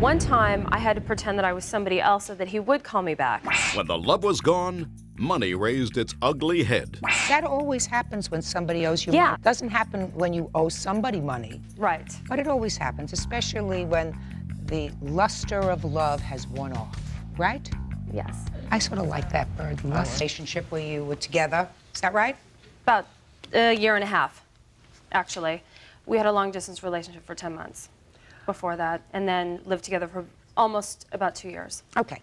One time, I had to pretend that I was somebody else so that he would call me back. When the love was gone, money raised its ugly head. That always happens when somebody owes you Yeah. money. It doesn't happen when you owe somebody money. Right. But it always happens, especially when the luster of love has worn off, right? Yes. I sort of like that word, relationship where you were together. Is that right? About a year and a half, actually. We had a long-distance relationship for 10 months before that, and then lived together for almost about 2 years. Okay.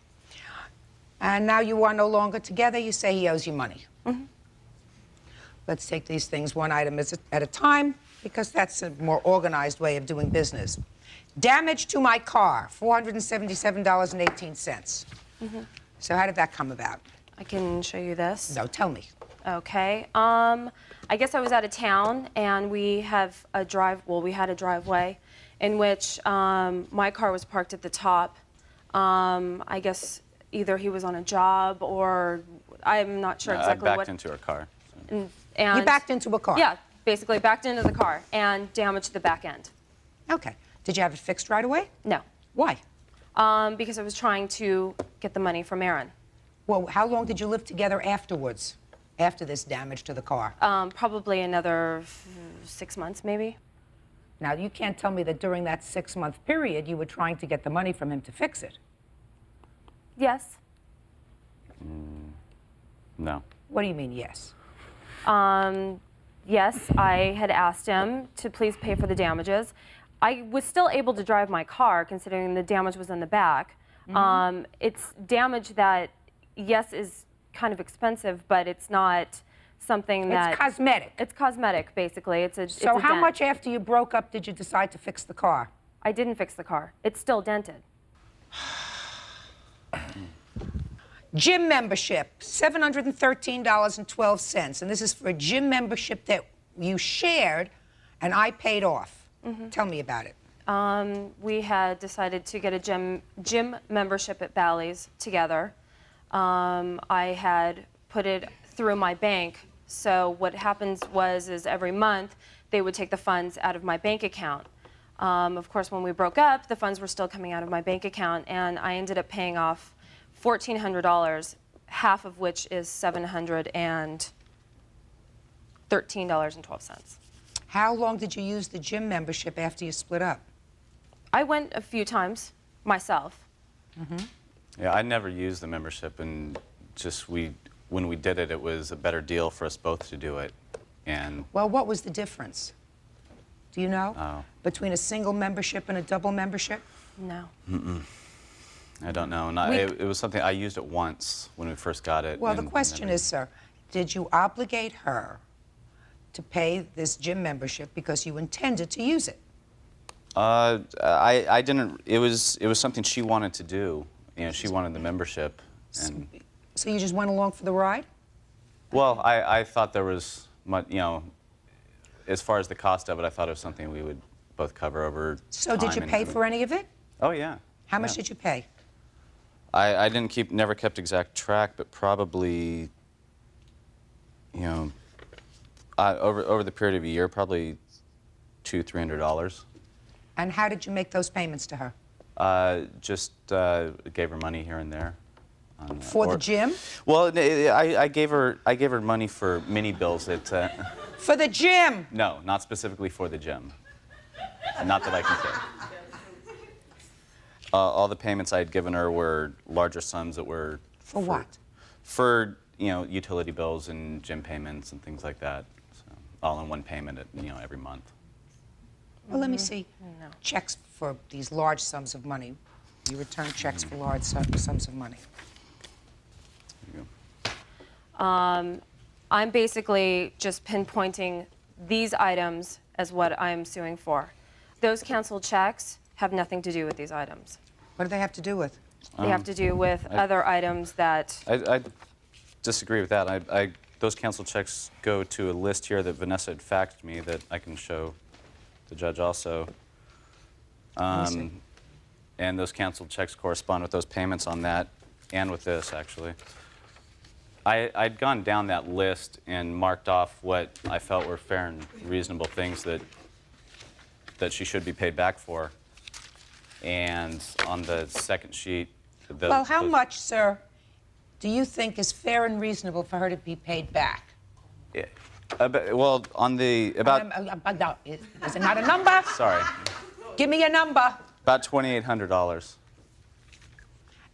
And now you are no longer together. You say he owes you money. Mm-hmm. Let's take these things one item at a time, because that's a more organized way of doing business. Damage to my car, $477.18. Mm-hmm. So how did that come about? I can show you this. No, tell me. Okay. I guess I was out of town, and we had a driveway in which my car was parked at the top. I guess either he was on a job or I'm not sure exactly I what. backed into her car. And You backed into a car? Yeah, basically backed into the car and damaged the back end. Okay. Did you have it fixed right away? No. Why? Because I was trying to get the money from Aaron. Well, how long did you live together afterwards, after this damage to the car? Probably another 6 months, maybe. Now, you can't tell me that during that 6-month period you were trying to get the money from him to fix it. Yes. No. What do you mean, yes? Yes, I had asked him to please pay for the damages. I was still able to drive my car, considering the damage was in the back. Mm-hmm. It's damage that, yes, is kind of expensive, but it's not something that... It's cosmetic. It's cosmetic, basically. It's a So how dent. much after you broke up did you decide to fix the car? I didn't fix the car. It's still dented. Gym membership, $713.12. And this is for a gym membership that you shared and I paid off. Mm-hmm. Tell me about it. We had decided to get a gym membership at Bally's together. I had put it through my bank. So what happens is every month they would take the funds out of my bank account. Of course, when we broke up, the funds were still coming out of my bank account, and I ended up paying off $1,400, half of which is $713.12. How long did you use the gym membership after you split up? I went a few times myself. Mm-hmm. Yeah, I never used the membership, and just when we did it, it was a better deal for us both to do it. And well, what was the difference? Do you know? Oh. Between a single membership and a double membership? No. Mm-mm. I don't know. And it was something I used it once when we first got it. Well, the question is, sir, did you obligate her to pay this gym membership because you intended to use it? I didn't. It was something she wanted to do. You know, she wanted the membership. And so you just went along for the ride? well, I thought there was, you know, as far as the cost of it, I thought it was something we would both cover over So time did you pay for any of it? Oh, yeah. How much did you pay? I never kept exact track, but probably, you know, over the period of a year, probably $200–300. And how did you make those payments to her? Just gave her money here and there. For the gym? Well, I gave her money for mini bills at. For the gym? No, not specifically for the gym. Not that I can say. All the payments I had given her were larger sums that were. For what? For, you know, utility bills and gym payments and things like that. So, all in one payment, every month. Well, let me see. No. Checks for these large sums of money. You return checks for large sums of money. There you I'm basically just pinpointing these items as what I'm suing for. Those canceled checks have nothing to do with these items. What do they have to do with? They have to do with other items that... I disagree with that. Those canceled checks go to a list here that Vanessa had faxed me that I can show the judge also. And those canceled checks correspond with those payments on that and with this, actually. I'd gone down that list and marked off what I felt were fair and reasonable things that she should be paid back for. And on the second sheet, Well, how much, sir, do you think is fair and reasonable for her to be paid back? Well, on the about No, is it not a number? sorry, Give me a number. about $2,800.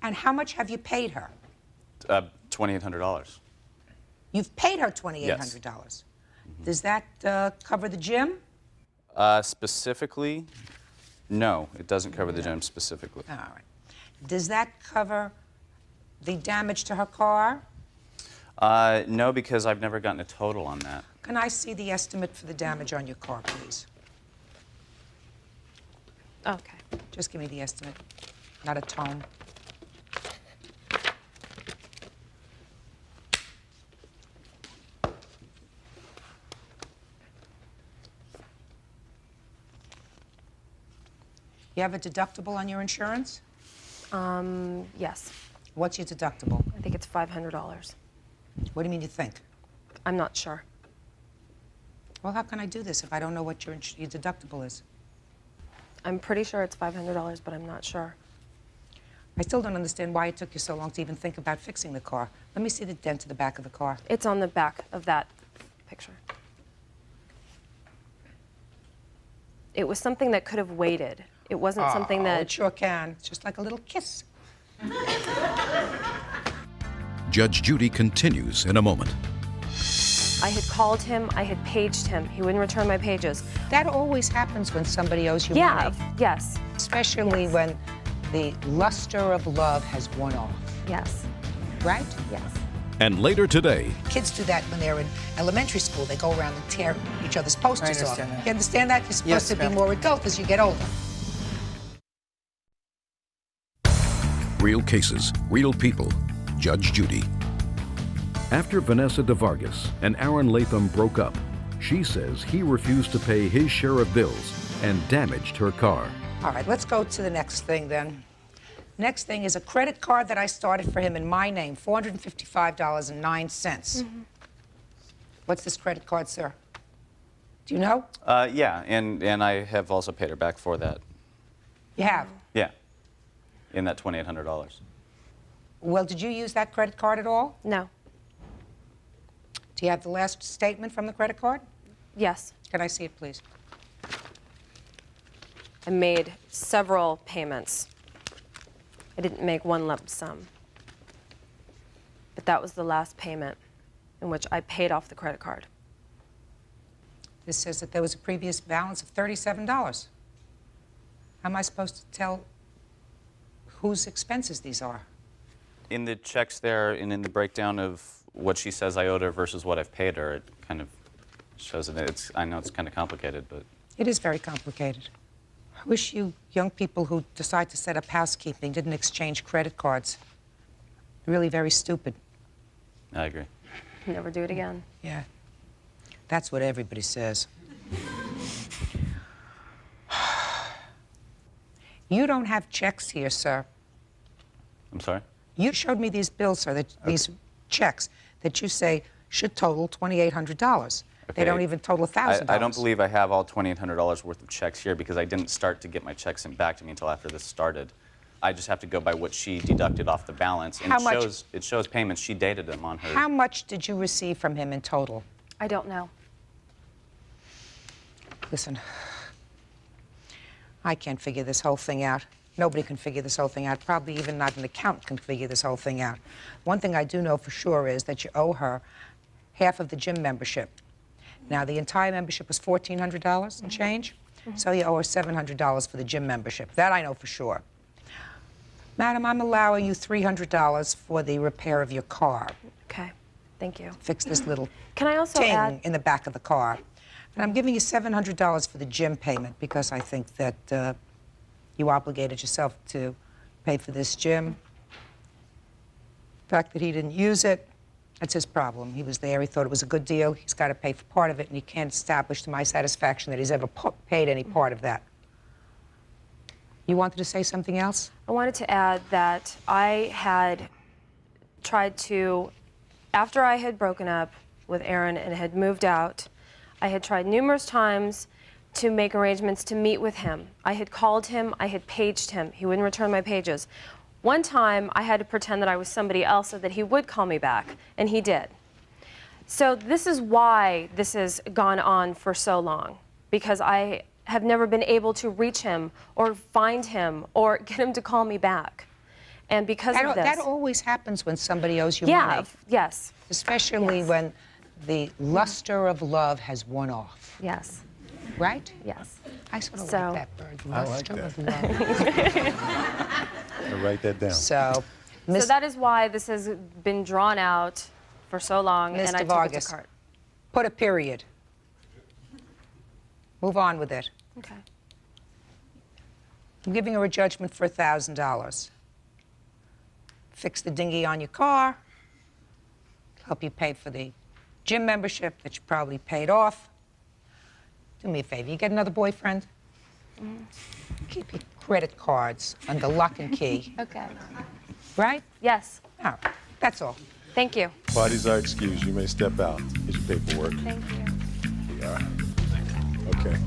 And how much have you paid her? $2,800. You've paid her $2,800. Does that cover the gym? Specifically, no, it doesn't cover the gym specifically. All right. Does that cover the damage to her car? No, because I've never gotten a total on that. Can I see the estimate for the damage on your car, please? Okay. Just give me the estimate, not a tone. You have a deductible on your insurance? Yes. What's your deductible? I think it's $500. What do you mean you think? I'm not sure. Well, how can I do this if I don't know what your deductible is? I'm pretty sure it's $500, but I'm not sure. I still don't understand why it took you so long to even think about fixing the car. Let me see the dent to the back of the car. It's on the back of that picture. It was something that could have waited. It wasn't something Oh, that... it sure can. It's just like a little kiss. Judge Judy continues in a moment. I had called him, I had paged him. He wouldn't return my pages. That always happens when somebody owes you Yeah, money. yes, Especially when the luster of love has worn off, yes, right? yes. And later today, Kids do that when they're in elementary school. They go around and tear each other's posters off. understand that. You understand that? You're supposed Yes, to be ma'am. more adult as you get older. real cases, real people. Judge Judy. After Vanessa DeVargas and Aaron Latham broke up, she says he refused to pay his share of bills and damaged her car. All right, let's go to the next thing then. Next thing is a credit card that I started for him in my name, $455.09. What's this credit card, sir? Do you know? Yeah, and I have also paid her back for that. You have. Yeah, in that $2,800. Well, did you use that credit card at all? No, Do you have the last statement from the credit card? yes. Can I see it, please? I made several payments. I didn't make one lump sum. But that was the last payment in which I paid off the credit card. This says that there was a previous balance of $37. How am I supposed to tell whose expenses these are? In the checks there and in the breakdown of what she says I owed her versus what I've paid her, it kind of shows that it's, I know it's kind of complicated, but It is very complicated. I wish you young people who decide to set up housekeeping didn't exchange credit cards. Really very stupid. I agree. Never do it again. Yeah. That's what everybody says. You don't have checks here, sir. I'm sorry? You showed me these bills, sir, these checks that you say should total $2,800. They Okay. don't even total $1,000. I don't believe I have all $2,800 worth of checks here because I didn't start to get my checks sent back to me until after this started. I just have to go by what she deducted off the balance. And How much- it shows payments. She dated them on her. How much did you receive from him in total? I don't know. Listen, I can't figure this whole thing out. Nobody can figure this whole thing out. Probably even not an accountant can figure this whole thing out. One thing I do know for sure is that you owe her half of the gym membership. Now, the entire membership was $1,400 and change, so you owe her $700 for the gym membership. That I know for sure. Madam, I'm allowing you $300 for the repair of your car. Okay, thank you. Fix this little Can I also ting add... in the back of the car. And I'm giving you $700 for the gym payment because I think that you obligated yourself to pay for this gym. The fact that he didn't use it, that's his problem. He was there, he thought it was a good deal, he's got to pay for part of it, and he can't establish to my satisfaction that he's ever paid any part of that. You wanted to say something else? I wanted to add that I had tried to, after I had broken up with Aaron and had moved out, I had tried numerous times to make arrangements to meet with him. I had called him, I had paged him. He wouldn't return my pages. One time, I had to pretend that I was somebody else so that he would call me back, and he did. So this is why this has gone on for so long, because I have never been able to reach him or find him or get him to call me back. And because of this... That always happens when somebody owes you yeah, money. Yes. Especially Yes. when the luster of love has worn off. Yes. Right? Yes. I sort of So- like that word, luster that. of love. I'll write that down. So, So that is why this has been drawn out for so long, and I Mr. took it Vargas, to court. put a period. Move on with it. Okay. I'm giving her a judgment for $1,000. Fix the dinghy on your car, help you pay for the gym membership that you probably paid off. Do me a favor, you get another boyfriend? Keep your credit cards under lock and key, Okay. right? Yes. All right, that's all. Thank you. Parties are excused. You may step out. Get your paperwork. Thank you. Yeah. Okay.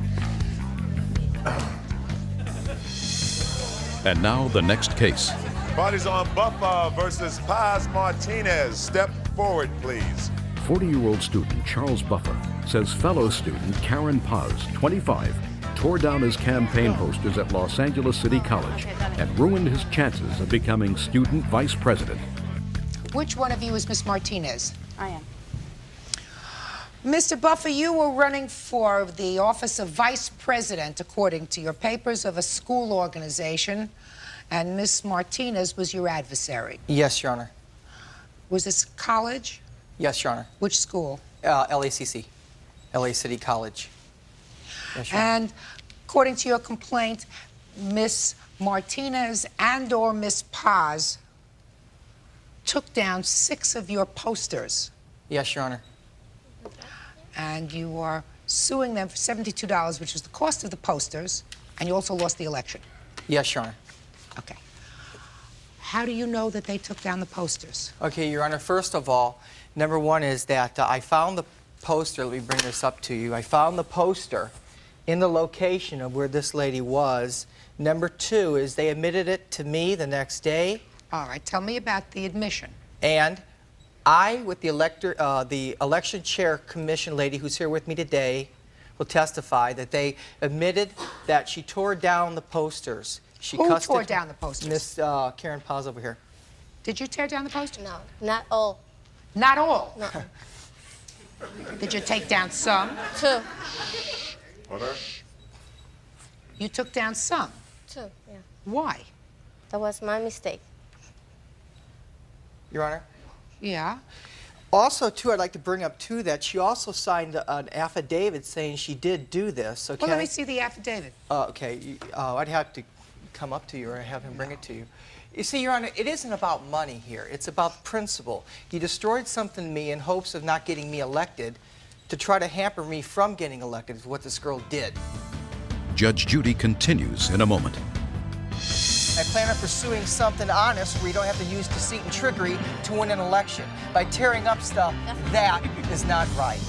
And now the next case. Parties on Buffa versus Paz Martinez. Step forward, please. 40-year-old student Charles Buffa says fellow student Karen Paz, 25, tore down his campaign posters at Los Angeles City College and ruined his chances of becoming student vice president. Which one of you is Miss Martinez? I am. Mr. Buffer, you were running for the office of vice president, according to your papers, of a school organization, and Miss Martinez was your adversary. Yes, Your Honor. Was this college? Yes, Your Honor. Which school? LACC, LA City College. Yes, Your Honor. And according to your complaint, Miss Martinez and/or Miss Paz took down 6 of your posters, Yes, Your Honor. and you are suing them for $72, which is the cost of the posters, and you also lost the election. Yes, Your Honor. Okay. How do you know that they took down the posters? Okay, Your Honor, first of all, number one is that I found the poster. Let me bring this up to you. I found the poster in the location of where this lady was. Number two is they admitted it to me the next day. All right, tell me about the admission. And I, with the election chair commission lady who's here with me today, will testify that they admitted that she tore down the posters. She Who cussed tore it- down the posters? Miss Karen Paz over here. Did you tear down the posters? No, not all. Not all. No. Did you take down some? 2. You took down some. 2, yeah. Why? That was my mistake. Your Honor. Yeah. Also, too, I'd like to bring up, too, that she also signed an affidavit saying she did do this, okay? Well, let me see the affidavit. Okay, I'd have to come up to you or have him bring it to you. You see, Your Honor, it isn't about money here. It's about principle. You destroyed something to me in hopes of not getting me elected to try to hamper me from getting elected is what this girl did. Judge Judy continues in a moment. I plan on pursuing something honest where you don't have to use deceit and trickery to win an election. By tearing up stuff, that is not right.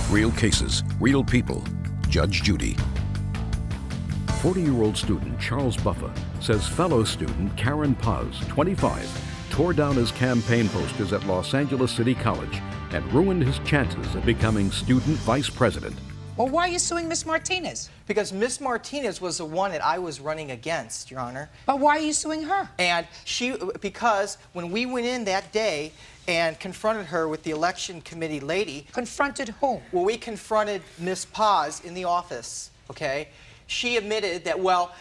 Real cases, real people. Judge Judy. 40-year-old student Charles Buffa says fellow student Karen Paz, 25, tore down his campaign posters at Los Angeles City College and ruined his chances of becoming student vice president. Well, why are you suing Miss Martinez? Because Miss Martinez was the one that I was running against, Your Honor. But why are you suing her? And because when we went in that day and confronted her with the election committee lady. Confronted whom? Well, we confronted Miss Paz in the office, okay? She admitted that, well,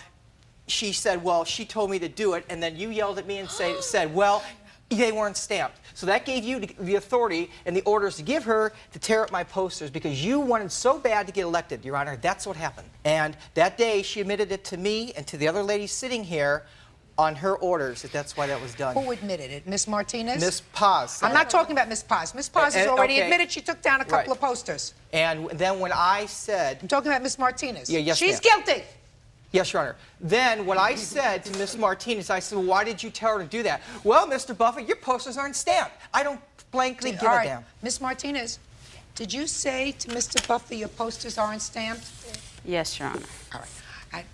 she said, well, she told me to do it, and then you yelled at me and said, well, they weren't stamped. So that gave you the authority and the orders to give her to tear up my posters because you wanted so bad to get elected, Your Honor. That's what happened. And that day, she admitted it to me and to the other lady sitting here on her orders that that's why that was done. Who admitted it? Miss Martinez? Miss Paz. I'm not talking about Miss Paz. Miss Paz has already okay. admitted she took down a couple Right. of posters. And then when I said... I'm talking about Miss Martinez. Yeah, yes, She's ma'am. guilty. Yes, Your Honor. Then when I said to Miss Martinez, I said, well, why did you tell her to do that? Well, Mr. Buffett, your posters aren't stamped. I don't blankly give All a right. damn. Miss Martinez, Did you say to Mr. Buffer your posters aren't stamped? Yes, Your Honor. All right.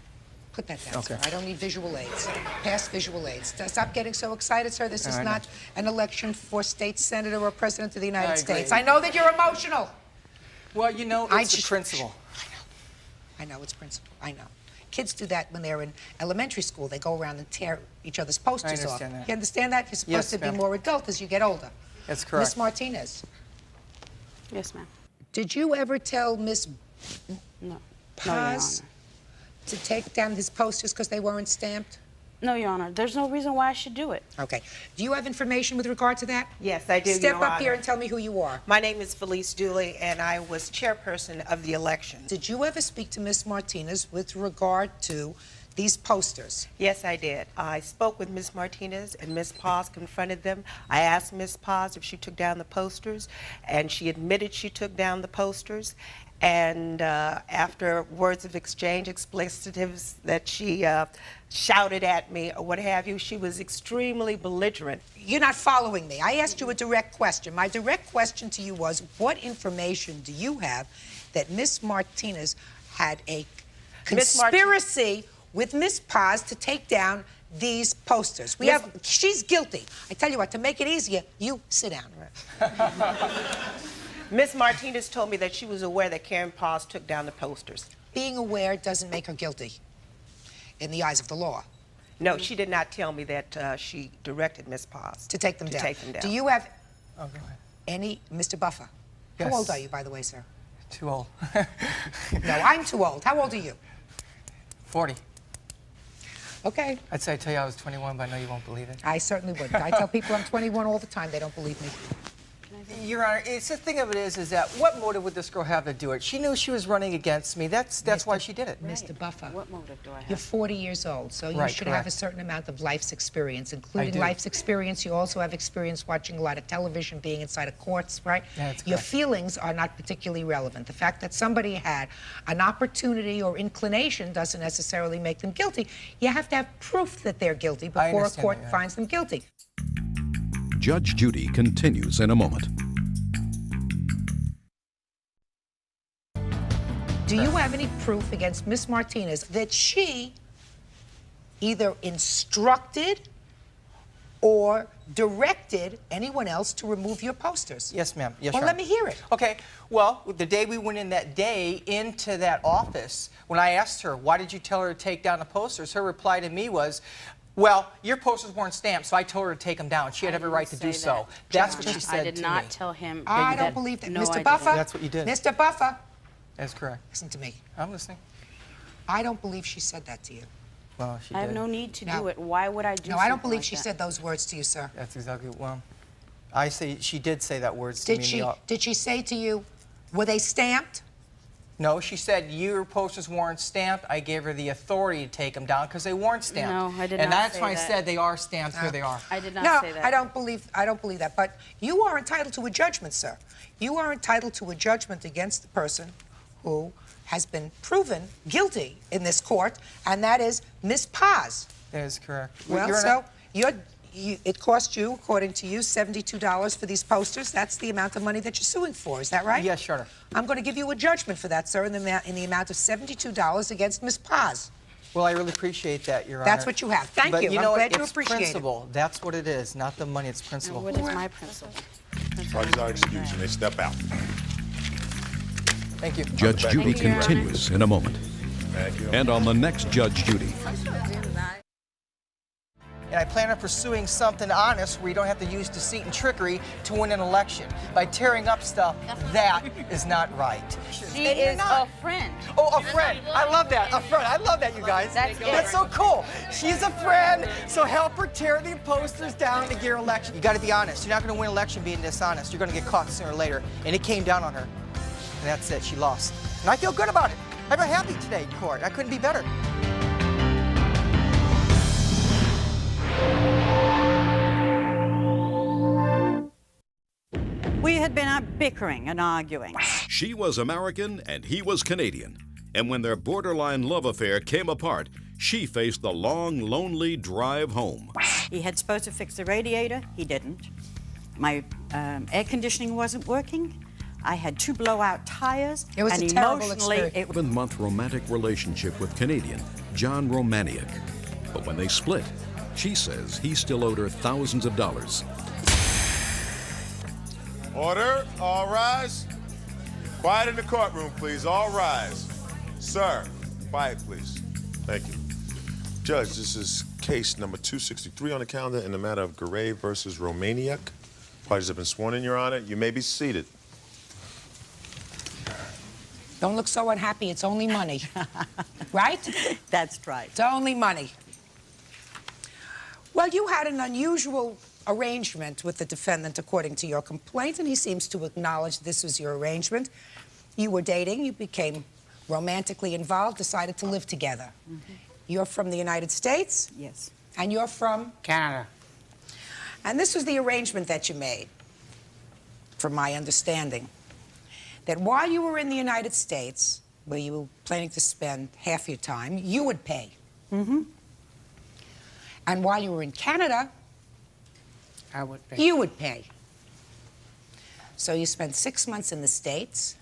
Put that down, sir. I don't need visual aids. Pass visual aids. Stop getting so excited, sir. This is not an election for state senator or president of the United States. I know that you're emotional. Well, you know, it's the principle. I know it's principle. I know. Kids do that when they're in elementary school. They go around and tear each other's posters off. That. You understand that? You're supposed to be more adult as you get older. That's correct. Miss Martinez. Yes, ma'am. Did you ever tell Miss No. Paz to take down his posters because they weren't stamped? No, Your Honor. There's no reason why I should do it. Okay. Do you have information with regard to that? Yes, I do, Step Your up here Honor. and tell me who you are. My name is Felice Dooley, and I was chairperson of the election. Did you ever speak to Miss Martinez with regard to these posters? Yes, I did. I spoke with Ms. Martinez, and Ms. Paz confronted them. I asked Ms. Paz if she took down the posters, and she admitted she took down the posters. And after words of exchange, explicitives that she shouted at me or what have you, she was extremely belligerent. You're not following me. I asked you a direct question. My direct question to you was, what information do you have that Miss Martinez had a conspiracy with Miss Paz to take down these posters? She's guilty. I tell you what, to make it easier, you sit down. Ms. Martinez told me that she was aware that Karen Paz took down the posters. Being aware doesn't make her guilty in the eyes of the law. No, she did not tell me that she directed Ms. Paz to take them down. take them down. Do you have Oh, go ahead. any, Mr. Buffer? Yes. How old are you, by the way, sir? Too old. No, I'm too old. How old are you? 40. Okay. I'd say I tell you I was 21, but I know you won't believe it. I certainly wouldn't. I tell people I'm 21 all the time. They don't believe me. Your Honor, it's the thing of it is that what motive would this girl have to do it? She knew she was running against me. That's why she did it. Mr. Buffer, What motive do I have? you're 40 years old, so you Right, should have a correct. certain amount of life's experience, including do. life's experience. You also have experience watching a lot of television, being inside of courts, right? Yeah, that's Your correct. feelings are not particularly relevant. The fact that somebody had an opportunity or inclination doesn't necessarily make them guilty. You have to have proof that they're guilty before a understand court that, yeah. finds them guilty. Judge Judy continues in a moment. Do you have any proof against Miss Martinez that she either instructed or directed anyone else to remove your posters? Yes, ma'am. Yes, Well, Your let Honor. me hear it. Okay. Well, the day we went in that day into that office, when I asked her, why did you tell her to take down the posters, her reply to me was, well, your posters weren't stamped, so I told her to take them down. She had every right to do so. That's what she said I did to not me. tell him. I don't believe that. No, Mr. I Buffer? didn't. That's what you did. Mr. Buffer, That's correct. listen to me. I'm listening. I don't believe she said that to you. Well, she I did. have no need to No. do it. Why would I do No, I don't something believe like she that? said those words to you, sir. That's exactly well. I say she did say that words to me. Did she say to you, were they stamped? No, she said your posters weren't stamped. I gave her the authority to take them down because they weren't stamped. No, I did and not that's say why I that. said they are stamped. Here they are. I did not No, say that. I don't believe that. But you are entitled to a judgment, sir. You are entitled to a judgment against the person who has been proven guilty in this court, and that is Miss Paz. That is correct. Well, so it cost you, according to you, $72 for these posters. That's the amount of money that you're suing for. Is that right? Yes, Your Honor. I'm I'm going to give you a judgment for that, sir, in the amount of $72 against Miss Paz. Well, I really appreciate that, Your Honor. That's what you have. Thank but you. You I'm know glad what? you It's appreciate it. principle. That's what it is, not the money. It's And principle. what is my principle? Parties are excused. You may step out. Thank you. Judge Judy Thank you, Your Honor. continues in a moment. Thank you. And on the next Judge Judy. And I plan on pursuing something honest where you don't have to use deceit and trickery to win an election. By tearing up stuff, that is not right. She is a friend. Oh, a friend. I love that. A friend. I love that, you guys. That's so cool. She's a friend, so help her tear the posters down to get her election. You got to be honest. You're not going to win an election being dishonest. You're going to get caught sooner or later. And it came down on her. And that's it. She lost. And I feel good about it. I'm happy today in court. I couldn't be better. We had been out bickering and arguing. She was American and he was Canadian. And when their borderline love affair came apart, she faced the long, lonely drive home. He had supposed to fix the radiator. He didn't. My air conditioning wasn't working. I had 2 blowout tires. It was and a terrible emotionally, experience. 7-month romantic relationship with Canadian John Romaniuk. But when they split, she says he still owed her thousands of dollars. Order, all rise. Quiet in the courtroom, please, all rise. Sir, quiet, please. Thank you. Judge, this is case number 263 on the calendar in the matter of Garay versus Romaniuk. Parties have been sworn in, Your Honor. You may be seated. Don't look so unhappy. It's only money. Right? That's right. It's only money. Well, you had an unusual arrangement with the defendant, according to your complaint, and he seems to acknowledge this was your arrangement. You were dating, you became romantically involved, decided to live together. You're from the United States? Yes. And you're from? Canada. And this was the arrangement that you made, from my understanding, that while you were in the United States, where you were planning to spend half your time, you would pay. And while you were in Canada, I would pay. you would pay. So you spent 6 months in the States,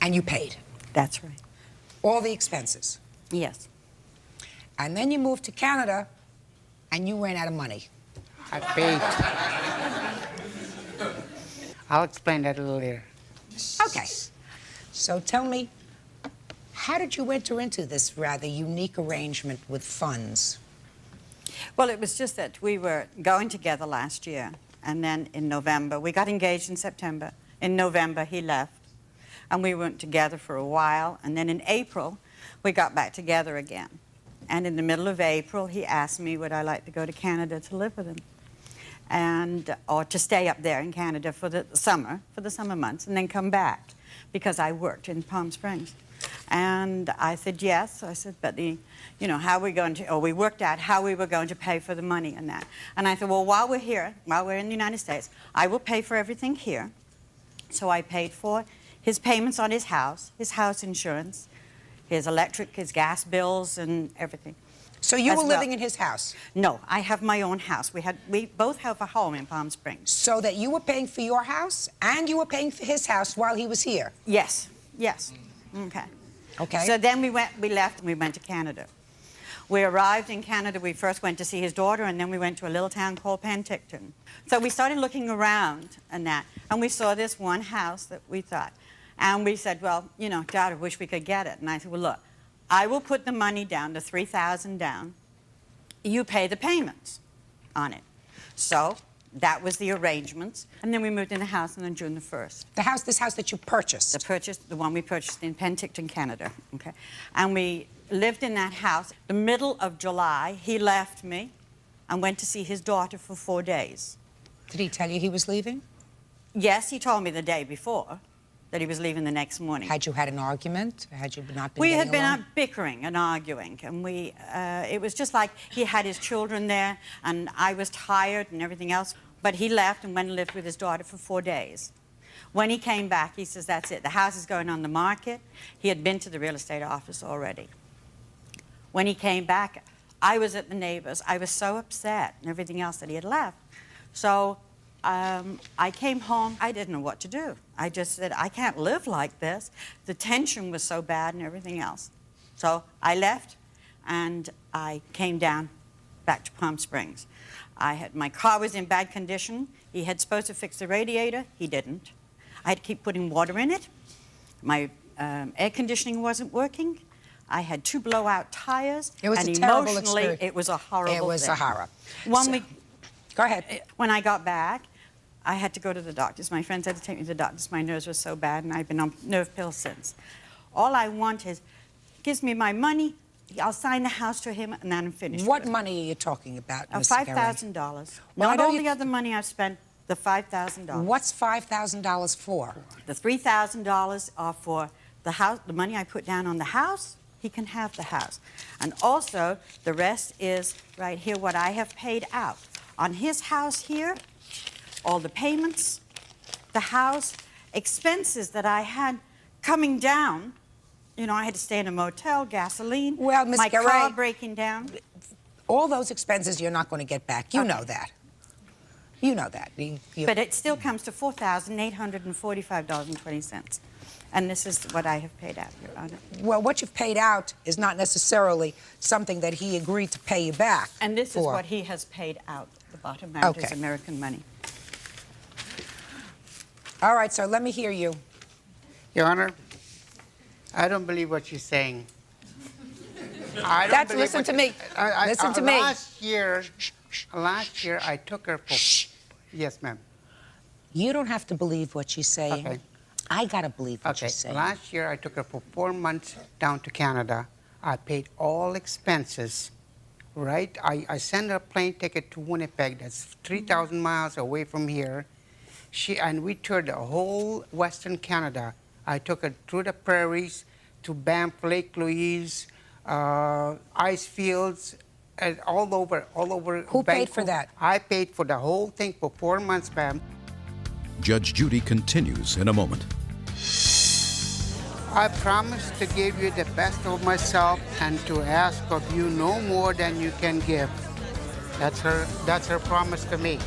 and you paid That's right. all the expenses. Yes. And then you moved to Canada, and you ran out of money. I paid. I'll explain that a little later. Okay. So tell me, how did you enter into this rather unique arrangement with funds? Well, it was just that we were going together last year, and then in November, we got engaged in September. In November, he left, and we went together for a while, and then in April, we got back together again. And in the middle of April, he asked me would I like to go to Canada to live with him, and or to stay up there in Canada for the summer months, and then come back, because I worked in Palm Springs. And I said yes. I said, but how are we going to, or we worked out how we were going to pay for the money and that. And I said, well, while we're here, while we're in the United States, I will pay for everything here. So I paid for his payments on his house insurance, his electric, his gas bills, and everything. So you were well. living in his house? No, I have my own house. We both have a home in Palm Springs. So that you were paying for your house, and you were paying for his house while he was here? Yes, yes. Okay. Okay. So then we left, and we went to Canada. We arrived in Canada. We first went to see his daughter, and then we went to a little town called Penticton. So we started looking around and that, and we saw this one house that we thought. And we said, well, Dad, I wish we could get it. And I said, well, look, I will put the money down, the $3,000 down. You pay the payments on it. So that was the arrangements. And then we moved in the house on June the 1st. This house that you purchased? The one we purchased in Penticton, Canada. Okay. And we lived in that house. The middle of July, he left me and went to see his daughter for 4 days. Did he tell you he was leaving? Yes, he told me the day before that he was leaving the next morning. Had you had an argument? Had you not been We getting had been along? out bickering and arguing, and it was just like he had his children there, and I was tired and everything else. But he left and went and lived with his daughter for 4 days. When he came back, he says, that's it. The house is going on the market. He had been to the real estate office already. When he came back, I was at the neighbors. I was so upset and everything else that he had left. So I came home. I didn't know what to do. I just said, I can't live like this. The tension was so bad and everything else. So I left, and I came down back to Palm Springs. My car was in bad condition. He had supposed to fix the radiator. He didn't. I had to keep putting water in it. My air conditioning wasn't working. I had 2 blowout tires. It was and a terrible emotionally, experience. it was a horrible thing. It was a horror. Go ahead. When I got back, I had to go to the doctors. My friends had to take me to the doctors. My nerves were so bad, and I've been on nerve pills since. All I want is, he gives me my money, I'll sign the house to him, and then I'm finished. What money are you talking about, Ms. Garay? $5,000. Not all the other money I've spent, the $5,000. What's $5,000 for? The $3,000 are for the house, the money I put down on the house. He can have the house. And also, the rest is right here, what I have paid out. On his house here, all the payments, the house, expenses that I had coming down. I had to stay in a motel, gasoline, well, Ms. my Garay, car breaking down. All those expenses you're not going to get back. You know that. You know that. But it still comes to $4,845.20. And this is what I have paid out, Your Honor. Well, what you've paid out is not necessarily something that he agreed to pay you back. And this is for. what he has paid out. The bottom amount is Okay. American money. All right, sir, let me hear you. Your Honor, I don't believe what she's saying. Listen to me. Listen to me. Last year, I took her for... Yes, ma'am. You don't have to believe what she's saying. Okay. I gotta believe what Okay, she's saying. last year I took her for 4 months down to Canada. I paid all expenses, right? I sent her a plane ticket to Winnipeg, that's 3,000 miles away from here. And we toured the whole Western Canada. I took her through the prairies to Banff, Lake Louise, ice fields, and all over. Who paid for that? I paid for the whole thing for 4 months, ma'am. Judge Judy continues in a moment. I promise to give you the best of myself and to ask of you no more than you can give. That's her promise to me.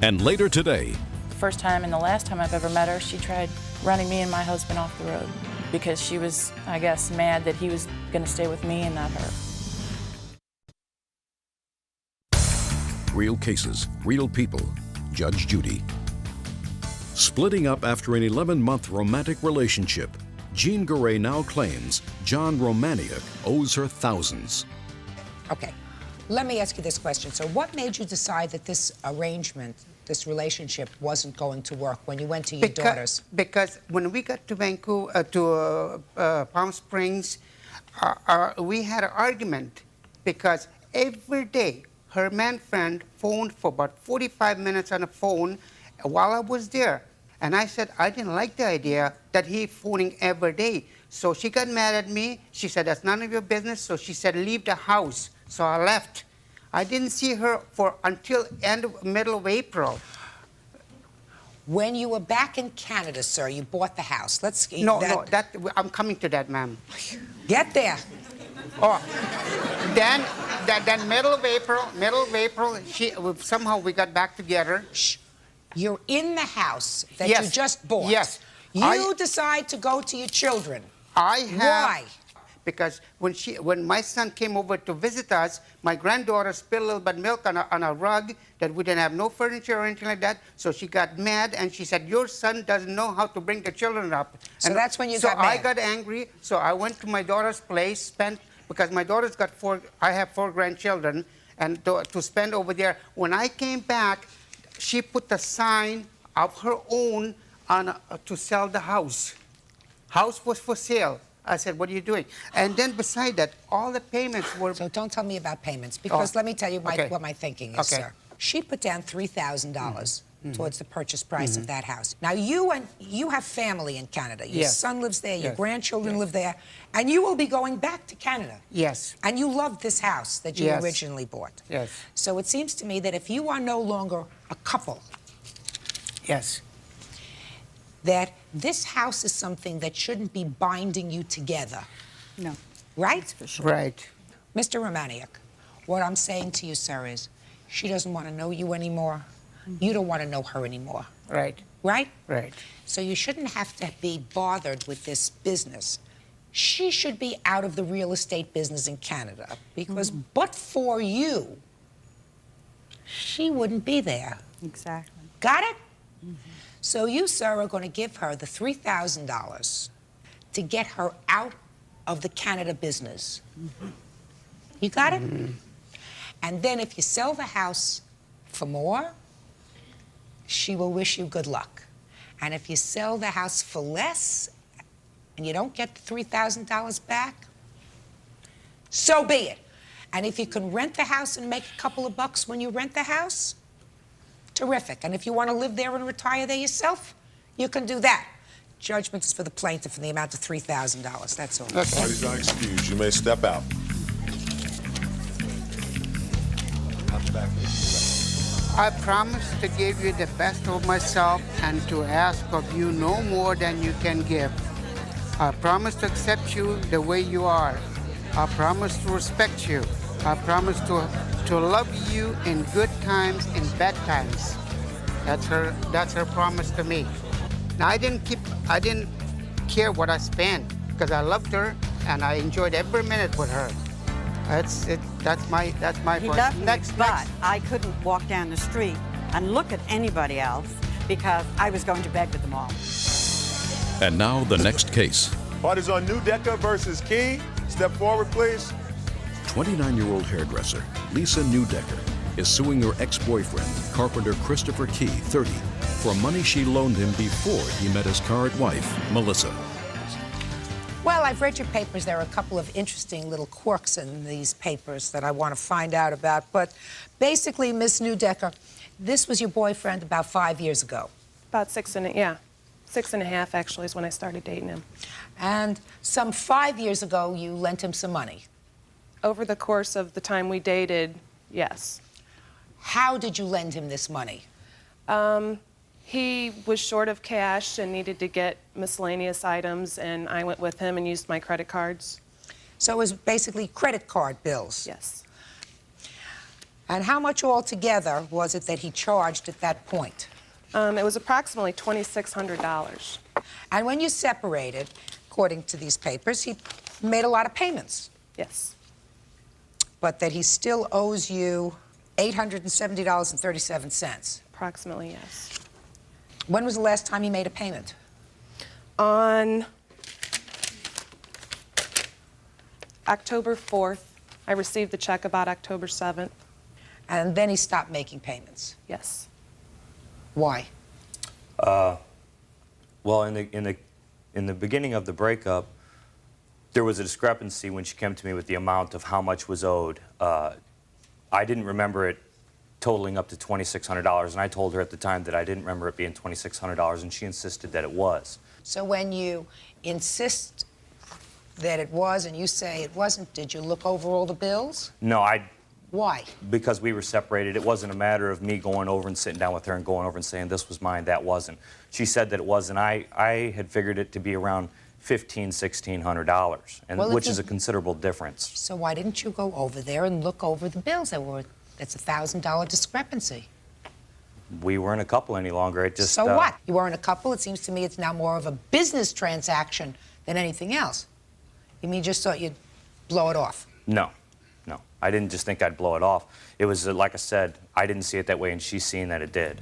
And later today, The first time and the last time I've ever met her, she tried running me and my husband off the road because she was, I guess, mad that he was going to stay with me and not her. real cases, real people. Judge Judy. Splitting up after an 11-month romantic relationship, Jean Garay now claims John Romaniuk owes her thousands. Okay, let me ask you this question. So what made you decide that this arrangement, this relationship, wasn't going to work when you went to your daughters? Because when we got to Vancouver, Palm Springs, we had an argument because every day her man friend phoned for about 45 minutes on the phone while I was there. And I said I didn't like the idea that he phoning every day. So she got mad at me. She said, that's none of your business. So she said, leave the house. So I left. I didn't see her until middle of April. When you were back in Canada, sir, you bought the house. I'm coming to that, ma'am. Get there. Oh, then middle of April, somehow we got back together. Shh. You're in the house that Yes. you just bought. Yes. You decide to go to your children. Why? Because when my son came over to visit us, my granddaughter spilled a little bit of milk on a rug that we didn't have no furniture or anything like that. So she got mad and she said, your son doesn't know how to bring the children up. So that's when you got mad. So I got angry. So I went to my daughter's place, because my daughter's got I have 4 grandchildren, and to spend over there. When I came back, she put a sign of her own to sell the house. House was for sale. I said, what are you doing? And then beside that, all the payments were... So don't tell me about payments, because let me tell you what my thinking is, Okay. sir. She put down $3,000 towards the purchase price of that house. Now, you have family in Canada. Your Yes. son lives there, your Yes. grandchildren live there, and you will be going back to Canada. Yes. And you love this house that you Yes. originally bought. Yes. So it seems to me that if you are no longer a couple, Yes. that this house is something that shouldn't be binding you together. No. Right? For sure. Right. Mr. Romaniuk, what I'm saying to you, sir, is she doesn't want to know you anymore. You don't want to know her anymore. Right. Right? Right. So you shouldn't have to be bothered with this business. She should be out of the real estate business in Canada, because but for you, she wouldn't be there. Exactly. Got it? So you, sir, are going to give her the $3,000 to get her out of the Canada business. You got it? And then if you sell the house for more, she will wish you good luck. And if you sell the house for less and you don't get the $3,000 back, so be it. And if you can rent the house and make a couple of bucks when you rent the house, terrific. And if you want to live there and retire there yourself, you can do that. Judgment is for the plaintiff in the amount of $3,000. That's all. Parties are excused. You may step out. I promise to give you the best of myself and to ask of you no more than you can give. I promise to accept you the way you are. I promise to respect you. I promise to love you in good times and bad times. That's her promise to me. Now I didn't care what I spent because I loved her and I enjoyed every minute with her. That's it. That's my He point. loved me, Next. but I couldn't walk down the street and look at anybody else because I was going to bed with them all. And now the next case. Parties on Newdecker versus Key. Step forward, please. 29-year-old hairdresser Lisa Newdecker is suing her ex-boyfriend, carpenter Christopher Key, 30, for money she loaned him before he met his current wife, Melissa. Well, I've read your papers. There are a couple of interesting little quirks in these papers that I want to find out about. But basically, Miss Newdecker, this was your boyfriend about 5 years ago. About 6.5 actually is when I started dating him. And some 5 years ago, you lent him some money. Over the course of the time we dated, yes. How did you lend him this money? He was short of cash and needed to get miscellaneous items, and I went with him and used my credit cards. So it was basically credit card bills? Yes. And how much altogether was it that he charged at that point? It was approximately $2,600. And when you separated, according to these papers, he made a lot of payments. Yes. But that he still owes you $870.37. Approximately, yes. When was the last time he made a payment? On October 4th. I received the check about October 7th. And then he stopped making payments? Yes. Why? Well, in the beginning of the breakup, there was a discrepancy when she came to me with the amount of how much was owed. I didn't remember it totaling up to $2,600, and I told her at the time that I didn't remember it being $2,600, and she insisted that it was. So when you insist that it was and you say it wasn't, did you look over all the bills? No, Why? because we were separated, it wasn't a matter of me going over and sitting down with her and going over and saying this was mine, that wasn't. She said that it was, and I had figured it to be around $1,600, and Well, which is a considerable difference. So why didn't you go over there and look over the bills? That's a $1,000 discrepancy. We weren't a couple any longer. It just So what? You weren't a couple. It seems to me it's now more of a business transaction than anything else. You mean you just thought you'd blow it off? No. I didn't just think I'd blow it off. It was, like I said, I didn't see it that way, and she's seen that it did.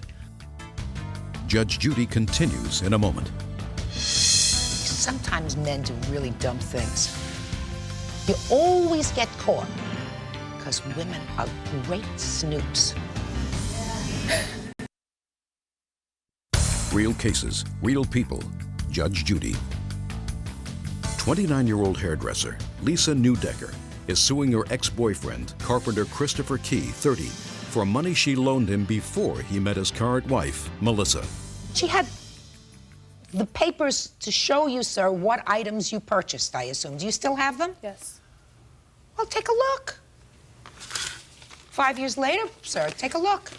Judge Judy continues in a moment. Sometimes men do really dumb things. You always get caught because women are great snoops. Real cases, real people. Judge Judy. 29-year-old hairdresser Lisa Newdecker is suing her ex-boyfriend, carpenter Christopher Key, 30, for money she loaned him before he met his current wife, Melissa. She had the papers to show you, sir, what items you purchased, I assume. Do you still have them? Yes. Well, take a look. 5 years later, sir, take a look.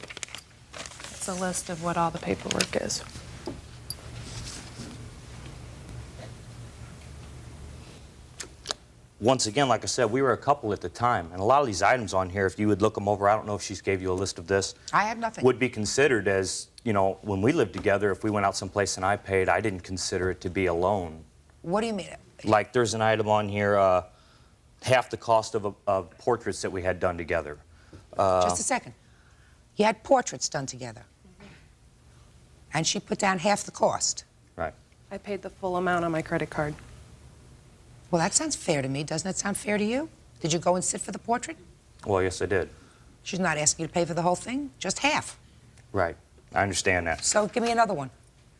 It's a list of what all the paperwork is. Once again, like I said, we were a couple at the time, and a lot of these items on here, if you would look them over, I don't know if she's gave you a list of this. I have nothing. Would be considered as, you know, when we lived together, if we went out someplace and I paid, I didn't consider it to be a loan. What do you mean? Like there's an item on here, half the cost of portraits that we had done together. Just a second. You had portraits done together. And she put down half the cost. Right. I paid the full amount on my credit card. Well, that sounds fair to me. Doesn't that sound fair to you? Did you go and sit for the portrait? Well, yes, I did. She's not asking you to pay for the whole thing, just half. Right. I understand that. So give me another one.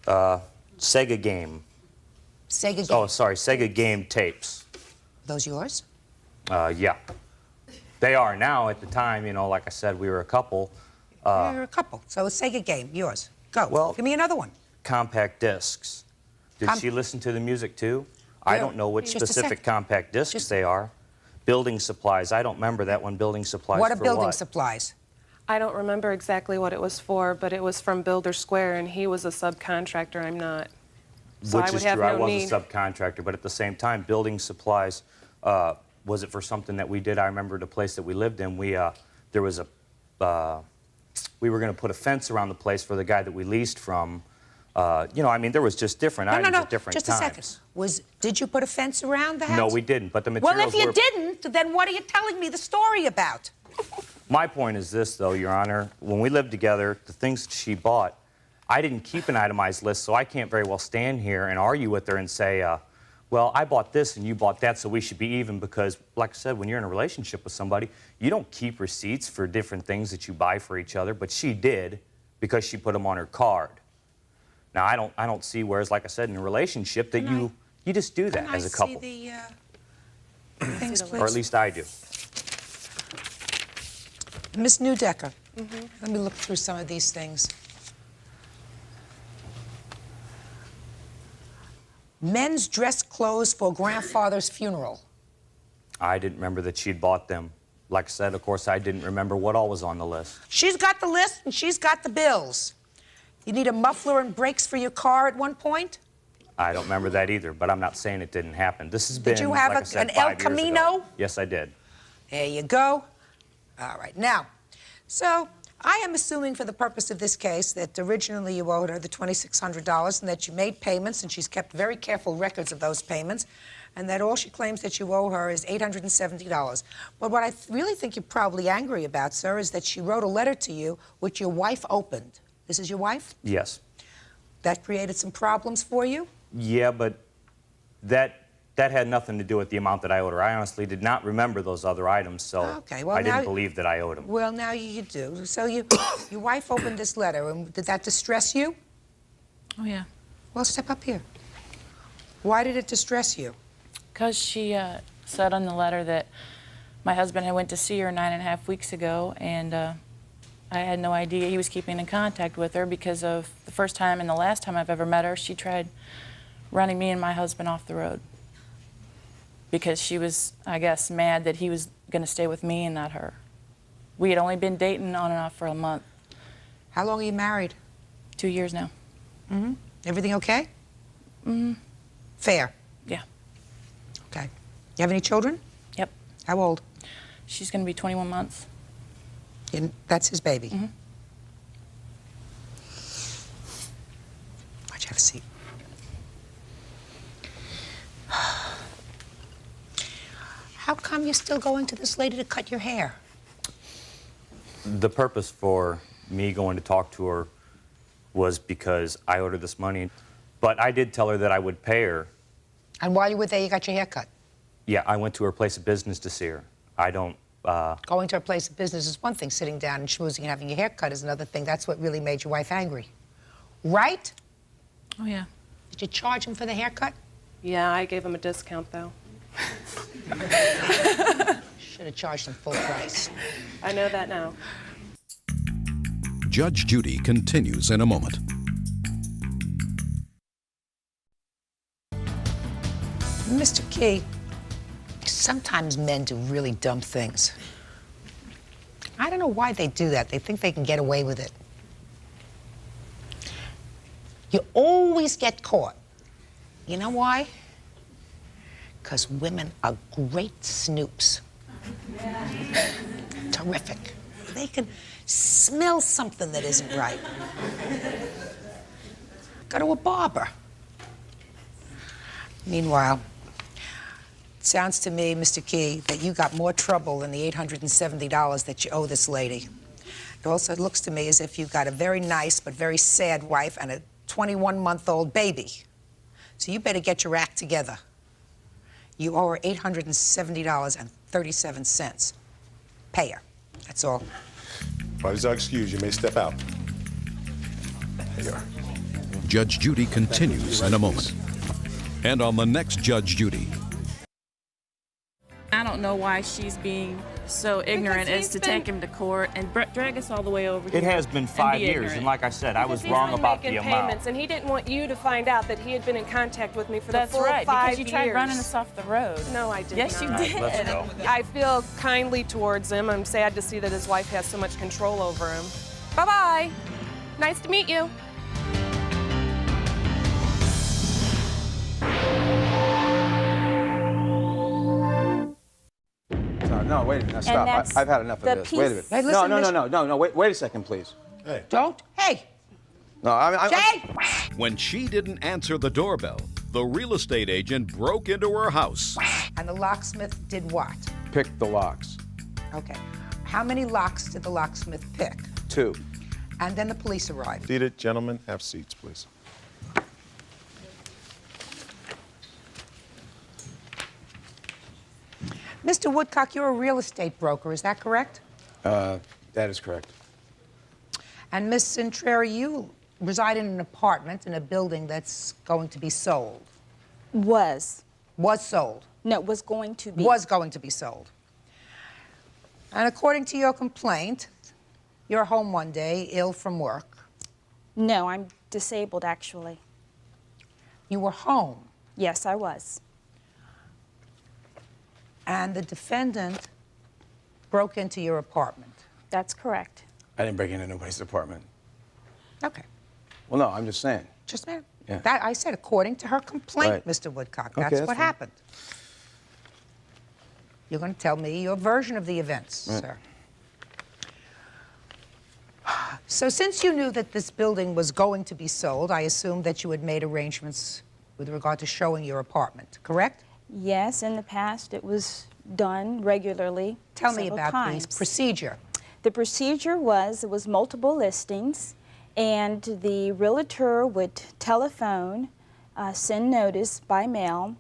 Sega game. Sega game. Oh, sorry, Sega game tapes. Those yours? Yeah. They are now. At the time, you know, like I said, we were a couple. You're a couple. So a Sega game, yours. Go. Well, give me another one. Compact discs. Did she listen to the music too? I don't know which Just a specific second. compact discs they are. Building supplies. I don't remember that one. Building supplies. What are for building what? supplies? I don't remember exactly what it was for, but it was from Builder Square, and he was a subcontractor. I'm not. So Which I would is have true. I no was need. a subcontractor, but at the same time, building supplies. Was it for something that we did? I remember the place that we lived in. There was a we were going to put a fence around the place for the guy that we leased from. You know, I mean, there was just different items at different just times. a second. Did you put a fence around the house? No, we didn't, but the materials Well, if you were... didn't, then what are you telling me the story about? My point is this, though, Your Honor. When we lived together, the things that she bought, I didn't keep an itemized list, so I can't very well stand here and argue with her and say, well, I bought this and you bought that, so we should be even, because, like I said, when you're in a relationship with somebody, you don't keep receipts for different things that you buy for each other, but she did because she put them on her card. Now, I don't see, whereas, like I said, in a relationship, that you just do that as a couple. See the things, please? Or at least I do. Miss Newdecker, let me look through some of these things. Men's dress clothes for grandfather's funeral. I didn't remember that she'd bought them. Like I said, of course, I didn't remember what all was on the list. She's got the list and she's got the bills. You need a muffler and brakes for your car at one point? I don't remember that either, but I'm not saying it didn't happen. This has been, Did you have like I said, an El 5 years ago. Camino? Yes, I did. There you go. All right, now, so I am assuming for the purpose of this case that originally you owed her the $2,600 and that you made payments and she's kept very careful records of those payments and that all she claims that you owe her is $870. But what I really think you're probably angry about, sir, is that she wrote a letter to you which your wife opened. This is your wife? Yes. That created some problems for you? Yeah, but that had nothing to do with the amount that I owed her. I honestly did not remember those other items, so Okay, well, I didn't now- believe that I owed them. Well, now you do. So your wife opened this letter, and did that distress you? Oh, yeah. Well, step up here. Why did it distress you? Because she said on the letter that my husband had went to see her 9.5 weeks ago, and I had no idea he was keeping in contact with her because of the first time and the last time I've ever met her, she tried running me and my husband off the road because she was, I guess, mad that he was going to stay with me and not her. We had only been dating on and off for a month. How long are you married? 2 years now. Mm-hmm. Everything okay? Mm-hmm. Fair? Yeah. Okay. You have any children? Yep. How old? She's going to be 21 months. And that's his baby? Mm-hmm. Why'd you have a seat? How come you're still going to this lady to cut your hair? The purpose for me going to talk to her was because I owed her this money. But I did tell her that I would pay her. And while you were there, you got your hair cut? Yeah, I went to her place of business to see her. I don't... Going to her place of business is one thing. Sitting down and schmoozing and having your hair cut is another thing. That's what really made your wife angry. Right? Oh, yeah. Did you charge him for the haircut? Yeah, I gave him a discount, though. Should have charged him full price. I know that now. Judge Judy continues in a moment. Mr. Key, sometimes men do really dumb things. I don't know why they do that. They think they can get away with it. You always get caught. You know why? Because women are great snoops. Terrific. They can smell something that isn't right. Go to a barber. Meanwhile, it sounds to me, Mr. Key, that you got more trouble than the $870 that you owe this lady. It also looks to me as if you've got a very nice but very sad wife and a 21-month-old baby. So you better get your act together. You owe her $870.37. Pay her. That's all. Parties are excused. You may step out. There you are. Judge Judy continues in a moment. And on the next Judge Judy. I don't know why she's being so ignorant as to take him to court and drag us all the way over here. It has been 5 years, and like I said, I was wrong about the amount. Payments, and he didn't want you to find out that he had been in contact with me for That's the full right, 5 because you tried running us off the road. No, I did Yes, not. you did. Let's go. I feel kindly towards him. I'm sad to see that his wife has so much control over him. Bye-bye. Nice to meet you. No, wait a minute. Now, stop. I've had enough of this. Wait a minute. Hey, No, listen, no, no, no, no, no. Wait a second, please. Hey. Don't. Hey. No, Jay! When she didn't answer the doorbell, the real estate agent broke into her house. And the locksmith did what? Pick the locks. Okay. How many locks did the locksmith pick? 2. And then the police arrived. Seated, gentlemen, have seats, please. Mr. Woodcock, you're a real estate broker, is that correct? That is correct. And Miss Centreri, you reside in an apartment in a building that's going to be sold. Was. Was sold. No, was going to be. Was going to be sold. And according to your complaint, you're home one day, ill from work. No, I'm disabled, actually. You were home? Yes, I was. And the defendant broke into your apartment. That's correct. I didn't break into nobody's apartment. Okay. Well, no, I'm just saying. Just a minute. Yeah. That I said according to her complaint, Right. Mr. Woodcock. Okay, That's that's what fine. happened. You're going to tell me your version of the events, Right. sir. So since you knew that this building was going to be sold, I assume that you had made arrangements with regard to showing your apartment, correct? Yes, in the past it was done regularly. Tell me several about times. the procedure. The procedure was, it was multiple listings, and the realtor would telephone, send notice by mail,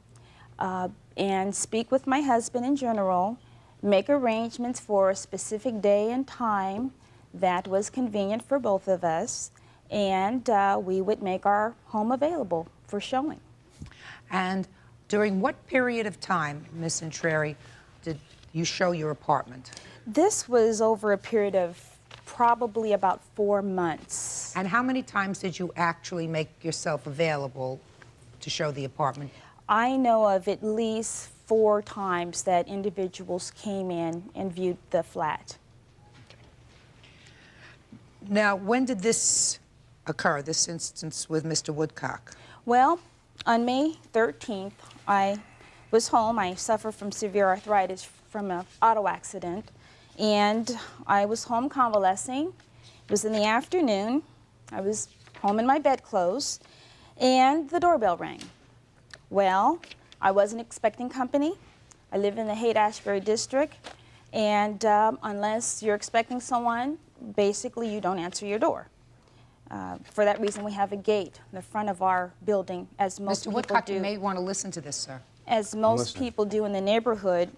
and speak with my husband in general, make arrangements for a specific day and time that was convenient for both of us, and we would make our home available for showing. And during what period of time, Miss Centreri, did you show your apartment? This was over a period of probably about 4 months. And how many times did you actually make yourself available to show the apartment? I know of at least 4 times that individuals came in and viewed the flat. Now, when did this occur, this instance with Mr. Woodcock? Well, on May 13th, I was home. I suffer from severe arthritis from an auto accident, and I was home convalescing. It was in the afternoon. I was home in my bedclothes, and the doorbell rang. Well, I wasn't expecting company. I live in the Haight-Ashbury district, and unless you're expecting someone, basically you don't answer your door. For that reason, we have a gate in the front of our building, as most Mr. people Woodcock, do. you may want to listen to this, sir. As most people do in the neighborhood.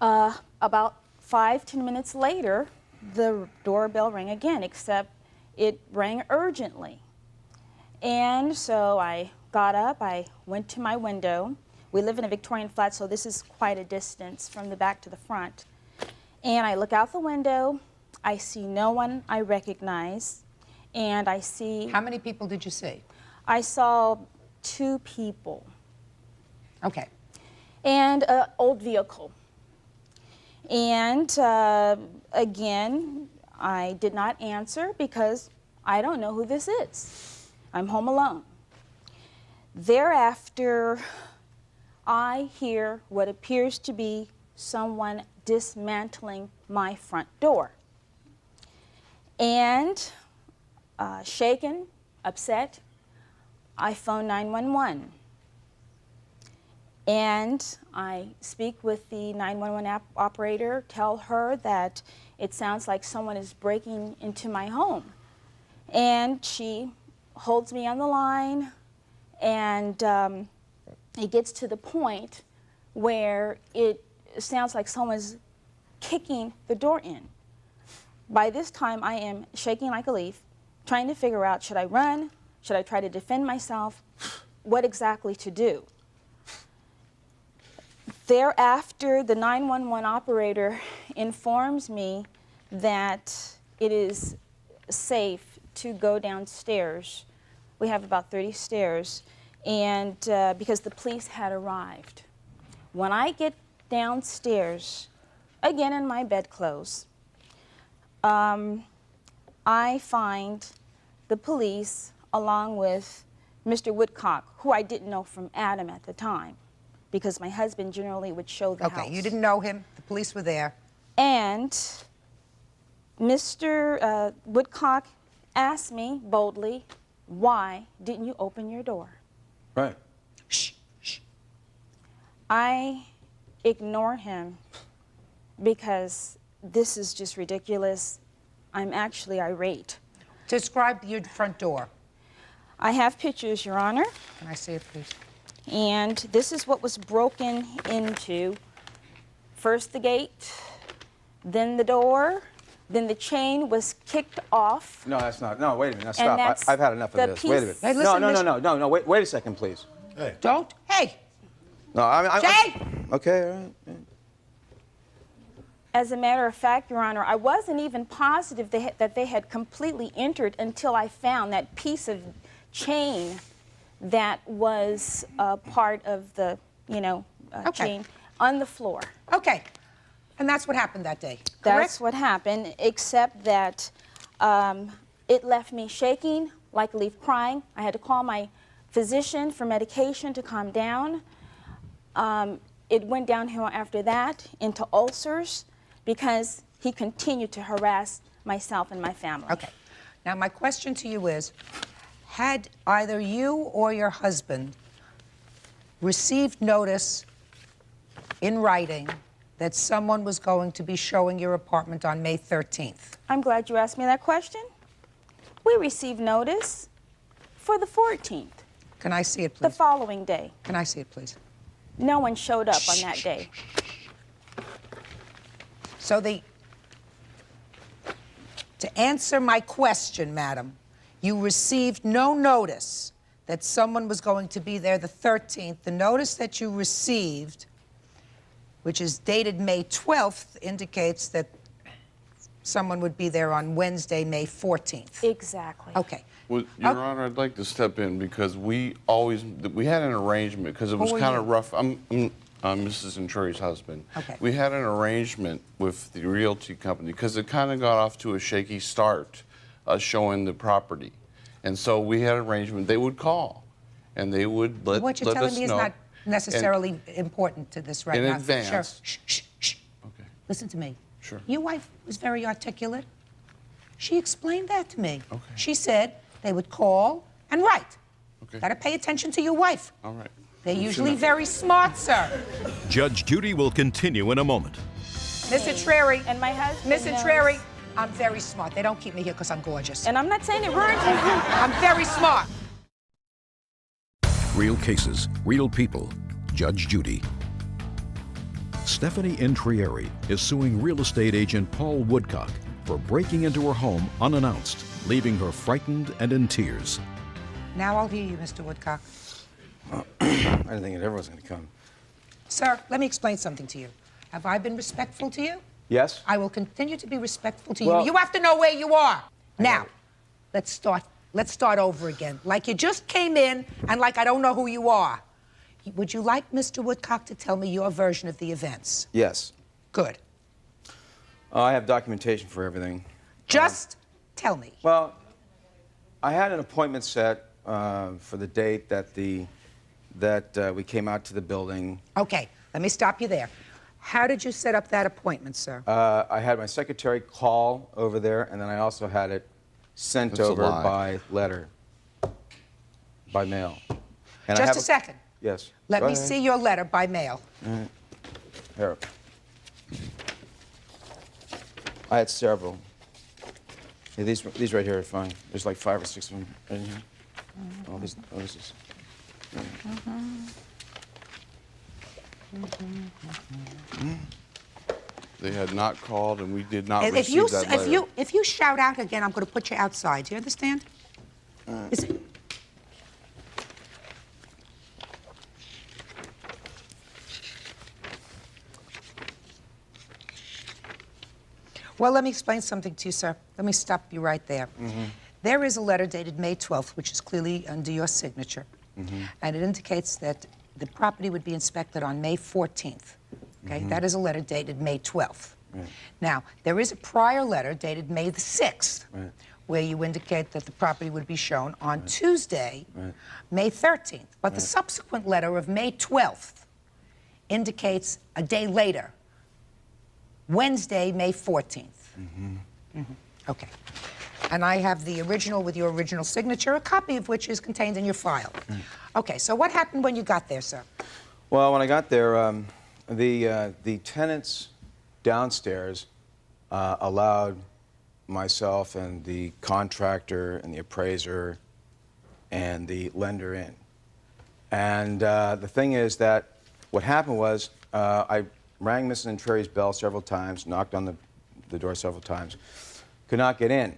About 5-10 minutes later, the doorbell rang again, except it rang urgently. And so I got up, I went to my window. We live in a Victorian flat, so this is quite a distance from the back to the front. And I look out the window, I see no one I recognize, and I see... How many people did you see? I saw 2 people. Okay. And an old vehicle. And again, I did not answer because I don't know who this is. I'm home alone. Thereafter, I hear what appears to be someone dismantling my front door. And shaken, upset, I phone 911. And I speak with the 911 operator, tell her that it sounds like someone is breaking into my home. And she holds me on the line, and it gets to the point where it sounds like someone's kicking the door in. By this time, I am shaking like a leaf, trying to figure out, should I run? Should I try to defend myself? What exactly to do? Thereafter, the 911 operator informs me that it is safe to go downstairs. We have about 30 stairs, and because the police had arrived. When I get downstairs, again in my bedclothes, I find the police along with Mr. Woodcock, who I didn't know from Adam at the time, because my husband generally would show the house. Okay, you didn't know him, the police were there. And Mr. Woodcock asked me boldly, why didn't you open your door? Right. Shh, shh. I ignore him because this is just ridiculous. I'm actually irate. Describe your front door. I have pictures, Your Honor. Can I see it, please? And this is what was broken into. First the gate, then the door, then the chain was kicked off. No, that's not. No, wait a minute. Now, And stop. that's I've had enough of the this. Wait a minute. piece- Hey, listen, No. Wait a second, please. Hey. Don't. Hey. No, Jay! Okay, all right. Yeah. As a matter of fact, Your Honor, I wasn't even positive that they had completely entered until I found that piece of chain that was part of the, chain on the floor. Okay. And that's what happened that day, correct? That's what happened, except that it left me shaking, like a leaf, crying. I had to call my physician for medication to calm down. It went downhill after that into ulcers because he continued to harass myself and my family. Okay. Now, my question to you is, had either you or your husband received notice in writing that someone was going to be showing your apartment on May 13th? I'm glad you asked me that question. We received notice for the 14th. Can I see it, The please? following day. Can I see it, please? No one showed up on that day. So to answer my question, madam, you received no notice that someone was going to be there the 13th. The notice that you received, which is dated May 12th, indicates that someone would be there on Wednesday, May 14th. Exactly. Okay. Well, Your Honor, I'd like to step in because we had an arrangement because it was Who are kind you? of rough. I'm Mrs. Entre's husband. Okay. We had an arrangement with the realty company because it kind of got off to a shaky start, showing the property, and so we had an arrangement. They would call, and they would let us know. What you're telling me is not necessarily important to this right in now. advance. Sure. Shh, shh, shh. Okay. Listen to me. Sure. Your wife was very articulate. She explained that to me. Okay. She said they would call and write. Okay. Got to pay attention to your wife. All right. They're usually very smart, sir. Judge Judy will continue in a moment. Miss Entreri. And my husband Miss knows. Entreri, I'm very smart. They don't keep me here because I'm gorgeous. And I'm not saying it ruins you. I'm very smart. Real cases, real people. Judge Judy. Stephanie Intrieri is suing real estate agent Paul Woodcock for breaking into her home unannounced, leaving her frightened and in tears. Now I'll hear you, Mr. Woodcock. I didn't think it ever was going to come. Sir, let me explain something to you. Have I been respectful to you? Yes? I will continue to be respectful to Well- you. You have to know where you are. Now, let's start over again. Like you just came in and like I don't know who you are. Would you like Mr. Woodcock to tell me your version of the events? Yes. Good. I have documentation for everything. Just tell me. Well, I had an appointment set for the date that we came out to the building. Okay, let me stop you there. How did you set up that appointment, sir? I had my secretary call over there, and then I also had it sent That's a over lie. by letter, by mail. And I Just have a second. Yes. Let Go me ahead. see your letter by mail. All right. Here. I had several. Yeah, these right here are fine. There's like 5 or 6 of them right in here. Oh, this is. They had not called, and we did not receive that letter. If you shout out again, I'm going to put you outside. Do you understand? Is it- Well, let me explain something to you, sir. Let me stop you right there. There is a letter dated May 12th, which is clearly under your signature. And it indicates that the property would be inspected on May 14th. Okay, that is a letter dated May 12th. Now, there is a prior letter dated May the 6th, where you indicate that the property would be shown on Tuesday, May 13th. But the subsequent letter of May 12th indicates a day later, Wednesday, May 14th. Okay. And I have the original with your original signature, a copy of which is contained in your file. Okay, so what happened when you got there, sir? Well, when I got there, the tenants downstairs allowed myself and the contractor and the appraiser and the lender in. And the thing is that what happened was I rang Mrs. Entreri's bell several times, knocked on the door several times, could not get in,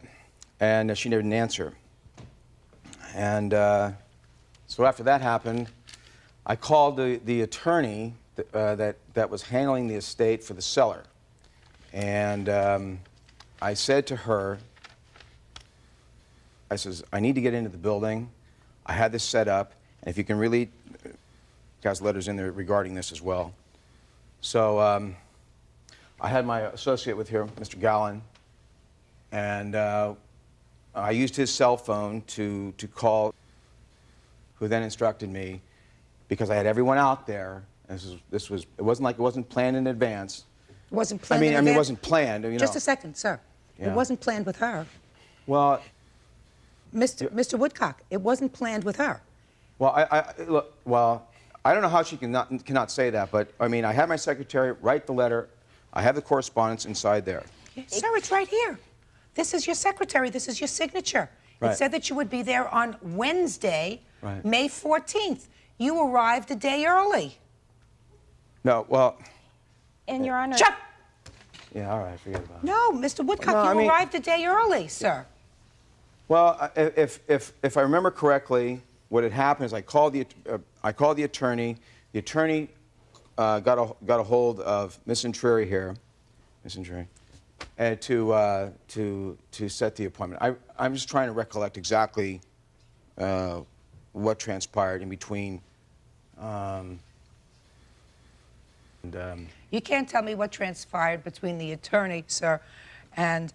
and she didn't answer. And so after that happened, I called the attorney that was handling the estate for the seller. And I said to her, I says, I need to get into the building. I had this set up, and if you can really, has letters in there regarding this as well. So I had my associate with here, Mr. Gallen, and I used his cell phone to call, who then instructed me, because I had everyone out there. And it wasn't like it wasn't planned in advance. It wasn't planned in advance? I mean, it wasn't planned. You know. Just a second, sir. Yeah. It wasn't planned with her. Well, Mr. Woodcock, it wasn't planned with her. Well, look, well, I don't know how she cannot say that, but I mean, I had my secretary write the letter. I have the correspondence inside there. Sir, it's right here. This is your secretary. This is your signature. Right. It said that you would be there on Wednesday, Right. May 14th. You arrived a day early. No, well, And Your Honor. Shut! yeah, all right, forget about it. No, Mr. Woodcock, you arrived a day early, sir. Well, if I remember correctly, what had happened is I called the attorney. The attorney got a hold of Miss Entreri here, Miss Entreri, and to set the appointment. I'm just trying to recollect exactly what transpired in between. You can't tell me what transpired between the attorney, sir, and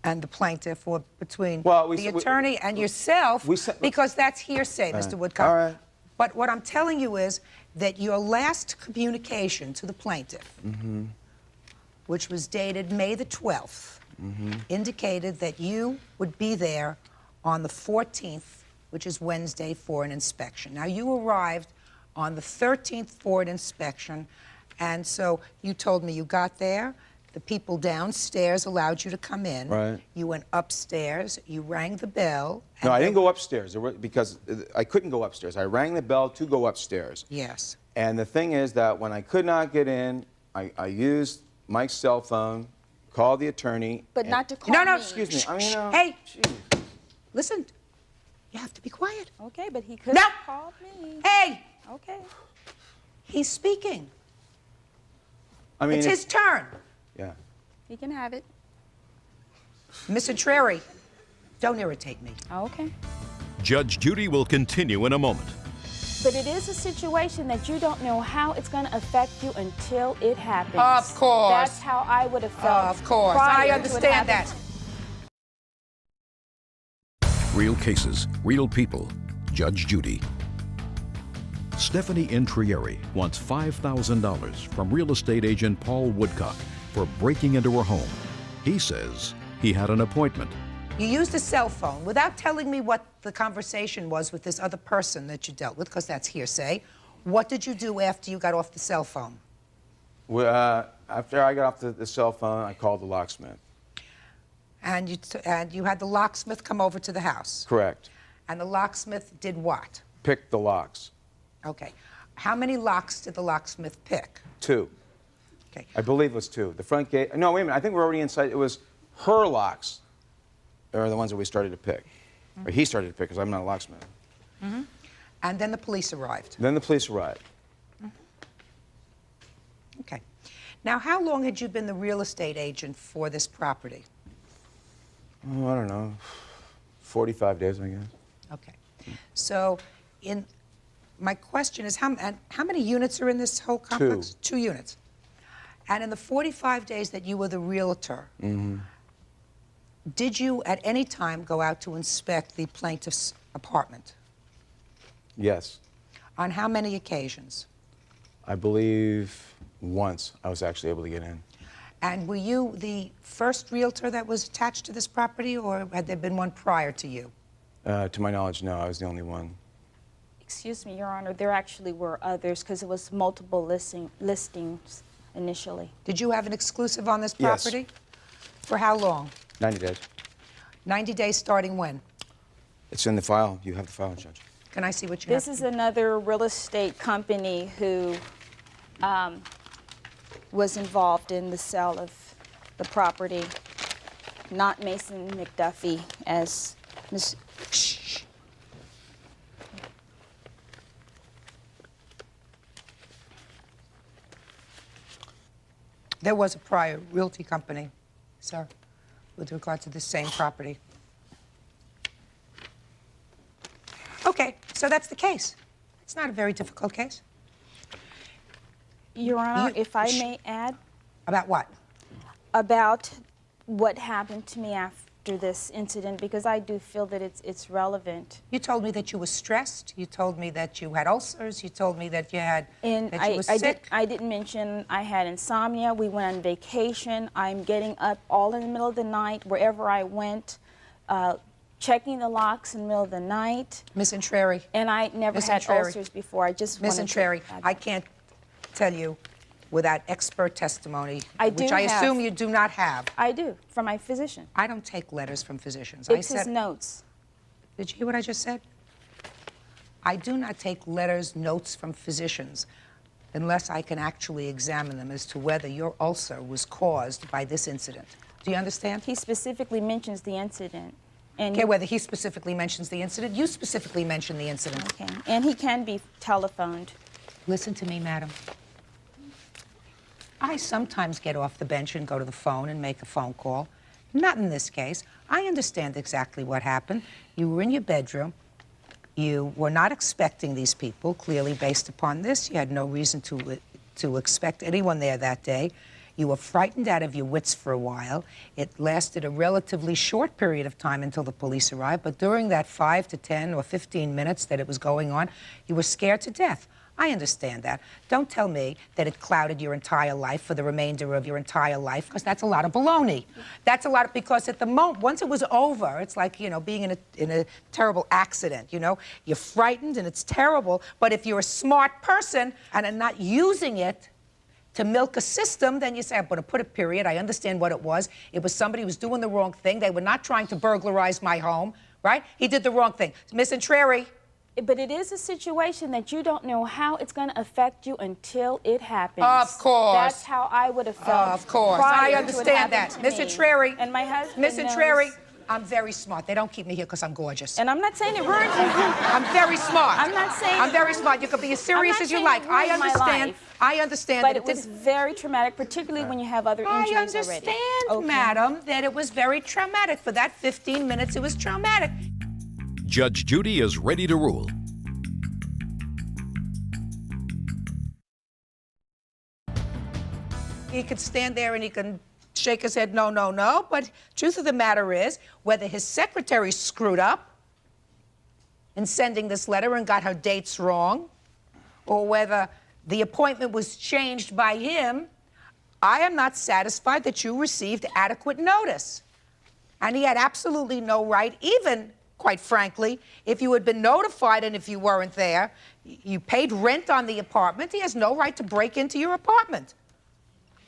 the plaintiff, or between the attorney and yourself, because that's hearsay, Mr. Woodcock. All right. But what I'm telling you is that your last communication to the plaintiff, which was dated May the 12th, indicated that you would be there on the 14th, which is Wednesday, for an inspection. Now, you arrived on the 13th for an inspection, and so you told me you got there. The people downstairs allowed you to come in. Right. You went upstairs. You rang the bell. No, I didn't go upstairs because I couldn't go upstairs. I rang the bell to go upstairs. Yes. And the thing is that when I could not get in, I used Mike's cell phone, called the attorney. But not to call No, me. Excuse me. I mean, Hey, listen. You have to be quiet. Okay, but he could have called me. Hey! Okay. He's speaking. I mean, it's his turn. Yeah. He can have it. Miss Entreri, don't irritate me. Okay. Judge Judy will continue in a moment. But it is a situation that you don't know how it's going to affect you until it happens. Of course. That's how I would have felt. Of course. prior I to it understand that. happening. Real cases, real people. Judge Judy. Stephanie Intrieri wants $5,000 from real estate agent Paul Woodcock for breaking into her home. He says he had an appointment. You used a cell phone without telling me what the conversation was with this other person that you dealt with, because that's hearsay. What did you do after you got off the cell phone? After I got off the cell phone, I called the locksmith. And you had the locksmith come over to the house? Correct. And the locksmith did what? Picked the locks. Okay. How many locks did the locksmith pick? 2. Okay. I believe it was 2. The front gate. No, wait a minute. I think we're already inside. It was her locks are the ones that we started to pick. Or he started to pick, because I'm not a locksmith. And then the police arrived? Then the police arrived. Okay. Now, how long had you been the real estate agent for this property? Oh, I don't know. 45 days, I guess. Okay. So, my question is, how many units are in this whole complex? 2 units. And in the 45 days that you were the realtor, did you at any time go out to inspect the plaintiff's apartment? Yes. On how many occasions? I believe once I was actually able to get in. And were you the first realtor that was attached to this property, or had there been one prior to you? To my knowledge, no, I was the only one. Excuse me, Your Honor, there actually were others because it was multiple listings initially. Did you have an exclusive on this Yes. property? For how long? 90 days. 90 days starting when? It's in the file. You have the file, Judge. Can I see what you This have? is another real estate company who was involved in the sale of the property, not Mason McDuffie, as Ms. Shh. There was a prior realty company, sir, with regard to the same property. Okay, so that's the case. It's not a very difficult case. Your Honor, if I may add. About what? About what happened to me after this incident, because I do feel that it's relevant. You told me that you were stressed. You told me that you had ulcers. You told me that you had And that you were sick. I didn't mention I had insomnia. We went on vacation. I'm getting up all in the middle of the night wherever I went, checking the locks in the middle of the night. Miss Intreri. And I never Miss had Intreri. ulcers before. I just Miss wanted Intreri, to add I that. can't tell you without expert testimony, I do which I have. assume you do not have. I do, from my physician. I don't take letters from physicians. It's his notes. Did you hear what I just said? I do not take letters, notes from physicians unless I can actually examine them as to whether your ulcer was caused by this incident. Do you understand? He specifically mentions the incident. And Okay, whether he specifically mentions the incident, you specifically mentioned the incident. Okay, and he can be telephoned. Listen to me, madam. I sometimes get off the bench and go to the phone and make a phone call. Not in this case. I understand exactly what happened. You were in your bedroom. You were not expecting these people, clearly based upon this. You had no reason to expect anyone there that day. You were frightened out of your wits for a while. It lasted a relatively short period of time until the police arrived, but during that 5 to 10 or 15 minutes that it was going on, you were scared to death. I understand that. Don't tell me that it clouded your entire life for the remainder of your entire life, because that's a lot of baloney. That's a lot of, because at the moment, once it was over, it's like, you know, being in a terrible accident, you know? You're frightened and it's terrible, but if you're a smart person and are not using it to milk a system, then you say, I'm going to put a period. I understand what it was. It was somebody who was doing the wrong thing. They were not trying to burglarize my home, right? He did the wrong thing. Miss Intreri. But it is a situation that you don't know how it's going to affect you until it happens. Of course. That's how I would have felt. Of course. I understand that. Miss Intreri. And my husband Miss knows. Intreri, I'm very smart. They don't keep me here because I'm gorgeous. And I'm not saying it ruined I'm very smart. I'm not saying I'm very smart. You can be as serious as you like. I understand. I understand But that it was very traumatic, particularly when you have other injuries I already. understand, madam, that it was very traumatic. For that 15 minutes, it was traumatic. Judge Judy is ready to rule. He could stand there and he can shake his head, no, no, no. But truth of the matter is, whether his secretary screwed up in sending this letter and got her dates wrong, or whether the appointment was changed by him, I am not satisfied that you received adequate notice. And he had absolutely no right, even, quite frankly, if you had been notified and if you weren't there, you paid rent on the apartment, he has no right to break into your apartment.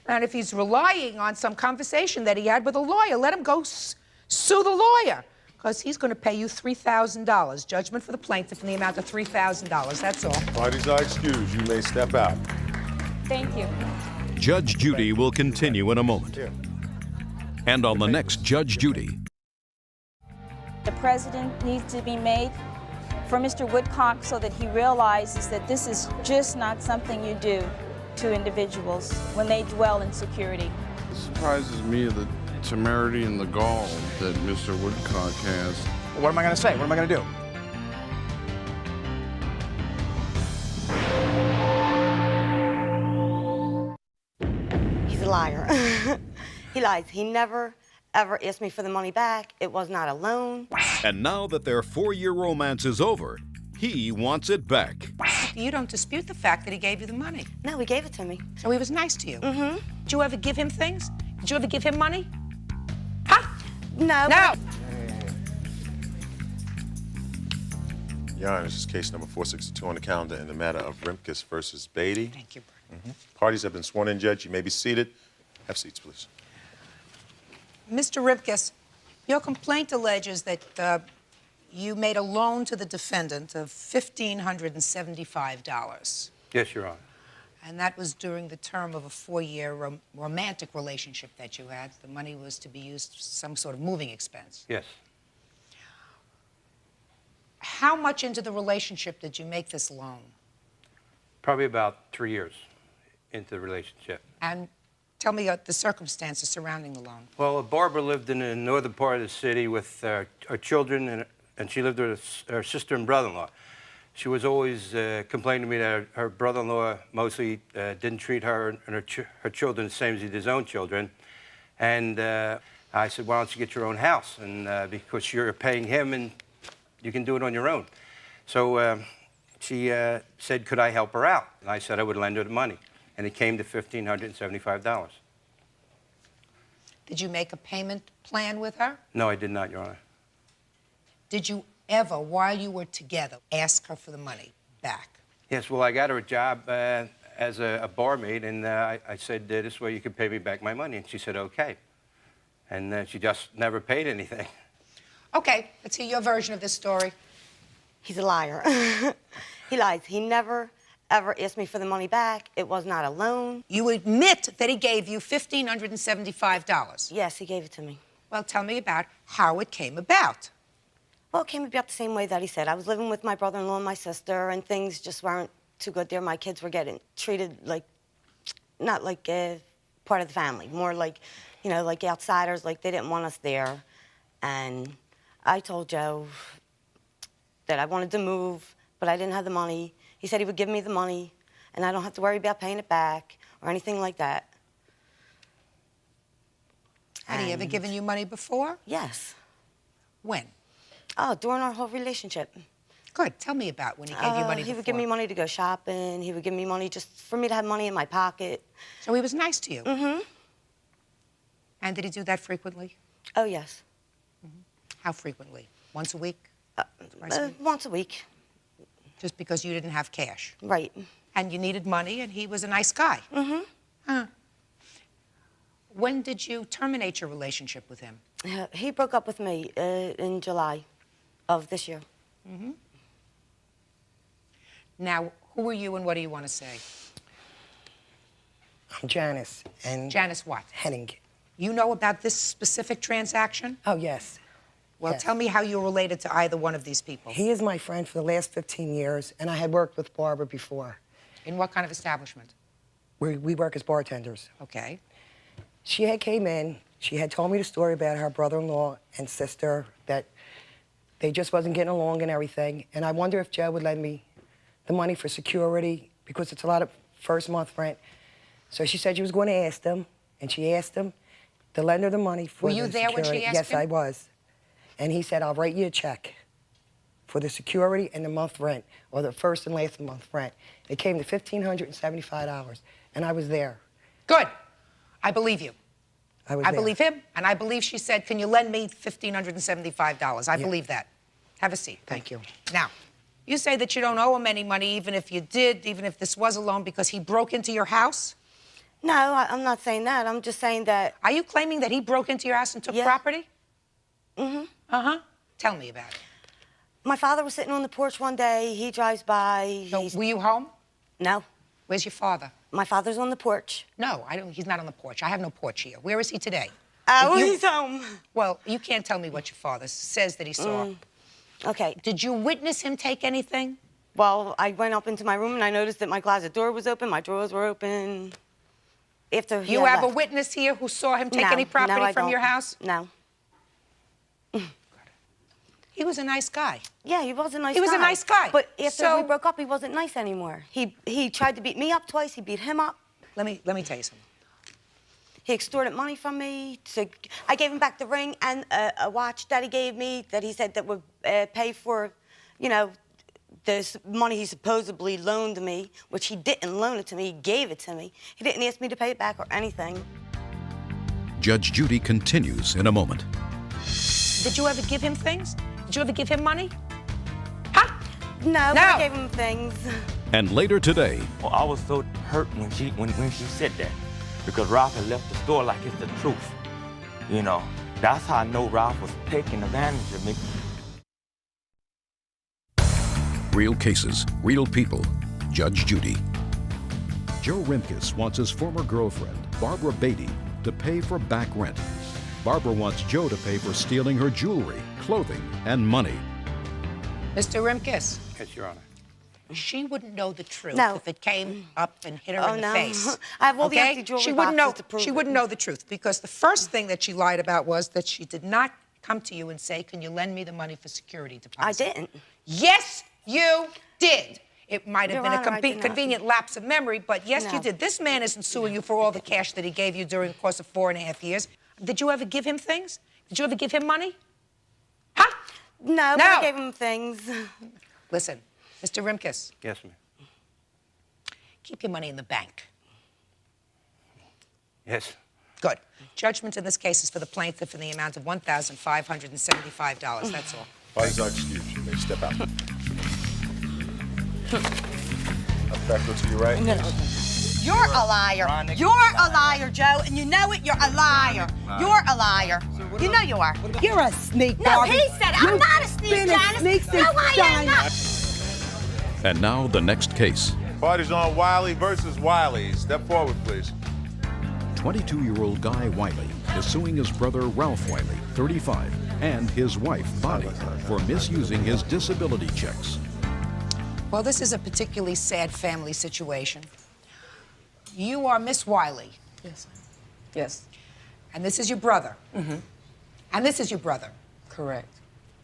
And if he's relying on some conversation that he had with a lawyer, let him go sue the lawyer, because he's going to pay you $3,000. Judgment for the plaintiff in the amount of $3,000. That's all. Parties are excused. You may step out. Thank you. Judge Judy will continue in a moment. And on the next Judge Judy. The president needs to be made for Mr. Woodcock so that he realizes that this is just not something you do to individuals when they dwell in security. It surprises me the temerity and the gall that Mr. Woodcock has. What am I going to say? What am I going to do? He's a liar. He lies. He never, ever asked me for the money back. It was not a loan. And now that their 4-year romance is over, he wants it back. You don't dispute the fact that he gave you the money. No, he gave it to me. So he was nice to you? Mm-hmm. Did you ever give him things? Did you ever give him money? Huh? No. No. Your Honor, this is case number 462 on the calendar in the matter of Rimkus versus Beatty. Thank you. Parties have been sworn in, Judge. You may be seated. Have seats, please. Mr. Ripkus, your complaint alleges that you made a loan to the defendant of $1,575. Yes, Your Honor. And that was during the term of a 4-year romantic relationship that you had. The money was to be used for some sort of moving expense. Yes. How much into the relationship did you make this loan? Probably about 3 years into the relationship. And tell me the circumstances surrounding the loan. Well, Barbara lived in the northern part of the city with her children, and she lived with her sister and brother-in-law. She was always complaining to me that her brother-in-law mostly didn't treat her and her children the same as he did his own children. And I said, why don't you get your own house? And because you're paying him and you can do it on your own. So she said, could I help her out? And I said I would lend her the money. And it came to $1,575. Did you make a payment plan with her? No, I did not, Your Honor. Did you ever, while you were together, ask her for the money back? Yes, well, I got her a job as a barmaid, and I said, this way you can pay me back my money. And she said, okay. And she just never paid anything. Okay, let's hear your version of this story. He's a liar. He lies. He never, ever asked me for the money back. It was not a loan. You admit that he gave you $1,575? Yes, he gave it to me. Well, tell me about how it came about. Well, it came about the same way that he said. I was living with my brother-in-law and my sister, and things just weren't too good there. My kids were getting treated like, not like part of the family, more like, you know, like outsiders, like they didn't want us there. And I told Joe that I wanted to move, but I didn't have the money. He said he would give me the money, and I don't have to worry about paying it back or anything like that. Had he ever given you money before? Yes. When? Oh, during our whole relationship. Good. Tell me about when he gave you money He before. would give me money to go shopping. He would give me money just for me to have money in my pocket. So he was nice to you? Mm-hmm. And did he do that frequently? Oh, yes. How frequently? Once a week? Once a week. Just because you didn't have cash? Right. And you needed money, and he was a nice guy? Mm-hmm. Huh. When did you terminate your relationship with him? He broke up with me in July of this year. Mm-hmm. Now, who are you and what do you want to say? I'm Janice. And Janice what? Henning. You know about this specific transaction? Oh, yes. Well, Yes. tell me how you're related to either one of these people. He is my friend for the last 15 years, and I had worked with Barbara before. In what kind of establishment? We work as bartenders. Okay. She had came in, she had told me the story about her brother-in-law and sister, that they just wasn't getting along and everything, and I wonder if Joe would lend me the money for security, because it's a lot of first month rent. So she said she was going to ask them, and she asked him to lend her the money for Were you the there when security. she asked Yes, him? I was. And he said, I'll write you a check for the security and the month rent, or the first and last month rent. It came to $1,575, and I was there. Good. I believe you. I was I there. believe him, and I believe she said, can you lend me $1,575? I believe that. Have a seat. Thank you. Now, you say that you don't owe him any money, even if you did, even if this was a loan, because he broke into your house? No, I'm not saying that. I'm just saying that... Are you claiming that he broke into your house and took property? Mm-hmm. Uh-huh. Tell me about it. My father was sitting on the porch one day. He drives by. So, were you home? No. Where's your father? My father's on the porch. No, I don't. He's not on the porch. I have no porch here. Where is he today? Oh, If you- he's home. Well, you can't tell me what your father says that he saw. Okay. Did you witness him take anything? Well, I went up into my room and I noticed that my closet door was open, my drawers were open. After he You had have a left. witness here who saw him take No, any property no, I from your don't. house? No. He was a nice guy. Yeah, he was a nice guy. He was a nice guy. But after So- we broke up, he wasn't nice anymore. He tried to beat me up twice. He beat him up. Let me tell you something. He extorted money from me. I gave him back the ring and a watch that he gave me that he said that would pay for, you know, the money he supposedly loaned me, which he didn't loan it to me. He gave it to me. He didn't ask me to pay it back or anything. Judge Judy continues in a moment. Did you ever give him things? Did you ever give him money? No, No. but I gave him things. And later today, Well, I was so hurt when she said that, because Ralph had left the store like it's the truth. You know, that's how I know Ralph was taking advantage of me. real cases, real people. Judge Judy. Joe Rimkus wants his former girlfriend, Barbara Beatty, to pay for back rent. Barbara wants Joe to pay for stealing her jewelry, clothing, and money. Mr. Rimkus, Yes, Your Honor. she wouldn't know the truth No. if it came up and hit her Oh, in the no. face. I have all the okay? empty jewelry She wouldn't know. boxes to prove She it. wouldn't know the truth because the first thing that she lied about was that she did not come to you and say, "Can you lend me the money for security deposit?" I didn't. Yes, you did. It might have Your been Honor, I a did not. convenient lapse of memory, but yes, No. you did. This man isn't suing you for all the cash that he gave you during the course of 4.5 years. Did you ever give him things? Did you ever give him money? No, but I gave him things. Listen, Mr. Rimkus, Yes, ma'am. keep your money in the bank. Yes. Good. Judgment in this case is for the plaintiff in the amount of $1,575. That's all. Parties are excused. You may step out. Back to your right. You're a liar. You're a liar, Joe, and you know it. You're a liar. You're a liar. You know you are. You're a sneak, No, Barbie. he said I'm You've not a sneak, been a Janice. sneak No, since I am not. And now the next case. Parties on Wiley versus Wiley. Step forward, please. 22-year-old Guy Wiley is suing his brother Ralph Wiley, 35, and his wife Bonnie for misusing his disability checks. Well, this is a particularly sad family situation. You are Miss Wiley. Yes. Yes. And this is your brother. Mm-hmm. And this is your brother. Correct.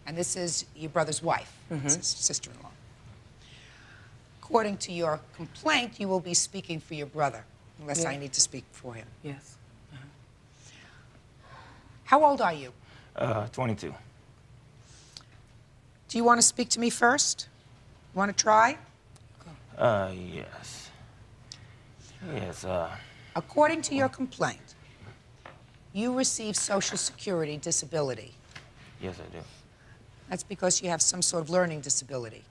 And this is your brother's wife, Mhm. sister-in-law. According to your complaint, you will be speaking for your brother, unless Yeah. I need to speak for him. Yes. How old are you? 22. Do you want to speak to me first? Want to try? Yes. Yes, According to your complaint, you receive Social Security disability. yes, I do. That's because you have some sort of learning disability.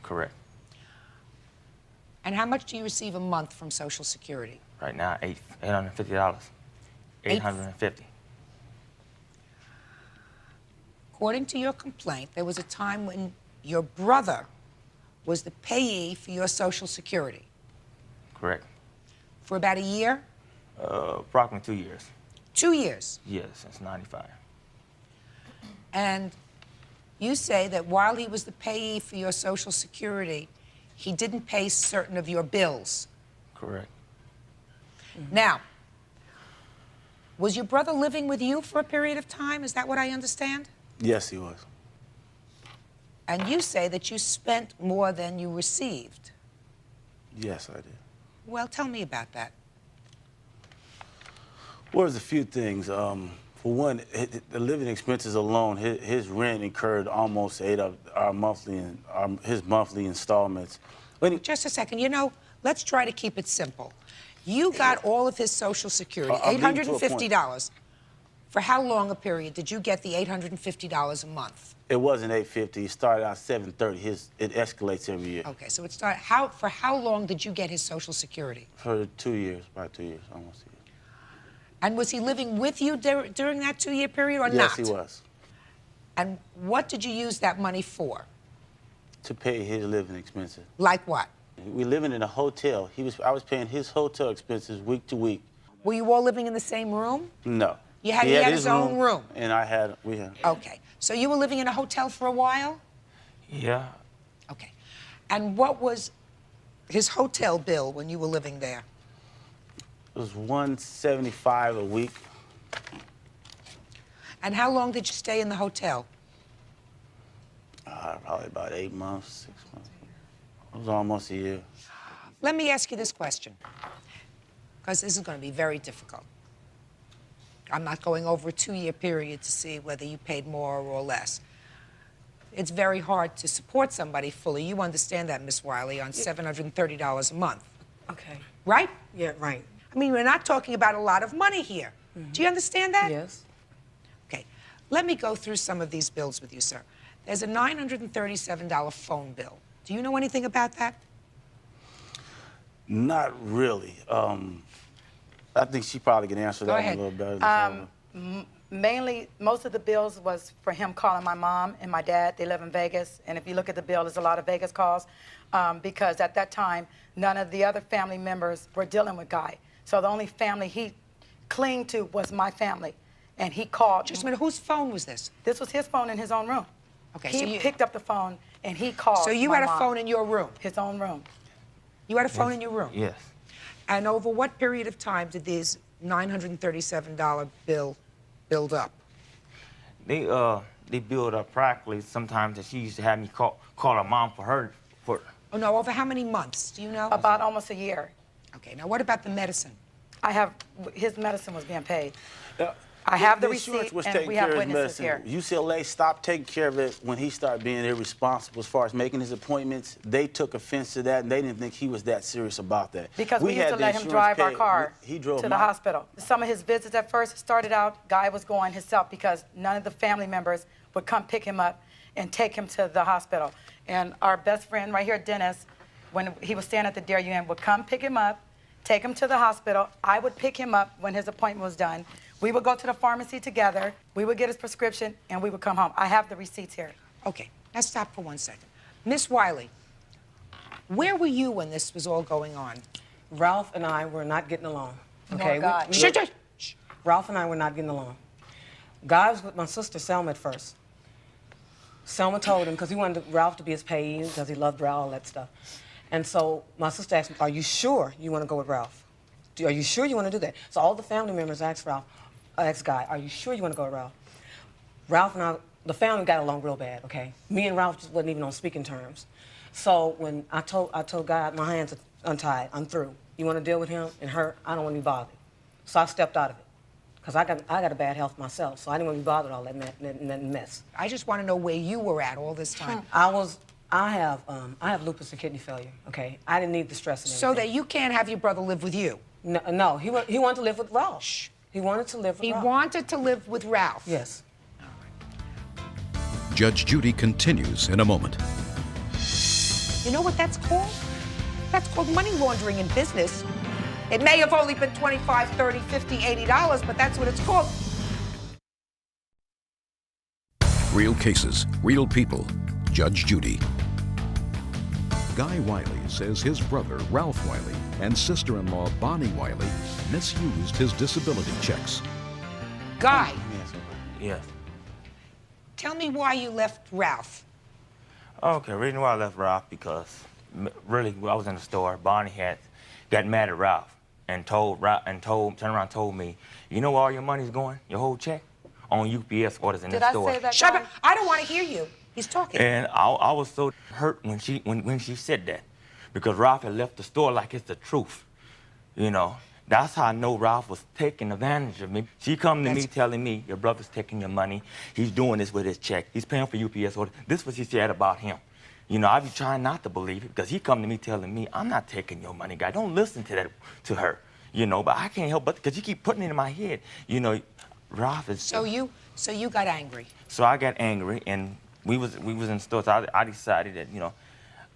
Correct. And how much do you receive a month from Social Security? Right now, $850. $850. According to your complaint, there was a time when your brother was the payee for your Social Security. Correct. For about a year? Approximately 2 years. 2 years. Yes, since 95. And you say that while he was the payee for your Social Security, he didn't pay certain of your bills. Correct. Now, was your brother living with you for a period of time? Is that what I understand? Yes, he was. And you say that you spent more than you received. Yes, I did. Well, tell me about that. Well, there's a few things. For one, the living expenses alone, his rent incurred almost 8 of our his monthly installments. Just a second. You know, let's try to keep it simple. You got all of his Social Security, I'll lead to a point. $850. For how long a period did you get the $850 a month? It wasn't $850. It started out $730. It escalates every year. Okay, so it started. For how long did you get his Social Security? For 2 years, about 2 years, almost a year. And was he living with you during that 2-year period or not? Yes, he was. And what did you use that money for? To pay his living expenses. Like what? We living in a hotel. I was paying his hotel expenses week to week. Were you all living in the same room? No. He had his own room. And we had. Okay. So you were living in a hotel for a while? Yeah. Okay. And what was his hotel bill when you were living there? It was $175 a week. And how long did you stay in the hotel? Probably about 8 months, 6 months. It was almost a year. Let me ask you this question, because this is going to be very difficult. I'm not going over a 2-year period to see whether you paid more or less. It's very hard to support somebody fully. You understand that, Miss Wiley, on $730 a month. Okay. Right? Yeah, right. I mean, we're not talking about a lot of money here. Do you understand that? Yes. Okay. Let me go through some of these bills with you, sir. There's a $937 phone bill. Do you know anything about that? Not really. I think she probably can answer Go that ahead. one a little better. Mainly, most of the bills was for him calling my mom and my dad. They live in Vegas, and if you look at the bill, there's a lot of Vegas calls because at that time, none of the other family members were dealing with Guy. So the only family he clinged to was my family, and he called. Just a minute, whose phone was this? This was his phone in his own room. Okay, he so you picked up the phone and he called. So you my had a mom. phone in your room? His own room. You had a phone in your room? Yes. And over what period of time did these $937 bill build up? They build up practically sometimes that she used to have me call her mom for. Oh, no, over how many months? Do you know? About almost a year. Okay, now what about the medicine? His medicine was being paid. I have the insurance receipt, was and taking we care have of his witnesses medicine. here. UCLA stopped taking care of it when he started being irresponsible as far as making his appointments. They took offense to that, and they didn't think he was that serious about that. Because we used had to the let him insurance drive our paid. car He drove to the my- hospital. Some of his visits at first started out, Guy was going himself because none of the family members would come pick him up and take him to the hospital. And our best friend right here, Dennis, when he was staying at the Dare UN, would come pick him up, take him to the hospital. I would pick him up when his appointment was done. We would go to the pharmacy together. We would get his prescription, and we would come home. I have the receipts here. Okay, now stop for 1 second. Miss Wiley, where were you when this was all going on? Ralph and I were not getting along. Okay, God. Ralph and I were not getting along. Guy was with my sister Selma at first. Selma told him, because he wanted Ralph to be his payee, because he loved Ralph, all that stuff. And so my sister asked me, are you sure you want to go with Ralph? Are you sure you want to do that? So all the family members asked Guy, are you sure you want to go with Ralph? Ralph and I, the family got along real bad, okay? Me and Ralph just wasn't even on speaking terms. So when I told Guy, my hands are untied, I'm through. You want to deal with him and her? I don't want to be bothered. So I stepped out of it. Because I got a bad health myself, so I didn't want to be bothered with all that mess. I just want to know where you were at all this time. I have lupus and kidney failure, okay? I didn't need the stress and So that you can't have your brother live with you? No, he wanted to live with Ralph. Shh. He wanted to live with Ralph. He wanted to live with Ralph? Yes. Judge Judy continues in a moment. You know what that's called? That's called money laundering in business. It may have only been $25, $30, $50, $80, but that's what it's called. Real cases, real people. Judge Judy. Guy Wiley says his brother, Ralph Wiley, and sister-in-law, Bonnie Wiley, misused his disability checks. Guy. Yes. Tell me why you left Ralph. Okay, reason why I left Ralph because really I was in the store. Bonnie had got mad at Ralph and turned around and told me, you know where all your money's going? Your whole check? On UPS orders in the store. Did I say that? Shut up! I don't want to hear you. He's talking. And I was so hurt when she said that because Ralph had left the store like it's the truth. You know, that's how I know Ralph was taking advantage of me. She come to me telling me, your brother's taking your money. He's doing this with his check. He's paying for UPS orders. This is what she said about him. You know, I be trying not to believe it because he come to me telling me, I'm not taking your money, guy. Don't listen to her. You know, but I can't help but because you keep putting it in my head. You know, Ralph is... So you got angry. So I got angry and we was in stores. So I decided that, you know,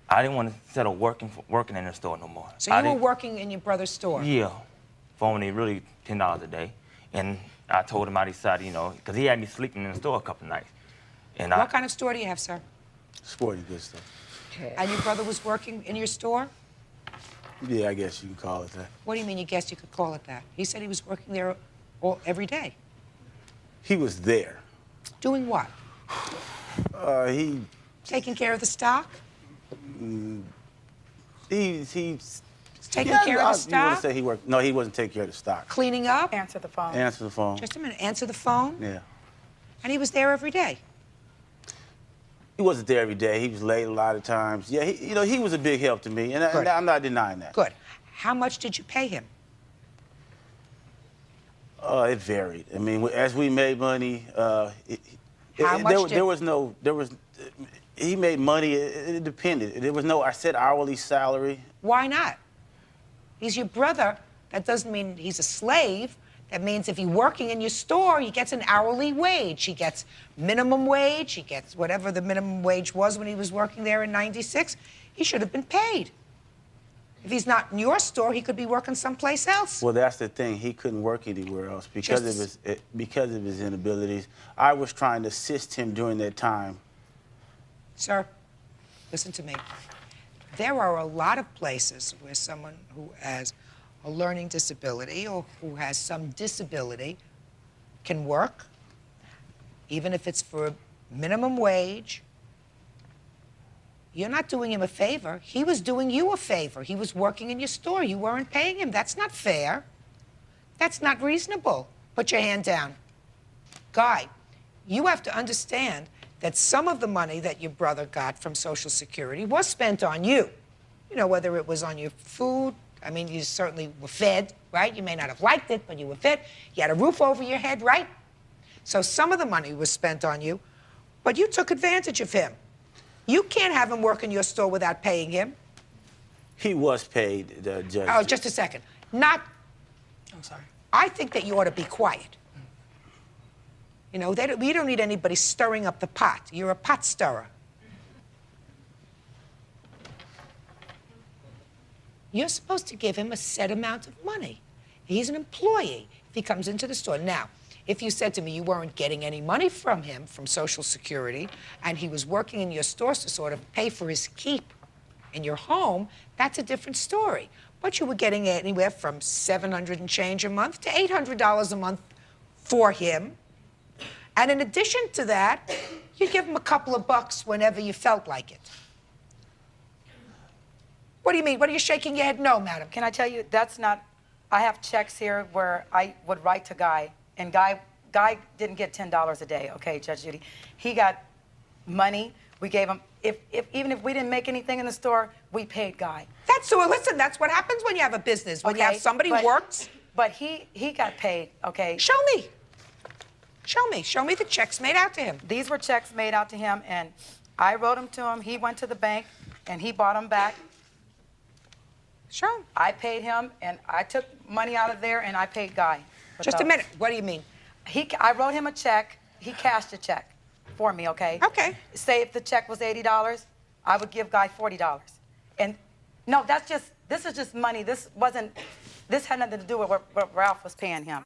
I didn't want to settle working in the store no more. So you were working in your brother's store? Yeah, for only really $10 a day. And I told him I decided, you know, because he had me sleeping in the store a couple nights. And what kind of store do you have, sir? Sporting goods stuff. And your brother was working in your store? Yeah, I guess you can call it that. What do you mean you guess you could call it that? He said he was working there every day. He was there. Doing what? He... Taking care of the stock? He's taking care of the stock? You want to say he worked? No, he wasn't taking care of the stock. Cleaning up? Answer the phone. Answer the phone. Just a minute. Answer the phone? Yeah. And he was there every day? He wasn't there every day. He was late a lot of times. Yeah, you know, he was a big help to me, and I'm not denying that. Good. How much did you pay him? It varied. I mean, as we made money, he made money. It depended. There was no, I said hourly salary. Why not? He's your brother. That doesn't mean he's a slave. That means if he's working in your store, he gets an hourly wage. He gets minimum wage. He gets whatever the minimum wage was when he was working there in '96. He should have been paid. If he's not in your store, he could be working someplace else. Well, that's the thing. He couldn't work anywhere else because of his inabilities. I was trying to assist him during that time. Sir, listen to me. There are a lot of places where someone who has a learning disability or who has some disability can work, even if it's for minimum wage. You're not doing him a favor. He was doing you a favor. He was working in your store. You weren't paying him. That's not fair. That's not reasonable. Put your hand down. Guy, you have to understand that some of the money that your brother got from Social Security was spent on you. You know, whether it was on your food. I mean, you certainly were fed, right? You may not have liked it, but you were fed. You had a roof over your head, right? So some of the money was spent on you, but you took advantage of him. You can't have him work in your store without paying him. He was paid, Judge. Oh, just a second. Not... I'm sorry. I think that you ought to be quiet. You know, we don't need anybody stirring up the pot. You're a pot stirrer. You're supposed to give him a set amount of money. He's an employee if he comes into the store. Now, if you said to me you weren't getting any money from him, from Social Security, and he was working in your store to sort of pay for his keep in your home, that's a different story. But you were getting anywhere from $700 and change a month to $800 a month for him. And in addition to that, you'd give him a couple of bucks whenever you felt like it. What do you mean? What are you shaking your head? No, madam. Can I tell you, that's not... I have checks here where I would write to Guy, and Guy didn't get $10 a day, okay, Judge Judy. He got money. We gave him... Even if we didn't make anything in the store, we paid Guy. Listen, that's what happens when you have a business. When you have somebody who works... But he got paid, okay? Show me. Show me. Show me the checks made out to him. These were checks made out to him, and I wrote them to him. He went to the bank, and he bought them back. Show him. I paid him, and I took money out of there, and I paid Guy. Just a minute. What do you mean? I wrote him a check. He cashed a check for me, okay? Okay. Say if the check was $80, I would give Guy $40. And no, this is just money. This had nothing to do with what Ralph was paying him.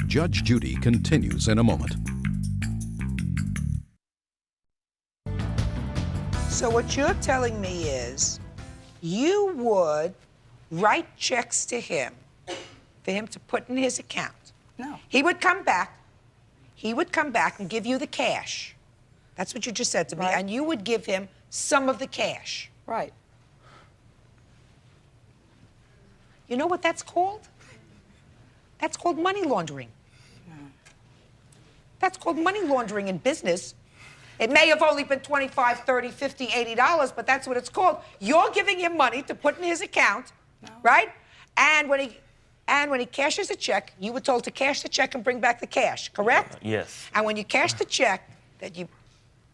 Judge Judy continues in a moment. So what you're telling me is you would write checks to him for him to put in his account. No. He would come back. He would come back and give you the cash. That's what you just said to me. And you would give him some of the cash. Right. You know what that's called? That's called money laundering. That's called money laundering in business. It may have only been $25, $30, $50, $80, but that's what it's called. You're giving him money to put in his account, right? And when he cashes a check, you were told to cash the check and bring back the cash, correct? Yes. And when you cashed the check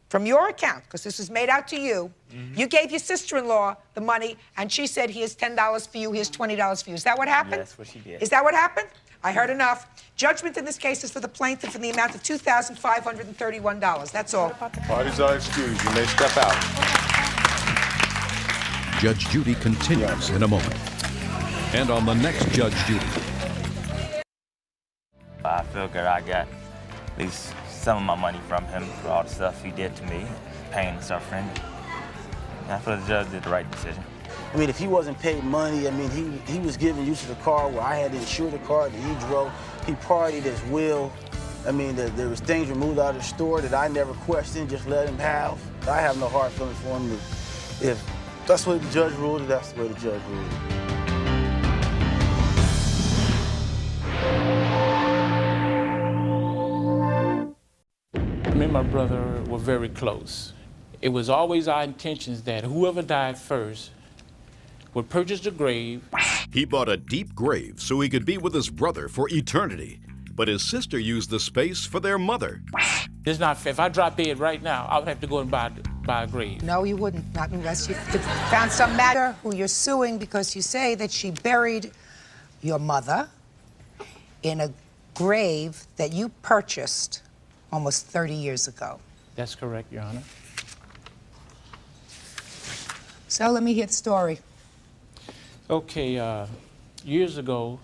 from your account, because this was made out to you, you gave your sister-in-law the money, and she said, here's $10 for you, here's $20 for you. Is that what happened? That's what she did. Is that what happened? I heard enough. Judgment in this case is for the plaintiff in the amount of $2,531. That's all. Parties are excused. You may step out. Judge Judy continues in a moment. And on the next Judge Judy. I feel good. I got at least some of my money from him for all the stuff he did to me, pain and suffering. And I feel the judge did the right decision. I mean, if he wasn't paid money, I mean, he was giving use of the car where I had to insure the car that he drove. He partied as will. I mean, there was things removed out of the store that I never questioned, just let him have. I have no hard feelings for him. If that's the way the judge ruled it, that's the way the judge ruled it. Me and my brother were very close. It was always our intentions that whoever died first would purchase the grave. He bought a deep grave so he could be with his brother for eternity. But his sister used the space for their mother. It's not fair. If I drop dead right now, I would have to go and buy a grave. No, you wouldn't. Not unless you found some matter who you're suing because you say that she buried your mother in a grave that you purchased almost 30 years ago. That's correct, Your Honor. So let me hear the story. Okay, years ago,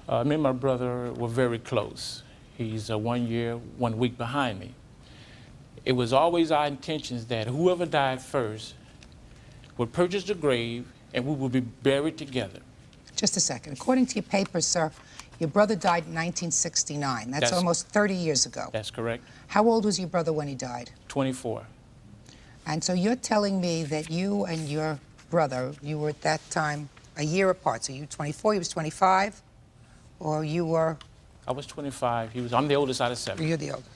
me and my brother were very close. He's 1 year, 1 week behind me. It was always our intentions that whoever died first would purchase the grave and we would be buried together. Just a second. According to your papers, sir, your brother died in 1969. That's almost 30 years ago. That's correct. How old was your brother when he died? 24. And so you're telling me that you and your brother, you were at that time a year apart. So you were 24, he was 25, or you were? I was 25. I'm the oldest out of 7. You're the oldest.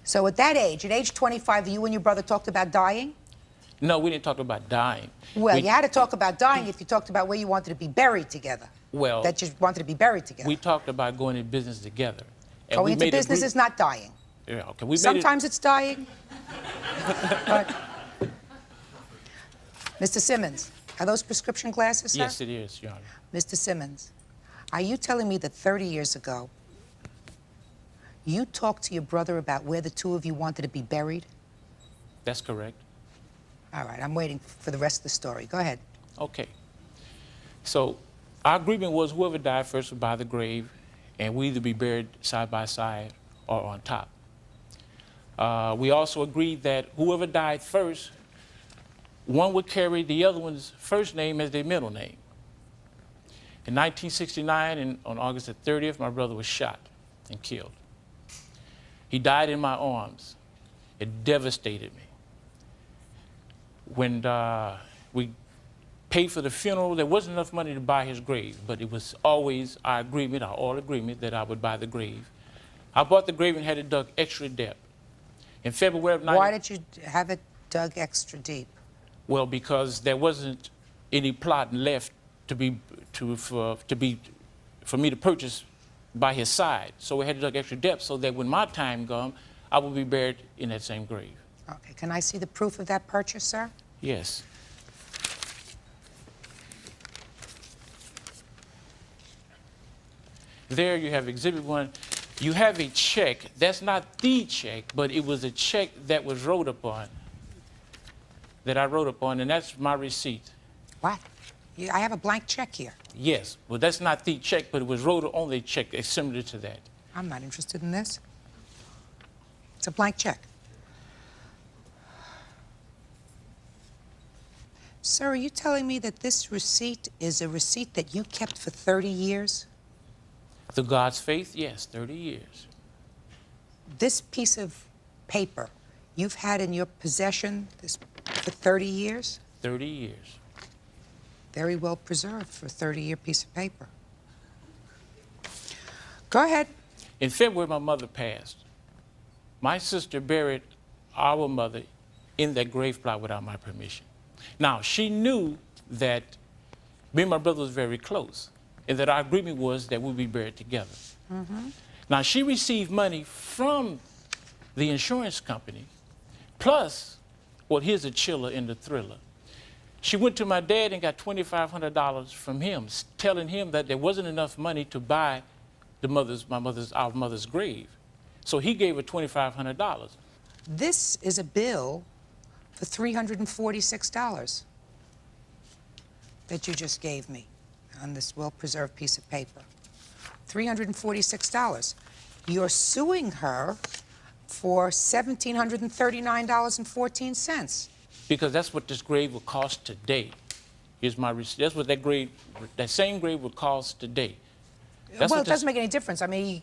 So at that age, at age 25, you and your brother talked about dying? No, we didn't talk about dying. Well, you had to talk about dying if you talked about where you wanted to be buried together. Well, that you wanted to be buried together. We talked about going into business together. And going into business is not dying. Yeah, okay. Sometimes it's dying. But, Mr. Simmons, are those prescription glasses, sir? Yes, it is, Your Honor. Mr. Simmons, are you telling me that 30 years ago, you talked to your brother about where the two of you wanted to be buried? That's correct. All right, I'm waiting for the rest of the story. Go ahead. Okay. So our agreement was whoever died first would buy the grave, and we either be buried side by side or on top. We also agreed that whoever died first, one would carry the other one's first name as their middle name. In 1969, and on August the 30th, my brother was shot and killed. He died in my arms. It devastated me. When we paid for the funeral, there wasn't enough money to buy his grave, but it was always our agreement, our oral agreement, that I would buy the grave. I bought the grave and had it dug extra depth. In February of Why did you have it dug extra deep? Well, because there wasn't any plot left for me to purchase by his side. So we had to dug extra depth so that when my time comes, I will be buried in that same grave. Okay, can I see the proof of that purchase, sir? Yes. There you have Exhibit 1. You have a check. That's not the check, but it was a check that was wrote upon, that I wrote upon, and that's my receipt. What? I have a blank check here. Yes, well, that's not the check, but it was wrote on the check. It's similar to that. I'm not interested in this. It's a blank check. Sir, are you telling me that this receipt is a receipt that you kept for 30 years? To God's faith, yes, 30 years. This piece of paper you've had in your possession for 30 years? 30 years. Very well preserved for a 30-year piece of paper. Go ahead. In February, my mother passed. My sister buried our mother in that grave plot without my permission. Now, she knew that me and my brother was very close, and that our agreement was that we'd be buried together. Mm-hmm. Now, she received money from the insurance company, plus, well, here's a chiller in the thriller. She went to my dad and got $2,500 from him, telling him that there wasn't enough money to buy our mother's grave. So he gave her $2,500. This is a bill for $346 that you just gave me on this well-preserved piece of paper. $346. You're suing her for $1,739.14. Because that's what this grave would cost today. Here's my receipt. That's what that same grave would cost today. Well, it doesn't make any difference. I mean,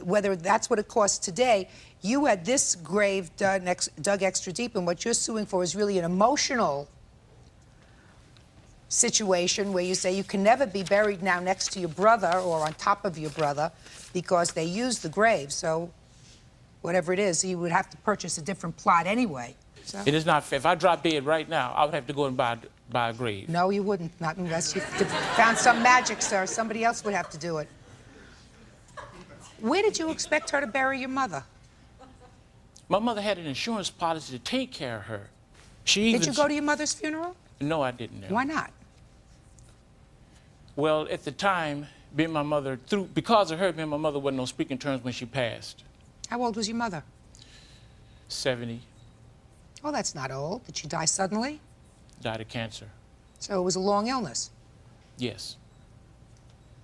whether that's what it costs today, you had this grave dug extra deep, and what you're suing for is really an emotional situation where you say you can never be buried now next to your brother or on top of your brother because they used the grave. So whatever it is, you would have to purchase a different plot anyway. So. It is not fair. If I drop dead right now, I would have to go and buy a grave. No, you wouldn't. Not unless you found some magic, sir. Somebody else would have to do it. Where did you expect her to bury your mother? My mother had an insurance policy to take care of her. Did you go to your mother's funeral? No, I didn't. No. Why not? Well, at the time, being my mother, because of her, me and my mother wasn't on speaking terms when she passed. How old was your mother? 70, Oh, that's not old. Did she die suddenly? died of cancer. So it was a long illness. Yes.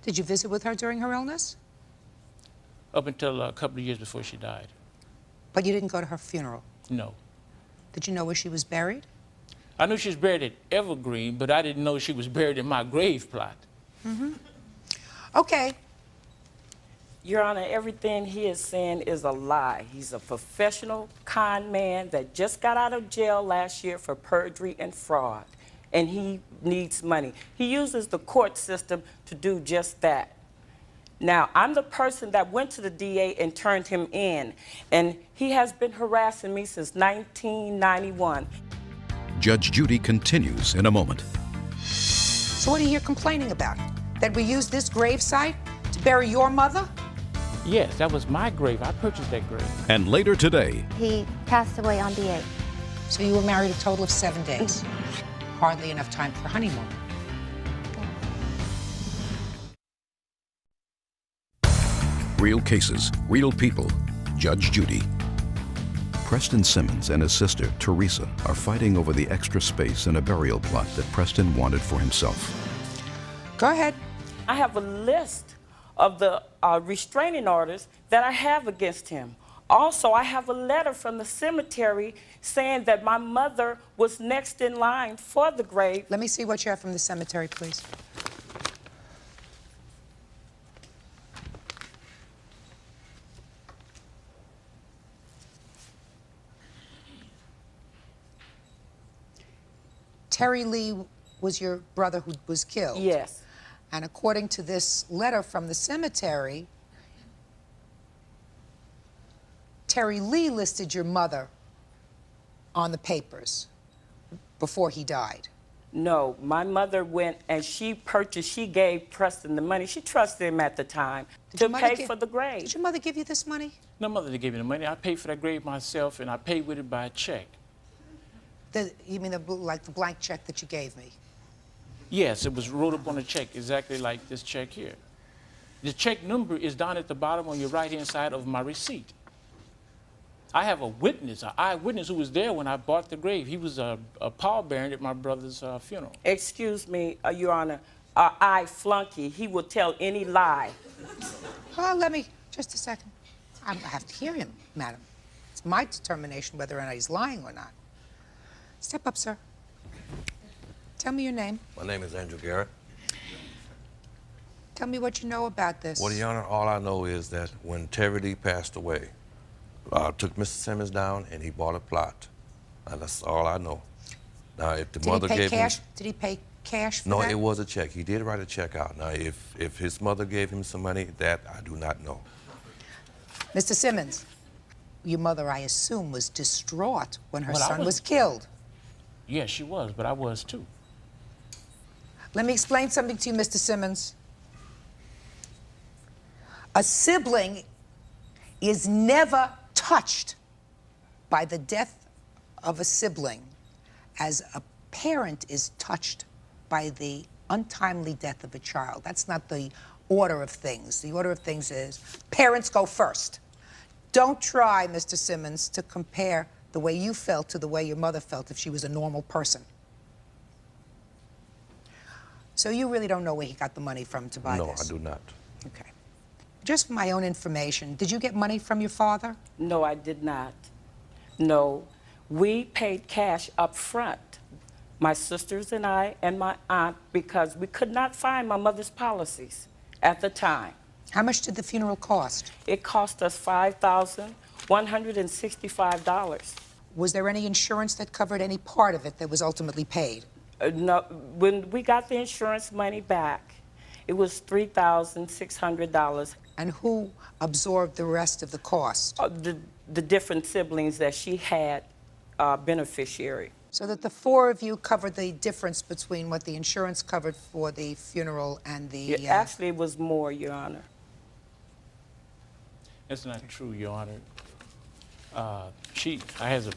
Did you visit with her during her illness? Up until a couple of years before she died. But you didn't go to her funeral? No. Did you know where she was buried? I knew she was buried at Evergreen, but I didn't know she was buried in my grave plot. Mm-hmm. Okay. Your Honor, everything he is saying is a lie. He's a professional con man that just got out of jail last year for perjury and fraud, and he needs money. He uses the court system to do just that. Now, I'm the person that went to the DA and turned him in, and he has been harassing me since 1991. Judge Judy continues in a moment. So what are you complaining about? That we used this grave site to bury your mother? Yes, that was my grave. I purchased that grave. And later today, He passed away on the 8th. So you were married a total of 7 days. Hardly enough time for honeymoon. real cases, real people. Judge Judy. Preston Simmons and his sister, Teresa, are fighting over the extra space in a burial plot that Preston wanted for himself. Go ahead. I have a list of the restraining orders that I have against him. Also, I have a letter from the cemetery saying that my mother was next in line for the grave. Let me see what you have from the cemetery, please. Terry Lee was your brother who was killed? Yes. And according to this letter from the cemetery, Terry Lee listed your mother on the papers before he died. No, my mother went and she gave Preston the money. She trusted him at the time to pay for the grave. Did your mother give you this money? No, mother didn't give me the money. I paid for that grave myself, and I paid with it by a check. You mean like the blank check that you gave me? Yes, it was wrote up on a check, exactly like this check here. The check number is down at the bottom on your right-hand side of my receipt. I have a witness, an eyewitness who was there when I bought the grave. He was a pallbearer at my brother's funeral. Excuse me, Your Honor, I flunky. He will tell any lie. Let me, just a second. I have to hear him, madam. It's my determination whether or not he's lying or not. Step up, sir. Tell me your name. My name is Andrew Garrett. Tell me what you know about this. Well, Your Honor, all I know is that when Terry Lee passed away, I took Mr. Simmons down and he bought a plot. And that's all I know. Now, if the mother gave him... Did he pay cash for No, that? it was a check. He did write a check out. Now, if his mother gave him some money, that I do not know. Mr. Simmons, your mother, I assume, was distraught when her son was killed. Yes, she was, but I was too. Let me explain something to you, Mr. Simmons. A sibling is never touched by the death of a sibling as a parent is touched by the untimely death of a child. That's not the order of things. The order of things is parents go first. Don't try, Mr. Simmons, to compare the way you felt to the way your mother felt if she was a normal person. So you really don't know where he got the money from to buy this? No, I do not. Okay. Just for my own information, did you get money from your father? No, I did not. No, we paid cash up front, my sisters and I and my aunt, because we could not find my mother's policies at the time. How much did the funeral cost? It cost us $5,165. Was there any insurance that covered any part of it that was ultimately paid? No, when we got the insurance money back, it was $3,600. And who absorbed the rest of the cost? The different siblings that she had beneficiary. So that the four of you covered the difference between what the insurance covered for the funeral and the... Actually, it was more, Your Honor. That's not true, Your Honor. I has a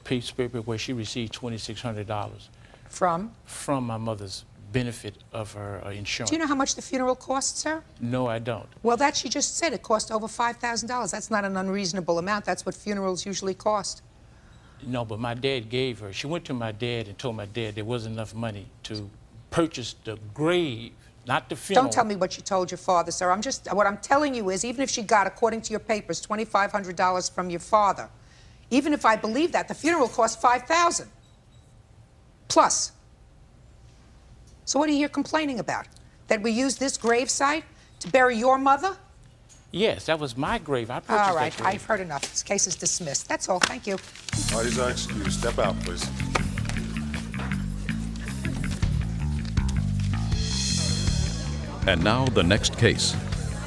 piece of paper where she received $2,600. From? From my mother's benefit of her insurance. Do you know how much the funeral cost, sir? No, I don't. Well, that she just said it cost over $5,000. That's not an unreasonable amount. That's what funerals usually cost. No, but my dad gave her. She went to my dad and told my dad there wasn't enough money to purchase the grave, not the funeral. Don't tell me what you told your father, sir. What I'm telling you is, even if she got, according to your papers, $2,500 from your father, even if I believe that, the funeral cost $5,000 plus. So what are you here complaining about? That we used this grave site to bury your mother? Yes, that was my grave. I purchased All right, that grave. I've heard enough. This case is dismissed. That's all. Thank you. Parties are excused. Step out, please. And now the next case.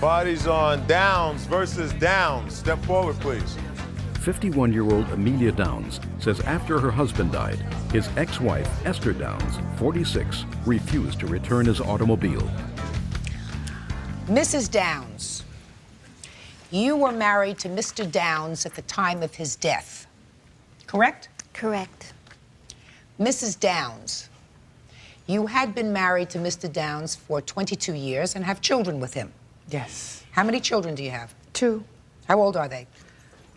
Parties on Downs versus Downs. Step forward, please. 51-year-old Amelia Downs says after her husband died, his ex-wife, Esther Downs, 46, refused to return his automobile. Mrs. Downs, you were married to Mr. Downs at the time of his death, correct? Correct. Mrs. Downs, you had been married to Mr. Downs for 22 years and have children with him. Yes. How many children do you have? 2. How old are they?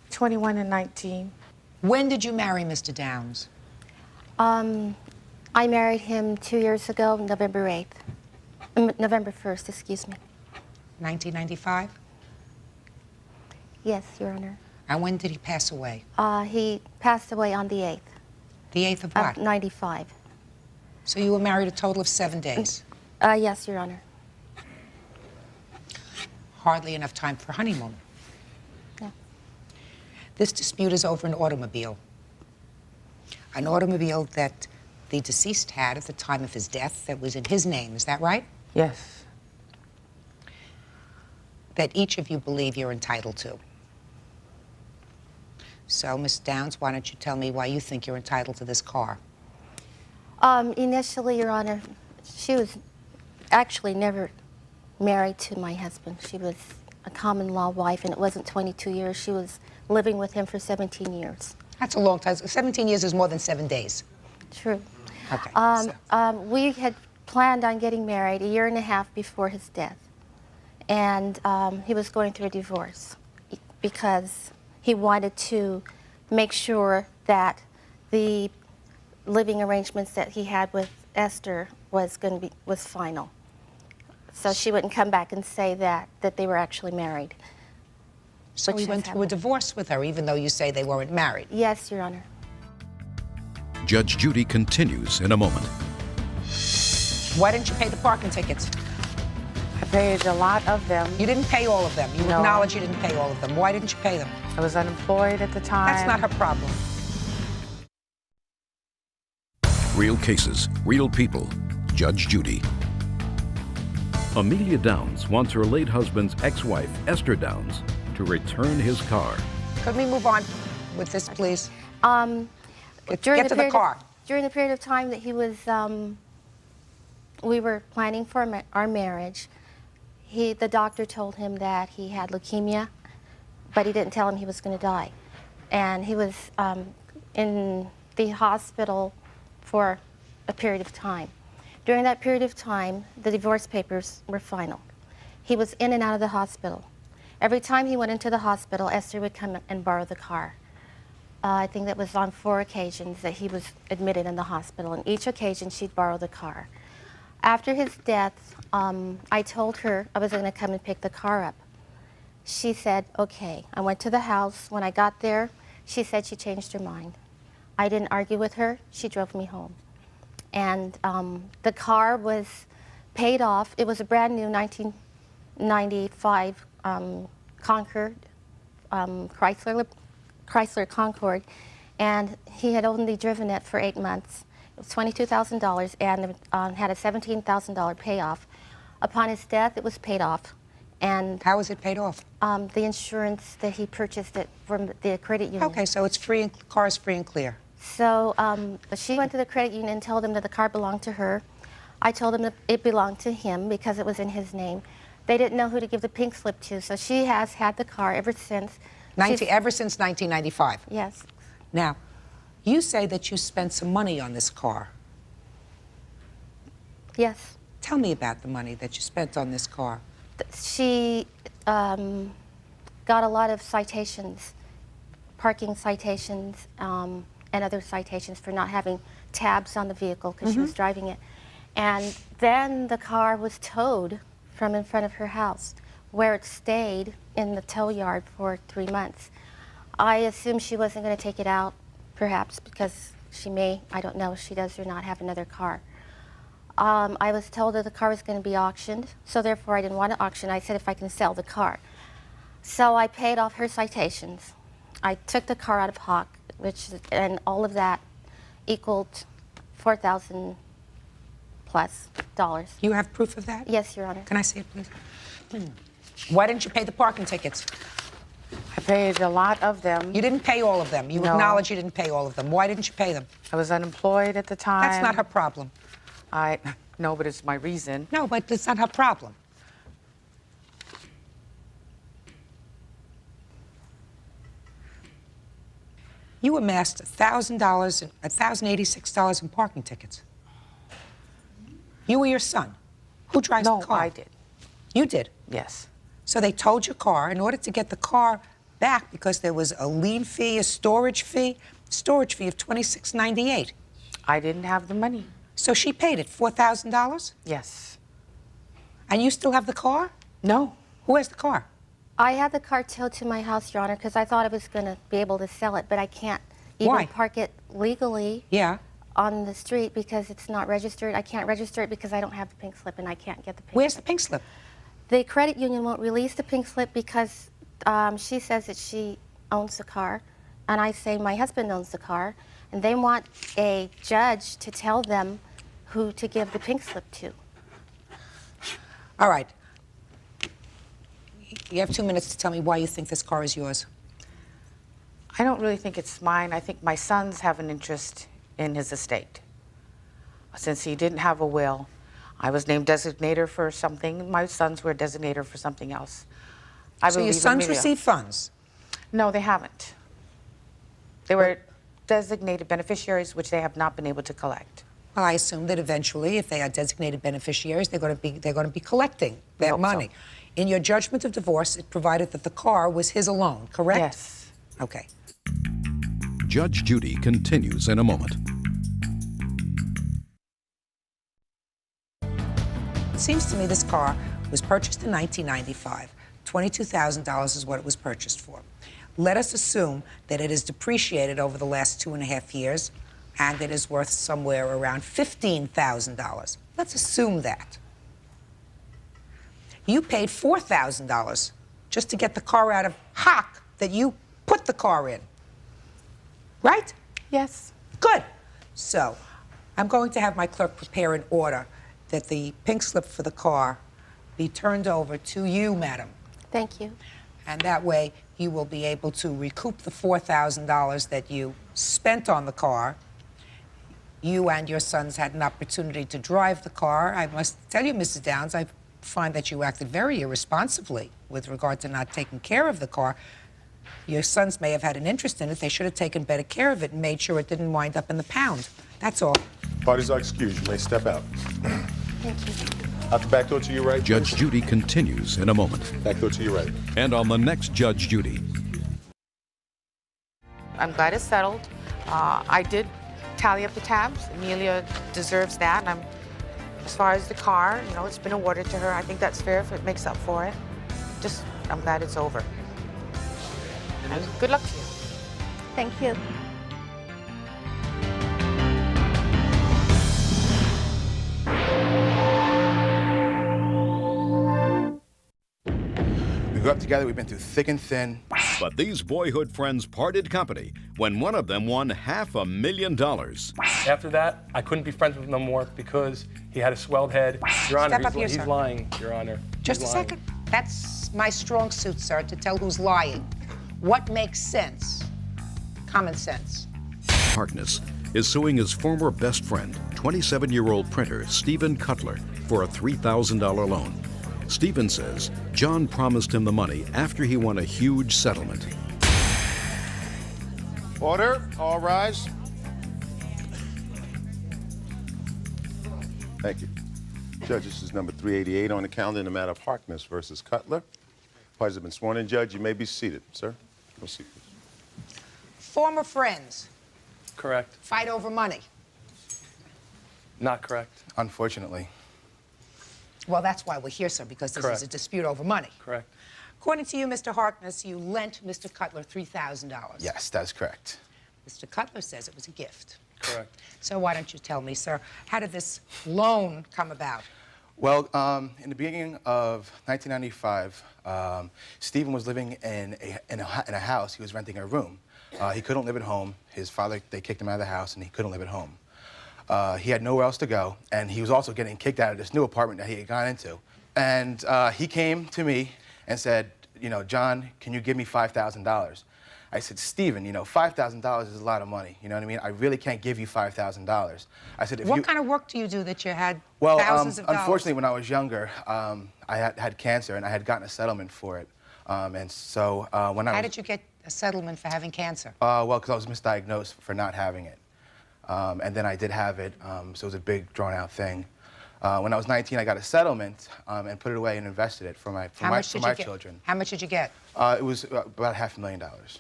21 and 19. When did you marry Mr. Downs? I married him 2 years ago, November 8th. November 1st, excuse me. 1995? Yes, Your Honor. And when did he pass away? He passed away on the 8th. The 8th of what? 95. So you were married a total of 7 days? Yes, Your Honor. Hardly enough time for honeymoon. Yeah. This dispute is over an automobile. An automobile that the deceased had at the time of his death that was in his name, is that right? Yes. That each of you believe you're entitled to. So, Miss Downs, why don't you tell me why you think you're entitled to this car? Initially, Your Honor, she was actually never married to my husband. She was a common law wife, and it wasn't 22 years. She was living with him for 17 years. That's a long time. 17 years is more than 7 days. True. Okay. We had planned on getting married a year and a half before his death. And he was going through a divorce because he wanted to make sure that the living arrangements that he had with Esther was final. So she wouldn't come back and say that they were actually married. So he went through a divorce with her, even though you say they weren't married? Yes, Your Honor. Judge Judy continues in a moment. Why didn't you pay the parking tickets? I paid a lot of them. You didn't pay all of them. You No. acknowledge you didn't pay all of them. Why didn't you pay them? I was unemployed at the time. That's not her problem. Real cases, real people. Judge Judy. Amelia Downs wants her late husband's ex-wife, Esther Downs, to return his car. Could we move on with this, please? Get to the car. During the period of time that he was, we were planning for our marriage, the doctor told him that he had leukemia, but he didn't tell him he was going to die. And he was in the hospital for a period of time. During that period of time, the divorce papers were final. He was in and out of the hospital. Every time he went into the hospital, Esther would come and borrow the car. I think that was on 4 occasions that he was admitted in the hospital. And each occasion, she'd borrow the car. After his death, I told her I was going to come and pick the car up. She said, okay. I went to the house. When I got there, she said she changed her mind. I didn't argue with her. She drove me home. And the car was paid off. It was a brand new 1995 Concord, Chrysler Concord, and he had only driven it for 8 months. It was $22,000 and had a $17,000 payoff. Upon his death, it was paid off. And how was it paid off? The insurance that he purchased it from the credit union. Okay, so it's free, car is free and clear. So she went to the credit union and told them that the car belonged to her. I told them that it belonged to him because it was in his name. They didn't know who to give the pink slip to, so she has had the car ever since. Ever since 1995? Yes. Now, you say that you spent some money on this car. Yes. Tell me about the money that you spent on this car. She got a lot of citations, parking citations, and other citations for not having tabs on the vehicle because she was driving it. And then the car was towed from in front of her house, where it stayed in the tow yard for 3 months. I assumed she wasn't going to take it out, perhaps because she may, I don't know if she does or not, have another car. I was told that the car was going to be auctioned, so therefore I didn't want to auction. I said if I can sell the car. So I paid off her citations. I took the car out of hock, and all of that equaled $4,000 plus dollars. You have proof of that? Yes, Your Honor. Can I see it, please? Why didn't you pay the parking tickets? I paid a lot of them. You didn't pay all of them. You No. acknowledge you didn't pay all of them. Why didn't you pay them? I was unemployed at the time. That's not her problem. No, but it's my reason. No, but that's not her problem. You amassed $1,086 in parking tickets. You or your son? Who drives the car? No, I did. You did? Yes. So they towed your car in order to get the car back because there was a lien fee, a storage fee of $26.98. I didn't have the money. So she paid it, $4,000? Yes. And you still have the car? No. Who has the car? I had the car towed to my house, Your Honor, because I thought I was going to be able to sell it, but I can't even park it legally on the street because it's not registered. I can't register it because I don't have the pink slip and I can't get the pink slip. Where's the pink slip? The credit union won't release the pink slip because she says that she owns the car, and I say my husband owns the car, and they want a judge to tell them who to give the pink slip to. All right. You have 2 minutes to tell me why you think this car is yours. I don't really think it's mine. I think my sons have an interest in his estate. Since he didn't have a will, I was named designator for something. My sons were designator for something else. So your sons receive funds? No, they haven't. They were designated beneficiaries, which they have not been able to collect. Well, I assume that eventually, if they are designated beneficiaries, they're going to be collecting that money. So. In your judgment of divorce, it provided that the car was his alone, correct? Yes. Okay. Judge Judy continues in a moment. It seems to me this car was purchased in 1995. $22,000 is what it was purchased for. Let us assume that it is depreciated over the last 2.5 years, and it is worth somewhere around $15,000. Let's assume that. You paid $4,000 just to get the car out of hock that you put the car in. Right? Yes. Good. So, I'm going to have my clerk prepare an order that the pink slip for the car be turned over to you, madam. Thank you. And that way, you will be able to recoup the $4,000 that you spent on the car. You and your sons had an opportunity to drive the car. I must tell you, Mrs. Downs, I find that you acted very irresponsibly with regard to not taking care of the car. Your sons may have had an interest in it. They should have taken better care of it and made sure it didn't wind up in the pound. That's all. Parties are excused. You may step out. Thank you. Out the back door to your right. Judge please. Judy continues in a moment. Back door to your right. And on the next Judge Judy. I'm glad it's settled. I did tally up the tabs. Amelia deserves that. And as far as the car, you know, it's been awarded to her. I think that's fair if it makes up for it. I'm glad it's over. And good luck to you. Thank you. We grew up together. We've been through thick and thin. But these boyhood friends parted company when one of them won $500,000. After that, I couldn't be friends with him no more because he had a swelled head. Your Honor, Step up here, he's sir. lying, Your Honor. Just a second. That's my strong suit, sir, to tell who's lying. What makes sense? Common sense. Harkness is suing his former best friend, 27-year-old printer Stephen Cutler, for a $3,000 loan. Stephen says John promised him the money after he won a huge settlement. Order. All rise. Thank you. Judge, this is number 388 on the calendar in the matter of Harkness versus Cutler. Parties have been sworn in. Judge, you may be seated. Sir, proceed, please. Former friends. Correct. Fight over money. Not correct. Unfortunately. Well, that's why we're here, sir, because this is a dispute over money. Correct. According to you, Mr. Harkness, you lent Mr. Cutler $3,000. Yes, that's correct. Mr. Cutler says it was a gift. Correct. So why don't you tell me, sir, how did this loan come about? Well, in the beginning of 1995, Stephen was living in a house. He was renting a room. He couldn't live at home. His father, they kicked him out of the house, and he couldn't live at home. He had nowhere else to go, and he was also getting kicked out of this new apartment that he had gone into. And he came to me and said, you know, John, can you give me $5,000? I said, Stephen, you know, $5,000 is a lot of money. You know what I mean? I really can't give you $5,000. I said, if what kind of work do you do that you had well, thousands of dollars? Unfortunately, when I was younger, I had cancer, and I had gotten a settlement for it. And so when How did you get a settlement for having cancer? Well, because I was misdiagnosed for not having it. And then I did have it, so it was a big, drawn-out thing. When I was 19, I got a settlement and put it away and invested it for my children. How much did you get? It was about $500,000.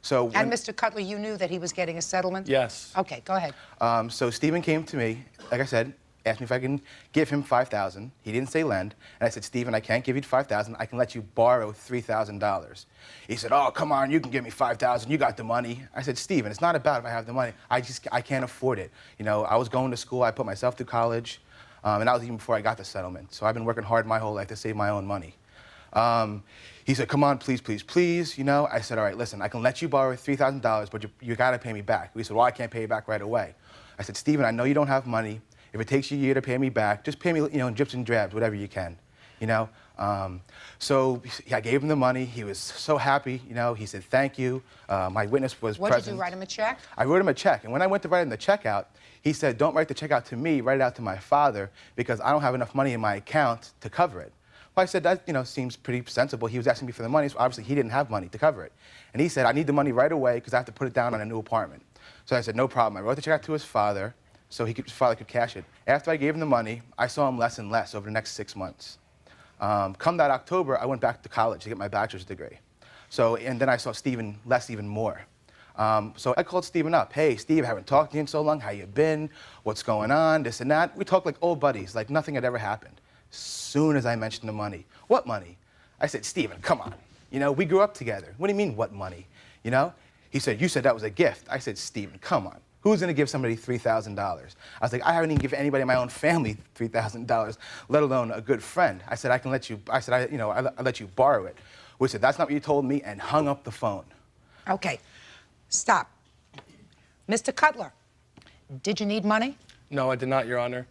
So and Mr. Cutler, you knew that he was getting a settlement? Yes. Okay, go ahead. So Stephen came to me, like I said, asked me if I can give him $5,000. He didn't say lend. And I said, Stephen, I can't give you $5,000. I can let you borrow $3,000. He said, oh, come on, you can give me $5,000. You got the money. I said, Stephen, it's not about if I have the money. I can't afford it. You know, I was going to school. I put myself through college. And that was even before I got the settlement. So I've been working hard my whole life to save my own money. He said, come on, please, please, please, you know. I said, all right, listen, I can let you borrow $3,000, but you got to pay me back. He said, well, I can't pay you back right away. I said, Stephen, I know you don't have money. If it takes you a year to pay me back, just pay me, you know, in drips and drabs, whatever you can, you know. So I gave him the money. He was so happy, you know. He said, thank you. My witness was present. What did you write him a check? I wrote him a check. And when I went to write him the check out, he said, don't write the check out to me, write it out to my father, because I don't have enough money in my account to cover it. Well, I said, that, you know, seems pretty sensible. He was asking me for the money, so obviously he didn't have money to cover it. And he said, I need the money right away because I have to put it down on a new apartment. So I said, no problem. I wrote the check out to his father so his father could cash it. After I gave him the money, I saw him less and less over the next 6 months. Come that October, I went back to college to get my bachelor's degree. So, and then I saw Stephen less even more. So I called Stephen up. Hey, Steve, I haven't talked to you in so long. How you been? What's going on? This and that. We talked like old buddies, like nothing had ever happened. Soon as I mentioned the money. What money? I said, Stephen, come on. You know, we grew up together. What do you mean, what money? You know? He said, you said that was a gift. I said, Stephen, come on. Who's going to give somebody $3,000? I was like, I haven't even given anybody in my own family $3,000, let alone a good friend. I said, I can let you, I said, I let you borrow it. We said, that's not what you told me, and hung up the phone. Okay, stop. Mr. Cutler, did you need money? No, I did not, Your Honor.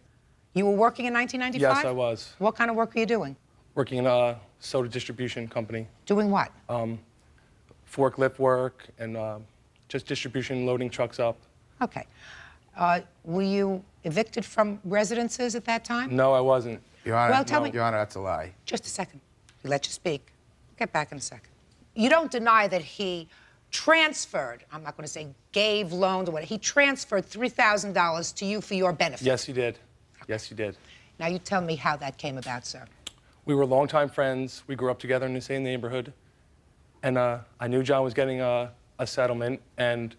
You were working in 1995? Yes, I was. What kind of work were you doing? Working in a soda distribution company. Doing what? Forklift work and just distribution, loading trucks up. Okay. Were you evicted from residences at that time? No, I wasn't. Your Honor, well, tell me. Your Honor, that's a lie. Just a second. We let you speak. Get back in a second. You don't deny that he transferred, I'm not going to say gave, loaned, or whatever, he transferred $3,000 to you for your benefit? Yes, he did. Yes, he did. Now, you tell me how that came about, sir. We were longtime friends. We grew up together in the same neighborhood. And I knew John was getting a settlement. And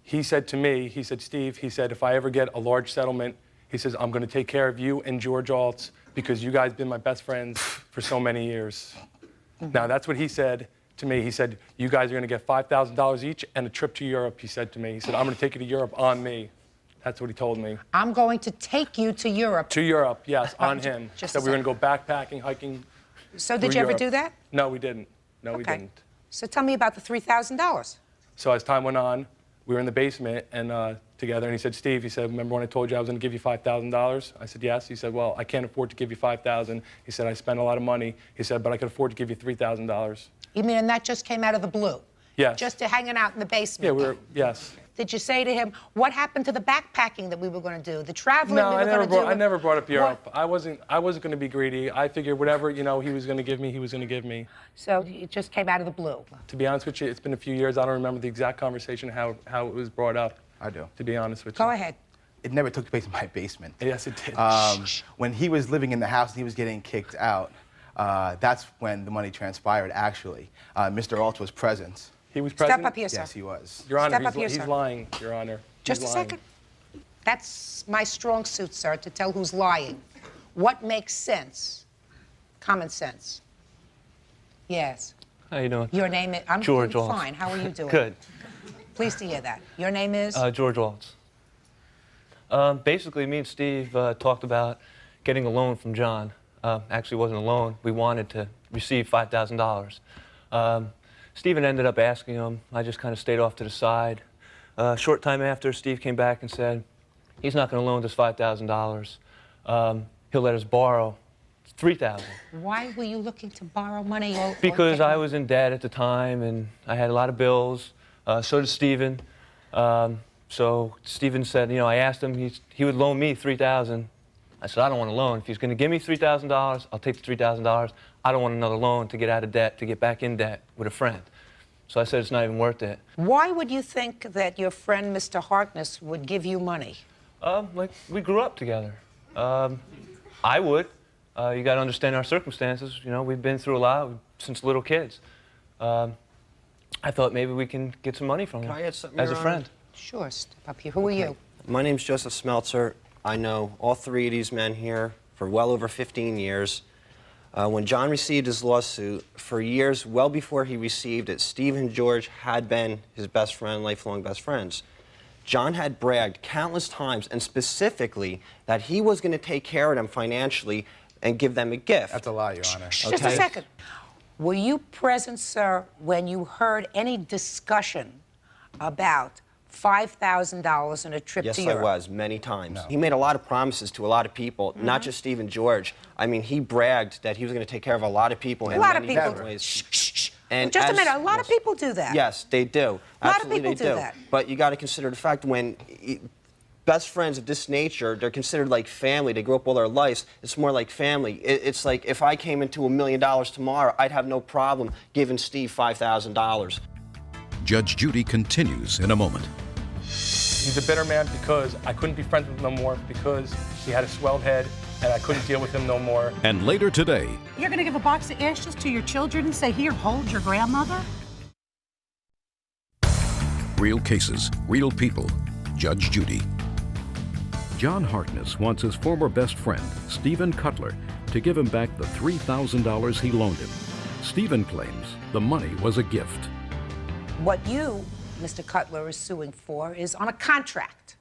he said to me, he said, Steve, he said, if I ever get a large settlement, he says, I'm going to take care of you and George Altz because you guys have been my best friends for so many years. Now, that's what he said to me. He said, you guys are going to get $5,000 each and a trip to Europe, he said to me. He said, I'm going to take you to Europe on me. That's what he told me. I'm going to take you to Europe. To Europe, yes, on him. Just that we were going to go backpacking, hiking. So did you ever do that? No, we didn't. No, we didn't. So tell me about the $3,000. So as time went on, we were in the basement and together, and he said, Steve, he said, remember when I told you I was going to give you $5,000? I said, yes. He said, well, I can't afford to give you $5,000. He said, I spend a lot of money. He said, but I could afford to give you $3,000. You mean, and that just came out of the blue? Yes. Just to hanging out in the basement? Yeah, yes. Did you say to him, what happened to the backpacking that we were going to do, the traveling we were going to do? I never brought up Europe. I wasn't going to be greedy. I figured whatever, you know, he was going to give me, he was going to give me. So it just came out of the blue? To be honest with you, it's been a few years. I don't remember the exact conversation, how it was brought up. I do. To be honest with you. Go ahead. it never took place in my basement. Yes, it did. When he was living in the house and he was getting kicked out, that's when the money transpired, actually. Mr. Alt was present. He was present? Step up here, sir. Yes, he was. Your Honor, Step up here, he's sir. lying, Your Honor. Just a He's lying. second. That's my strong suit, sir, to tell who's lying. What makes sense? Common sense. Yes. How you doing? Your name is... I'm George doing Waltz. fine. How are you doing? Good. Pleased to hear that. Your name is? George Waltz. Basically, me and Steve talked about getting a loan from John. Actually, it wasn't a loan. We wanted to receive $5,000. Stephen ended up asking him. I just kind of stayed off to the side. A short time after, Steve came back and said, he's not going to loan us $5,000. He'll let us borrow $3,000. Why were you looking to borrow money? Because I was in debt at the time, and I had a lot of bills. So did Stephen. So Stephen said, you know, I asked him, he would loan me $3,000. I said, I don't want a loan. If he's going to give me $3,000, I'll take the $3,000. I don't want another loan to get out of debt, to get back in debt with a friend. So I said, it's not even worth it. Why would you think that your friend, Mr. Harkness, would give you money? Like, we grew up together. I would. You got to understand our circumstances. You know, we've been through a lot since little kids. I thought maybe we can get some money from him as a friend. Sure, step up here. Who are you? My name's Joseph Smeltzer. I know all three of these men here for well over 15 years. When John received his lawsuit, for years, well before he received it, Steve and George had been his best friend, lifelong best friends. John had bragged countless times, and specifically, that he was going to take care of them financially and give them a gift. That's a lie, Your Honor. Just a second. Were you present, sir, when you heard any discussion about $5,000 and a trip Yes, to I Europe? was, many times. He made a lot of promises to a lot of people, not just Steve and George. I mean, he bragged that he was going to take care of a lot of people in many different ways. Shh. And Just a minute. A lot of people do that. Yes, they do. A lot of Absolutely, people they do that. But you got to consider the fact when best friends of this nature, they're considered like family. They grew up all their lives. It's more like family. It's like if I came into $1 million tomorrow, I'd have no problem giving Steve $5,000. Judge Judy continues in a moment. He's a bitter man because I couldn't be friends with him no more because he had a swelled head and I couldn't deal with him no more. And later today, You're going to give a box of ashes to your children and say, here, hold your grandmother? real cases, real people. Judge Judy. John Harkness wants his former best friend, Stephen Cutler, to give him back the $3,000 he loaned him. Stephen claims the money was a gift. What you, Mr. Cutler, is suing for is on a contract.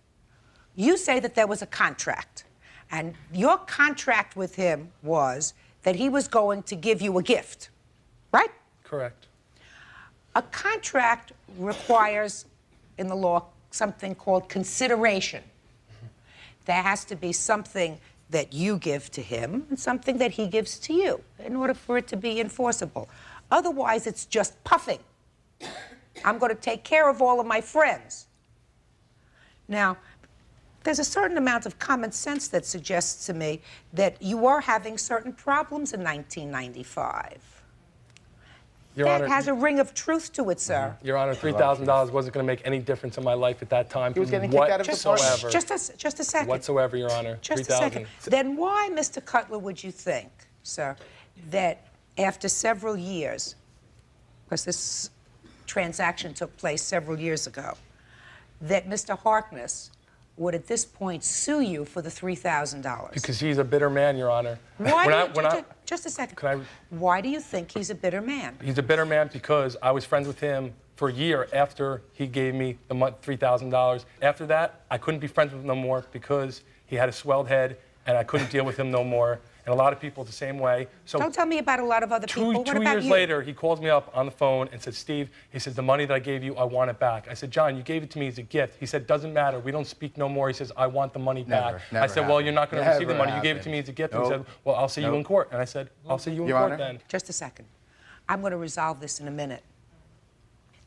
You say that there was a contract, and your contract with him was that he was going to give you a gift, right? Correct. A contract requires, in the law, something called consideration. There has to be something that you give to him and something that he gives to you in order for it to be enforceable. Otherwise, it's just puffing. I'm going to take care of all of my friends. Now, there's a certain amount of common sense that suggests to me that you are having certain problems in 1995. Your That Honor, has a ring of truth to it, sir. Your Honor, $3,000 wasn't going to make any difference in my life at that time. He was getting kicked out of his whatsoever. Just a second. Whatsoever, Your Honor. Just a second. Then why, Mr. Cutler, would you think, sir, that after several years, because this transaction took place several years ago, that Mr. Harkness would at this point sue you for the $3,000? Because he's a bitter man, Your Honor. Why just a second. Why do you think he's a bitter man? He's a bitter man because I was friends with him for a year after he gave me the $3,000. After that, I couldn't be friends with him no more because he had a swelled head and I couldn't deal with him no more. And a lot of people the same way. So don't tell me about a lot of other people. What Two about years you? later, he calls me up on the phone and said, Steve, he says, the money that I gave you, I want it back. I said, John, you gave it to me as a gift. He said, doesn't matter. We don't speak no more. He says, I want the money back. Never I said, well, you're not going to receive the money. Never You gave it to me as a gift. Nope. And he said, well, I'll see you in court. And I said, I'll see you in court then. Just a second. I'm going to resolve this in a minute.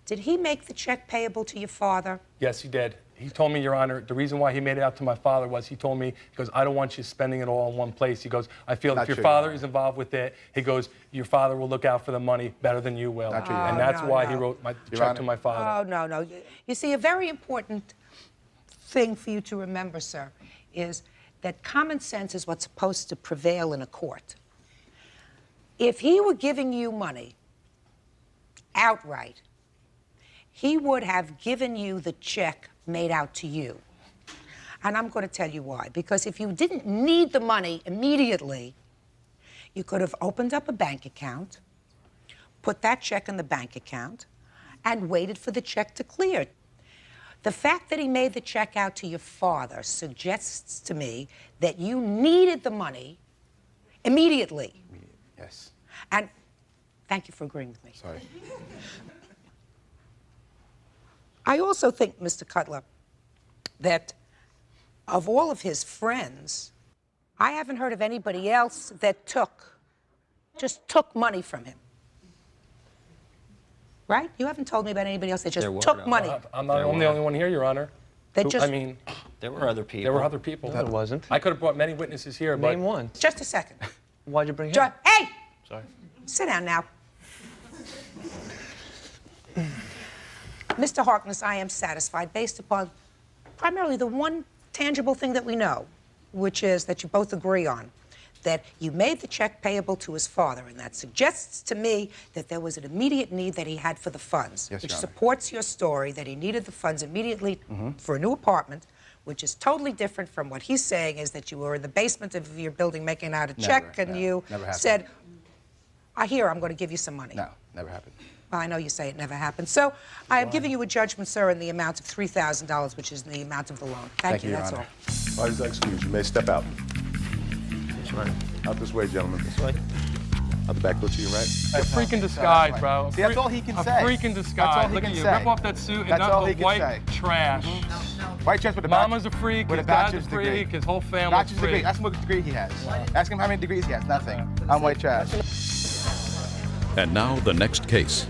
Did he make the check payable to your father? Yes, he did. He told me, Your Honor, the reason why he made it out to my father was he told me, he goes, I don't want you spending it all in one place. He goes, I feel if your father is involved with it, he goes, your father will look out for the money better than you will. And that's why he wrote my check to my father. Oh, no. You see, a very important thing for you to remember, sir, is that common sense is what's supposed to prevail in a court. If he were giving you money outright, he would have given you the check made out to you. And I'm going to tell you why. Because if you didn't need the money immediately, you could have opened up a bank account, put that check in the bank account, and waited for the check to clear. The fact that he made the check out to your father suggests to me that you needed the money immediately. Yes. And thank you for agreeing with me. Sorry. I also think, Mr. Cutler, that of all of his friends, I haven't heard of anybody else that just took money from him. Right? You haven't told me about anybody else that just took money. I'm the only one here, Your Honor. I mean, there were other people. There were other people. No, there wasn't. I could have brought many witnesses here, but... Name one. Just a second. Why'd you bring him? Hey! Sorry. Sit down now. Mr. Harkness, I am satisfied based upon primarily the one tangible thing that we know, which is that you both agree on, that you made the check payable to his father, and that suggests to me that there was an immediate need that he had for the funds, Yes, which Your Honor. supports your story that he needed the funds immediately for a new apartment, which is totally different from what he's saying is that you were in the basement of your building making out a check and you said, I'm going to give you some money. No, never happened. Well, I know you say it never happened. So I am giving you a judgment, sir, in the amount of $3,000, which is the amount of the loan. Thank you, Your that's Honor. all. Parties are excused. You may step out. That's right. Out this way, gentlemen. This way. Out the back, go to your right. A freak in disguise, bro. See, that's all he can say. A freak in disguise. That's all he Look can at you. say. Rip off that suit and That's all he nothing can but say. white trash. White trash with a Mama's a freak, with his a dad's a bachelor's degree. freak, his whole family's Bachelor's freak. degree. Ask him what degree he has. Ask him how many degrees he has. Nothing. I'm white trash. And now the next case.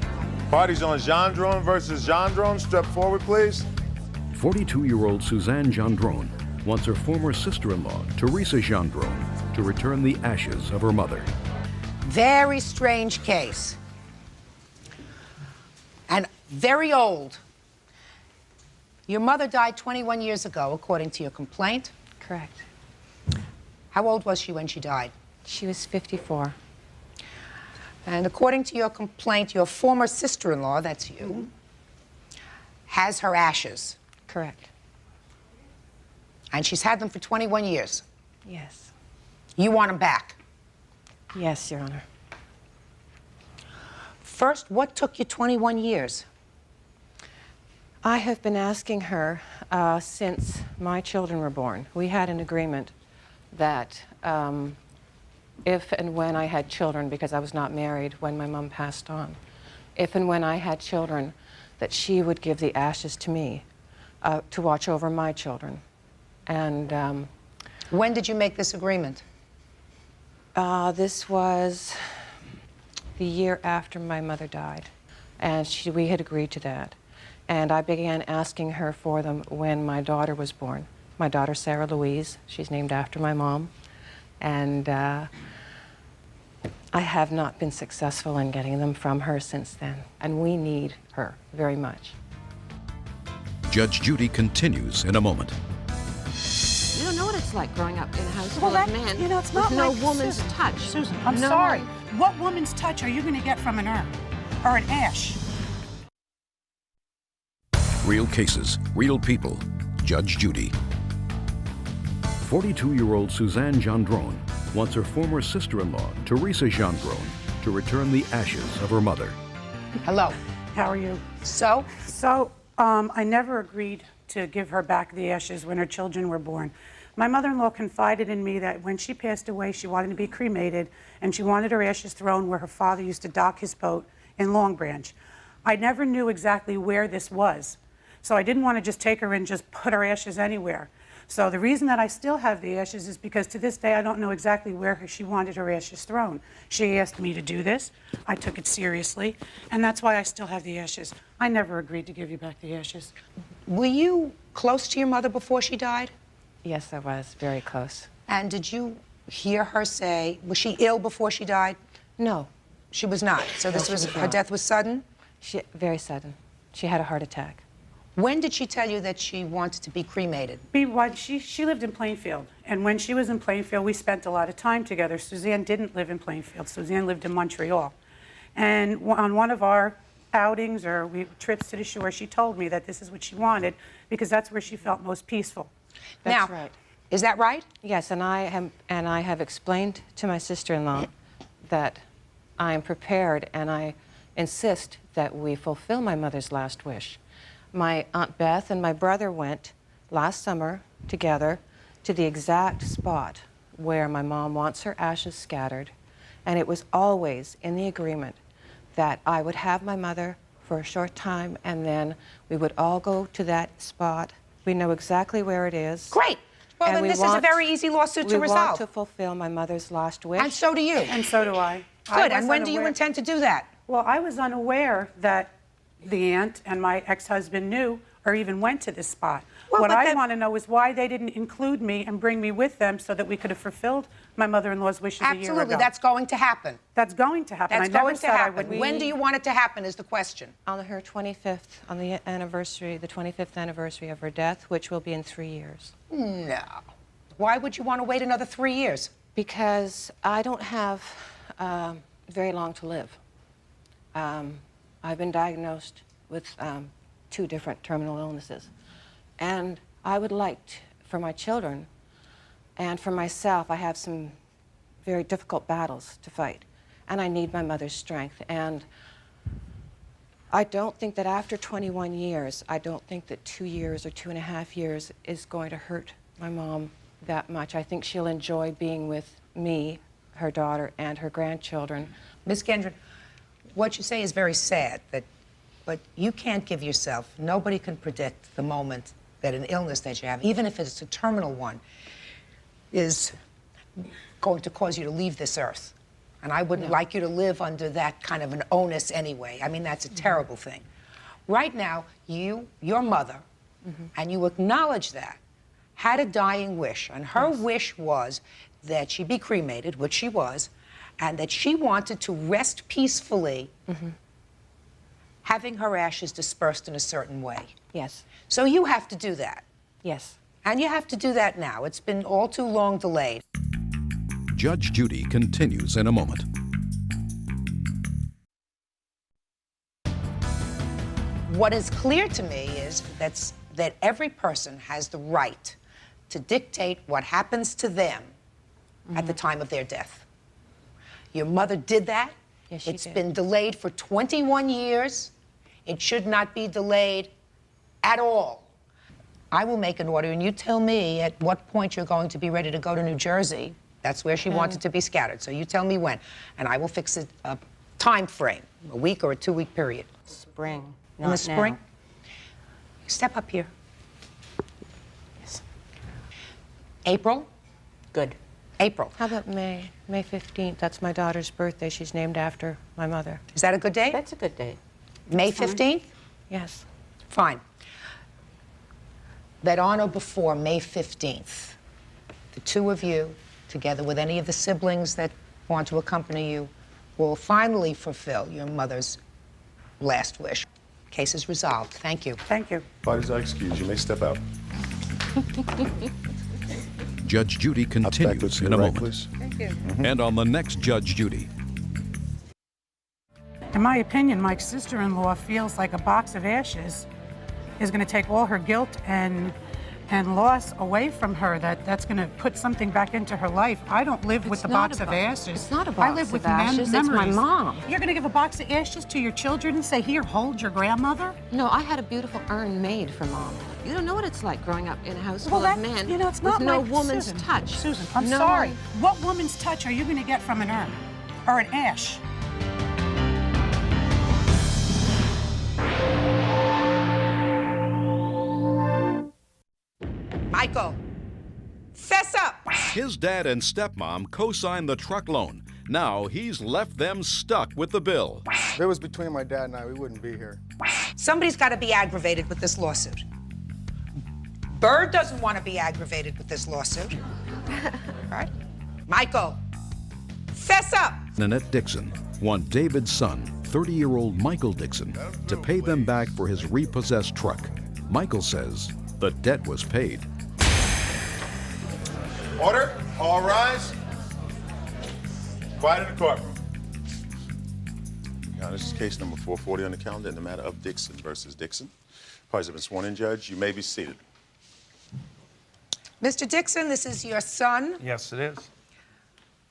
Parties on Gendron versus Gendron. Step forward, please. 42-year-old Suzanne Gendron wants her former sister-in-law, Teresa Gendron, to return the ashes of her mother. Very strange case. And very old. Your mother died 21 years ago, according to your complaint. Correct. How old was she when she died? She was 54. And according to your complaint, your former sister-in-law, that's you, has her ashes. Correct. And she's had them for 21 years. Yes. You want them back? Yes, Your Honor. First, what took you 21 years? I have been asking her since my children were born. We had an agreement that if and when I had children, because I was not married when my mom passed on, if and when I had children, that she would give the ashes to me to watch over my children. And when did you make this agreement? This was the year after my mother died, and we had agreed to that. And I began asking her for them when my daughter was born. My daughter, Sarah Louise, she's named after my mom. And I have not been successful in getting them from her since then. And we need her very much. Judge Judy continues in a moment. You don't know what it's like growing up in a house Well, full of that, men you know, it's with not no like woman's Susan. touch. Susan, I'm No sorry. one- What woman's touch are you going to get from an urn or an ash? Real cases, real people. Judge Judy. 42-year-old Suzanne Gendron wants her former sister-in-law, Teresa Gendron, to return the ashes of her mother. Hello. How are you? So? I never agreed to give her back the ashes when her children were born. My mother-in-law confided in me that when she passed away, she wanted to be cremated, and she wanted her ashes thrown where her father used to dock his boat in Long Branch. I never knew exactly where this was, so I didn't want to just take her and just put her ashes anywhere. So the reason that I still have the ashes is because to this day I don't know exactly where she wanted her ashes thrown. She asked me to do this. I took it seriously, and that's why I still have the ashes. I never agreed to give you back the ashes. Were you close to your mother before she died? Yes, I was very close. And did you hear her say, was she ill before she died? No. She was not. So No, this she was, was her not. death was sudden? Very sudden. She had a heart attack. When did she tell you that she wanted to be cremated? She lived in Plainfield, and when she was in Plainfield, we spent a lot of time together. Suzanne didn't live in Plainfield. Suzanne lived in Montreal. And on one of our outings or trips to the shore, she told me that this is what she wanted because that's where she felt most peaceful. That's Now, right. Is that right? Yes, and I have explained to my sister-in-law that I am prepared, and I insist that we fulfill my mother's last wish. My Aunt Beth and my brother went last summer together to the exact spot where my mom wants her ashes scattered, and it was always in the agreement that I would have my mother for a short time, and then we would all go to that spot. We know exactly where it is. Great. Well, And then we this is a very easy lawsuit to We resolve. want to fulfill my mother's last wish. And so do you. And so do I. Good. And when do you intend to do that? Well, I was unaware that the aunt and my ex-husband knew or even went to this spot. Well, what but I then- want to know is why they didn't include me and bring me with them so that we could have fulfilled my mother-in-law's wishes a year ago. Absolutely. That's going to happen. That's going to happen. That's I never going to said I happen. wouldn't. When do you want it to happen is the question. On her 25th, on the anniversary, the 25th anniversary of her death, which will be in 3 years. No. Why would you want to wait another 3 years? Because I don't have very long to live. I've been diagnosed with 2 different terminal illnesses. And I would like, for my children and for myself, I have some very difficult battles to fight. And I need my mother's strength. And I don't think that after 21 years, I don't think that 2 years or 2.5 years is going to hurt my mom that much. I think she'll enjoy being with me, her daughter, and her grandchildren. Ms. Gendron, what you say is very sad, but you can't give yourself, nobody can predict the moment that an illness that you have, even if it's a terminal one, is going to cause you to leave this earth. And I wouldn't like you to live under that kind of an onus anyway. I mean, that's a terrible thing. Right now, your mother, and you acknowledge that, had a dying wish, and her wish was that she be cremated, which she was, and that she wanted to rest peacefully, having her ashes dispersed in a certain way. Yes. So you have to do that. Yes. And you have to do that now. It's been all too long delayed. Judge Judy continues in a moment. What is clear to me is that every person has the right to dictate what happens to them at the time of their death. Your mother did that. Yes, she It's did. been delayed for 21 years. It should not be delayed at all. I will make an order, and you tell me at what point you're going to be ready to go to New Jersey. That's where she wanted to be scattered. So you tell me when, and I will fix a time frame, a week or a 2-week period. Spring. In the spring? Step up here. Yes. April? Good. April. How about May? May 15th. That's my daughter's birthday. She's named after my mother. Is that a good date? That's a good date. May 15th? Yes. Fine. That on or before May 15th, the 2 of you, together with any of the siblings that want to accompany you, will finally fulfill your mother's last wish. Case is resolved. Thank you. Thank you. Parties are excused. You may step out. Judge Judy continues in a moment. Please. Thank you. And on the next Judge Judy, In my opinion, my sister-in-law feels like a box of ashes is going to take all her guilt and loss away from her. That's going to put something back into her life. I don't live with a box of ashes. It's not a I box live of with ashes. It's my memories. mom. You're going to give a box of ashes to your children and say, "Here, hold your grandmother"? No, I had a beautiful urn made for Mom. You don't know what it's like growing up in a house Well, full of that, men you know, it's with not no like woman's Susan. touch. Susan, I'm No. sorry. What woman's touch are you going to get from an urn or an ash? Michael, fess up. his dad and stepmom co-signed the truck loan. Now he's left them stuck with the bill. If it was between my dad and I, we wouldn't be here. Somebody's got to be aggravated with this lawsuit. Bird doesn't want to be aggravated with this lawsuit. All right? Michael, fess up. Nanette Dixon want David's son, 30-year-old Michael Dixon, to pay them back for his repossessed truck. Michael says the debt was paid. Order. All rise. Quiet in the courtroom. Now, this is case number 440 on the calendar in the matter of Dixon versus Dixon. Parties have been sworn in, Judge. You may be seated. Mr. Dixon, this is your son. Yes, it is.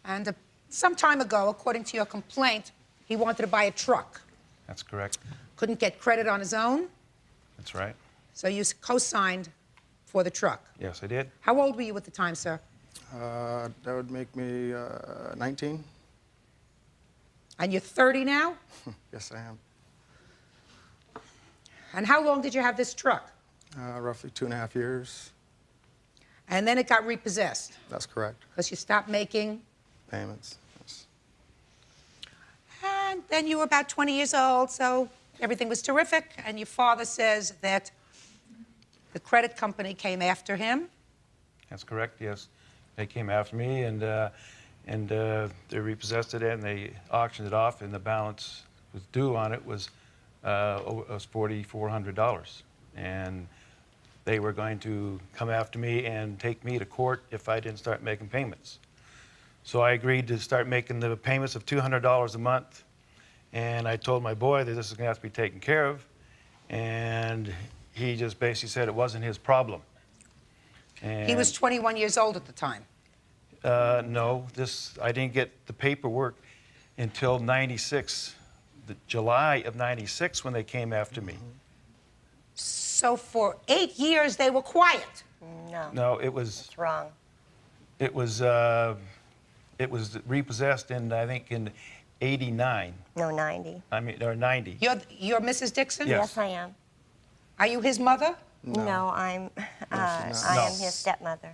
And some time ago, according to your complaint, he wanted to buy a truck. That's correct. Couldn't get credit on his own, That's right. so you co-signed for the truck. Yes, I did. How old were you at the time, sir? That would make me 19. And you're 30 now? Yes, I am. And how long did you have this truck? Roughly 2.5 years. And then it got repossessed That's correct. because you stopped making. Payments. Yes. And then you were about 20 years old, so everything was terrific. And your father says that the credit company came after him. That's correct, yes. They came after me, and they repossessed it, and they auctioned it off, and the balance was due on it was $4,400. And they were going to come after me and take me to court if I didn't start making payments. So I agreed to start making the payments of $200 a month, and I told my boy that this is going to have to be taken care of, and he just basically said it wasn't his problem. And He was 21 years old at the time. no, I didn't get the paperwork until '96, July of '96, when they came after me. So for 8 years, they were quiet. No. No, it was. It's wrong. It was repossessed in, I think, in '89. No, 90. I mean, or '90. You're Mrs. Dixon? Yes, I am. Are you his mother? No, I am his stepmother.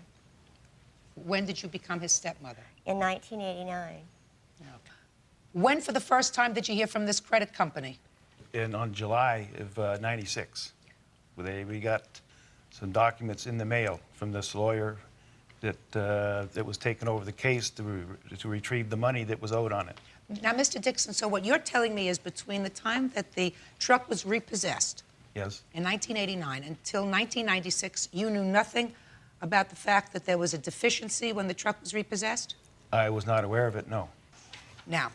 When did you become his stepmother? In 1989. When, for the first time, did you hear from this credit company? On July of '96, we got some documents in the mail from this lawyer that was taking over the case to retrieve the money that was owed on it. Now, Mr. Dixon, so what you're telling me is between the time that the truck was repossessed Yes. in 1989 until 1996, you knew nothing about the fact that there was a deficiency when the truck was repossessed? I was not aware of it, no. Now,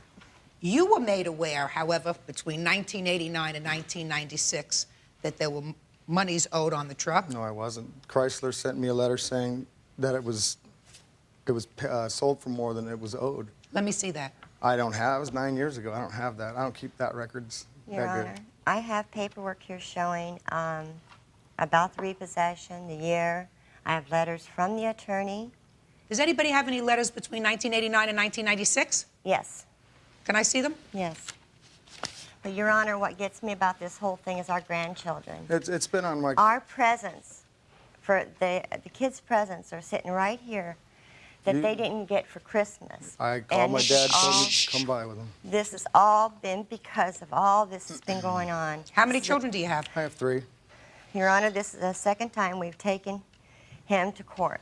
you were made aware, however, between 1989 and 1996 that there were monies owed on the truck? No, I wasn't. Chrysler sent me a letter saying that it was sold for more than it was owed. Let me see that. I don't have. It was 9 years ago. I don't have that. I don't keep that records. Your that Honor, I have paperwork here showing about the repossession, the year. I have letters from the attorney. Does anybody have any letters between 1989 and 1996? Yes. Can I see them? Yes. But, Your Honor, what gets me about this whole thing is our grandchildren. It's been on my... Our presents, for the kids' presents are sitting right here that they didn't get for Christmas. I called my dad, told me to come by with him. This has all been because of all this that's been going on. How many children do you have? I have 3. Your Honor, this is the second time we've taken him to court.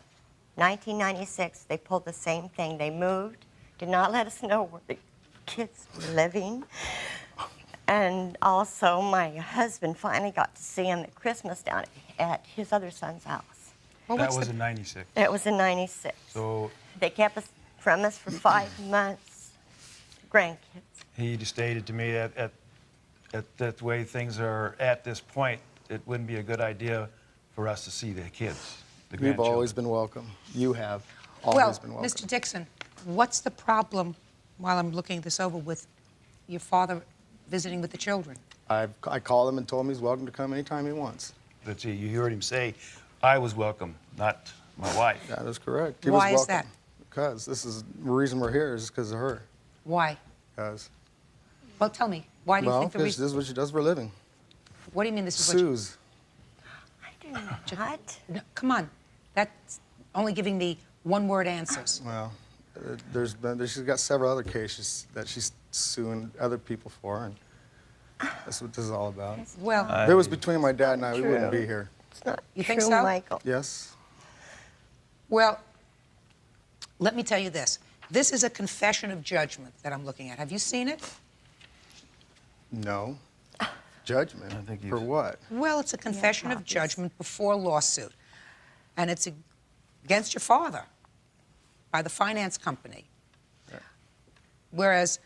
1996, they pulled the same thing. They moved, did not let us know where the kids were living. And also, my husband finally got to see him at Christmas down at his other son's house. Well, that was in '96. It was in '96. So they kept us from us for 5 months. Grandkids. he just stated to me that the way things are at this point, it wouldn't be a good idea for us to see the kids, the You've grandchildren. always been welcome. You have always been welcome. Mr. Dixon, what's the problem, while I'm looking this over, with your father visiting with the children? I called him and told him he's welcome to come anytime he wants. But see, you heard him say, I was welcome, not my wife. That is correct. He Why was is welcome. that? Because this is the reason we're here is because of her. Why? Because. Well, tell me. Why do you think the this reason? is what she does for a living. What do you mean this is what Sues. What? No, come on. That's only giving me one-word answers. Well, she's got several other cases that she's suing other people for, and that's what this is all about. Well, if it was between my dad and I, we wouldn't be here. It's not You think true, so? Michael. Yes. Well, let me tell you this. This is a confession of judgment that I'm looking at. Have you seen it? No. Judgment? For what? Well, it's a confession of judgment before lawsuit. And it's against your father by the finance company. Whereas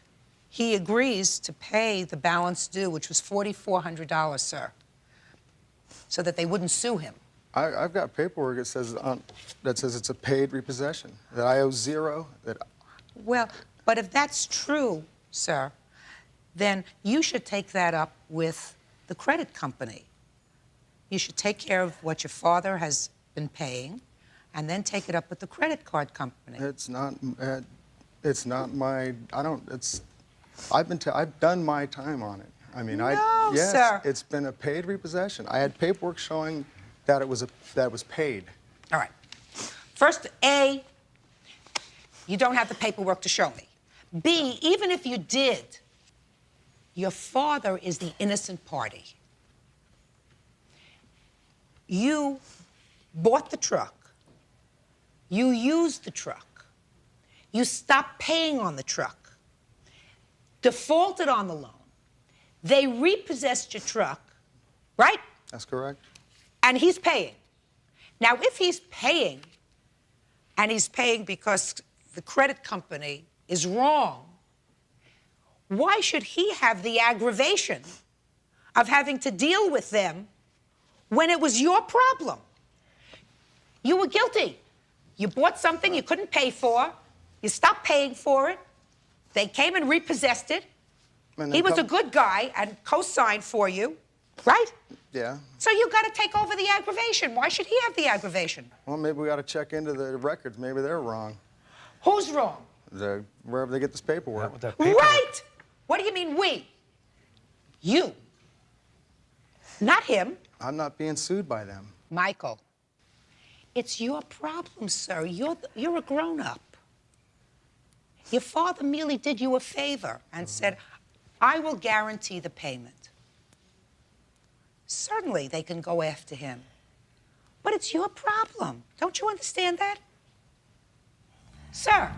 he agrees to pay the balance due, which was $4,400, sir, so that they wouldn't sue him. I've got paperwork that says it's a paid repossession, that I owe zero. Well, but if that's true, sir, then you should take that up with the credit company. You should take care of what your father has been paying, and then take it up with the credit card company. It's not my. I've done my time on it. I mean, No, yes, sir. it's been a paid repossession. I had paperwork showing that it was paid. All right. First, A, you don't have the paperwork to show me. B, even if you did, your father is the innocent party. You bought the truck. You used the truck. You stopped paying on the truck. Defaulted on the loan. They repossessed your truck, right? That's correct. And he's paying. Now, if he's paying, and he's paying because the credit company is wrong, why should he have the aggravation of having to deal with them when it was your problem? You were guilty. You bought something you couldn't pay for. You stopped paying for it. They came and repossessed it. He was a good guy and co-signed for you, right? Yeah. So you got to take over the aggravation. Why should he have the aggravation? Well, maybe we ought to check into the records. Maybe they're wrong. Who's wrong? Wherever they get this paperwork. Right! What do you mean we? You. Not him. I'm not being sued by them. Michael, it's your problem, sir. You're a grown-up. Your father merely did you a favor and said, I will guarantee the payment. Certainly, they can go after him. But it's your problem. Don't you understand that? Sir.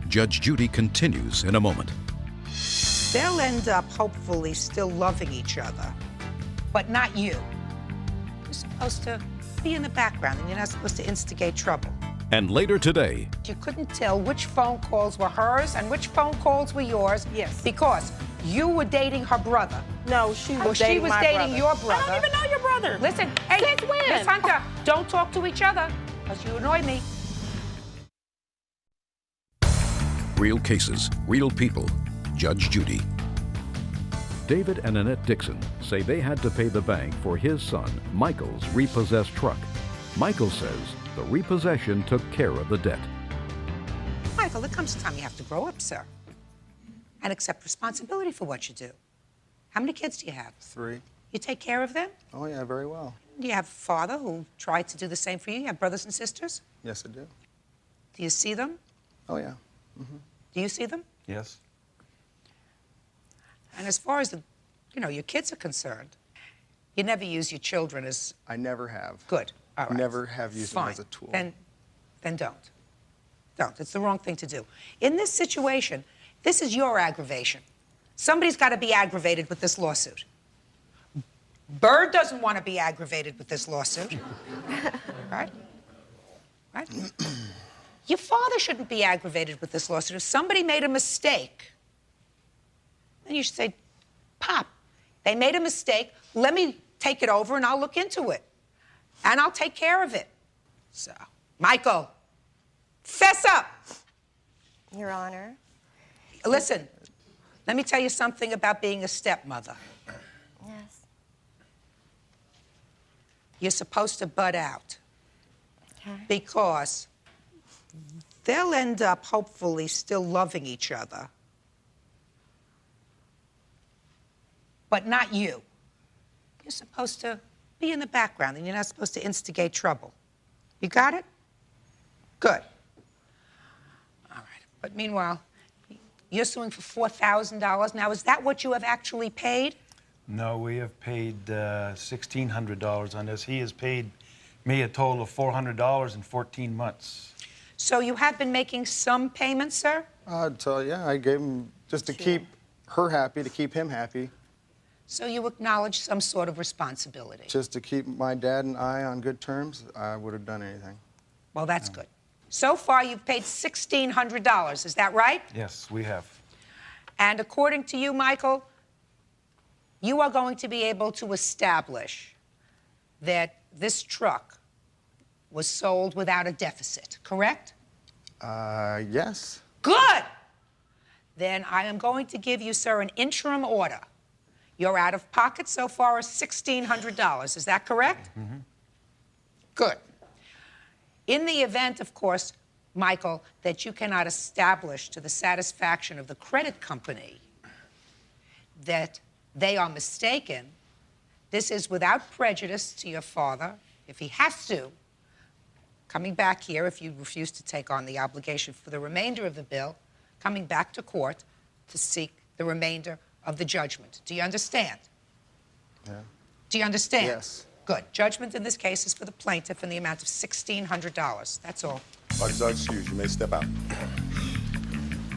Judge Judy continues in a moment. They'll end up, hopefully, still loving each other, but not you. You're supposed to be in the background, and you're not supposed to instigate trouble. And later today, You couldn't tell which phone calls were hers and which phone calls were yours. Yes. Because you were dating her brother. No, she was she dating was my dating brother. your brother. I don't even know your brother. Listen, hey, Since when? Miss Hunter, don't talk to each other, because you annoy me. real cases, real people. Judge Judy. David and Annette Dixon say they had to pay the bank for his son, Michael's repossessed truck. Michael says the repossession took care of the debt. Michael, there comes a time you have to grow up, sir, and accept responsibility for what you do. How many kids do you have? 3. You take care of them? Oh, yeah, very well. Do you have a father who tried to do the same for you? You have brothers and sisters? Yes, I do. Do you see them? Oh, yeah. Mm-hmm. Do you see them? Yes. And as far as your kids are concerned, you never use your children as... I never have. Good. All right. Never have used them Fine. as a tool. Then don't. Don't. It's the wrong thing to do. In this situation, this is your aggravation. Somebody's got to be aggravated with this lawsuit. Bird doesn't want to be aggravated with this lawsuit. Right? Right? Your father shouldn't be aggravated with this lawsuit. If somebody made a mistake, then you should say, Pop, they made a mistake. Let me take it over and I'll look into it. And I'll take care of it. So, Michael, fess up. Your Honor. Listen, let me tell you something about being a stepmother. Yes. You're supposed to butt out. Okay. Because they'll end up, hopefully, still loving each other. But not you. You're supposed to be in the background, and you're not supposed to instigate trouble. You got it? Good. All right. But meanwhile, you're suing for $4,000. Now, is that what you have actually paid? No, we have paid $1,600 on this. He has paid me a total of $400 in 14 months. So you have been making some payments, sir? Yeah, I gave him just to keep her happy, to keep him happy. So you acknowledge some sort of responsibility. Just to keep my dad and I on good terms, I would have done anything. Well, that's good. So far, you've paid $1,600. Is that right? Yes, we have. And according to you, Michael, you are going to be able to establish that this truck was sold without a deficit, correct? Yes. Good! Then I am going to give you, sir, an interim order. Your out-of-pocket so far is $1,600. Is that correct? Mm-hmm. Good. In the event, of course, Michael, that you cannot establish to the satisfaction of the credit company that they are mistaken, this is without prejudice to your father, if he has to, coming back here, if you refuse to take on the obligation for the remainder of the bill, coming back to court to seek the remainder of the judgment. Do you understand? Yeah. Do you understand? Yes. Good. Judgment in this case is for the plaintiff in the amount of $1,600. That's all. Officer, excuse, you may step out.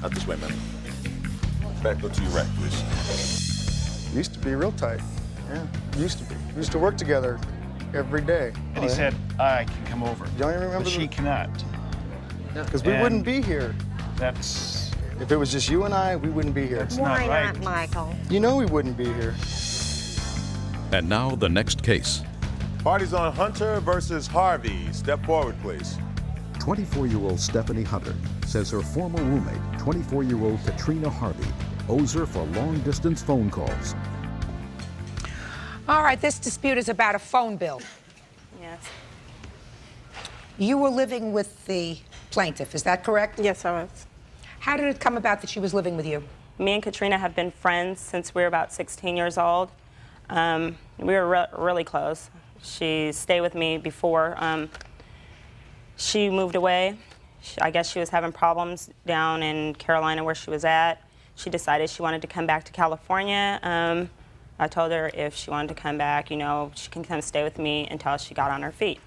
Out this way, ma'am. Back, go to your right, please. Used to be real tight. Yeah, used to be. We used to work together every day. And he said, I can come over. Don't you remember? But she cannot. Because we wouldn't be here. That's... If it was just you and I, we wouldn't be here. That's Why not right. not, Michael? You know we wouldn't be here. And now the next case. Parties on Hunter versus Harvey. Step forward, please. 24-year-old Stephanie Hunter says her former roommate, 24-year-old Katrina Harvey, owes her for long-distance phone calls. All right, this dispute is about a phone bill. Yes. You were living with the plaintiff, is that correct? Yes, I was. How did it come about that she was living with you? Me and Katrina have been friends since we were about 16 years old. We were really close. She stayed with me before she moved away. I guess she was having problems down in Carolina where she was at. She decided she wanted to come back to California. I told her if she wanted to come back, you know, she can come stay with me until she got on her feet.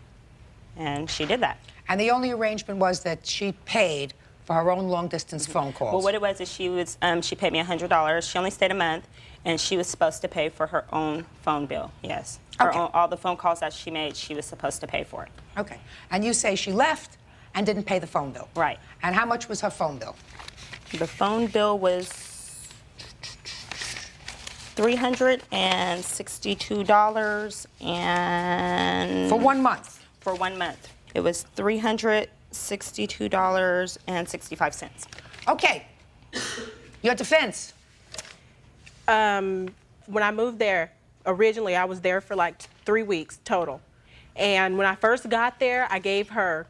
And she did that. And the only arrangement was that she paid for her own long-distance phone calls. Well, what it was is she paid me $100. She only stayed a month, and she was supposed to pay for her own phone bill, yes. Okay. All the phone calls that she made, she was supposed to pay for it. Okay. And you say she left and didn't pay the phone bill. Right. And how much was her phone bill? The phone bill was $362 and... For 1 month? For 1 month. It was $362.65. Okay. Your defense. When I moved there, originally I was there for like 3 weeks total. And when I first got there, I gave her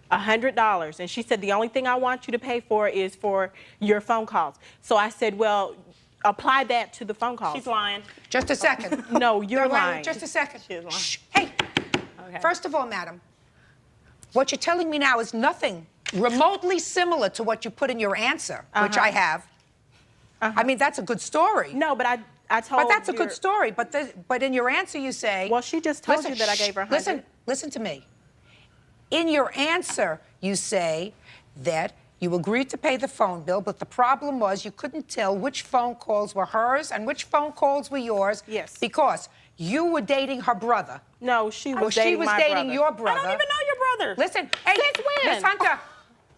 $100. And she said, the only thing I want you to pay for is for your phone calls. So I said, well, apply that to the phone calls. She's lying. Just a second. No, you're Wait, lying. Just a second. She is lying. Shh. Hey. Okay. First of all, madam, what you're telling me now is nothing remotely similar to what you put in your answer, which I have. I mean, that's a good story. No, but I told But that's a good story. But in your answer, you say... Well, she just told you that I gave her 100. Listen to me. In your answer, you say that you agreed to pay the phone bill, but the problem was you couldn't tell which phone calls were hers and which phone calls were yours. Yes. Because you were dating her brother. No, she was she dating was my dating brother. your brother. I don't even know your brother. Listen, hey, Since when? Miss Hunter,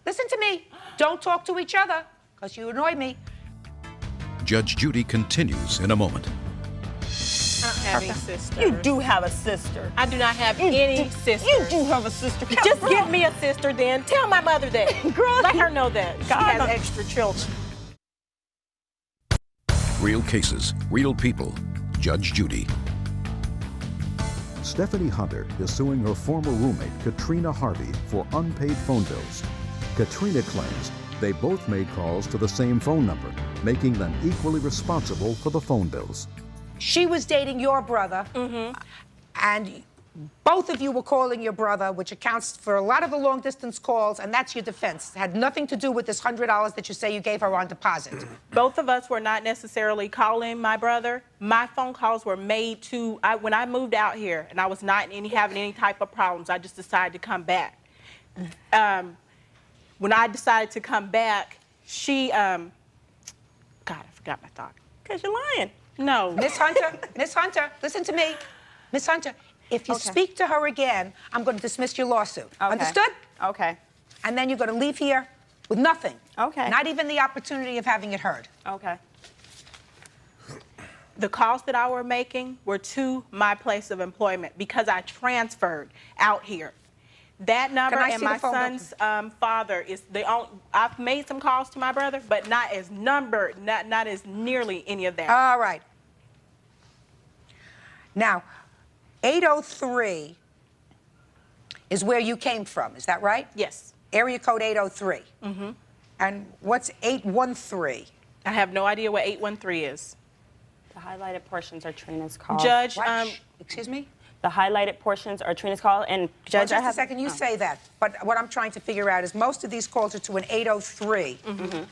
listen to me. Don't talk to each other, because you annoy me. Judge Judy continues in a moment. I don't have any sister. You do have a sister. I do not have any sister. You do have a sister. Just give me a sister then. Tell my mother that. Girl, let her know that. She has extra children. Real cases, real people. Judge Judy. Stephanie Hunter is suing her former roommate, Katrina Harvey, for unpaid phone bills. Katrina claims they both made calls to the same phone number, making them equally responsible for the phone bills. She was dating your brother, and both of you were calling your brother, which accounts for a lot of the long-distance calls, and that's your defense. It had nothing to do with this $100 that you say you gave her on deposit. Both of us were not necessarily calling my brother. My phone calls were made to, when I moved out here, and I was not having any type of problems, I just decided to come back. When I decided to come back, she, God, I forgot my thought. Because you're lying. No. Miss Hunter, listen to me. Miss Hunter, if you speak to her again, I'm going to dismiss your lawsuit. Okay. Understood? Okay. And then you're going to leave here with nothing. Okay. Not even the opportunity of having it heard. Okay. The calls that I were making were to my place of employment because I transferred out here. That number Can I and see my the phone son's father is the only. I've made some calls to my brother, but not as numbered, not as nearly any of that. All right. Now, 803 is where you came from, is that right? Yes. Area code 803. Mm-hmm. And what's 813? I have no idea what 813 is. The highlighted portions are Trina's calls. Judge, excuse me? The highlighted portions are Trina's call, and Judge, Just a second, you say that, but what I'm trying to figure out is most of these calls are to an 803. Mm-hmm.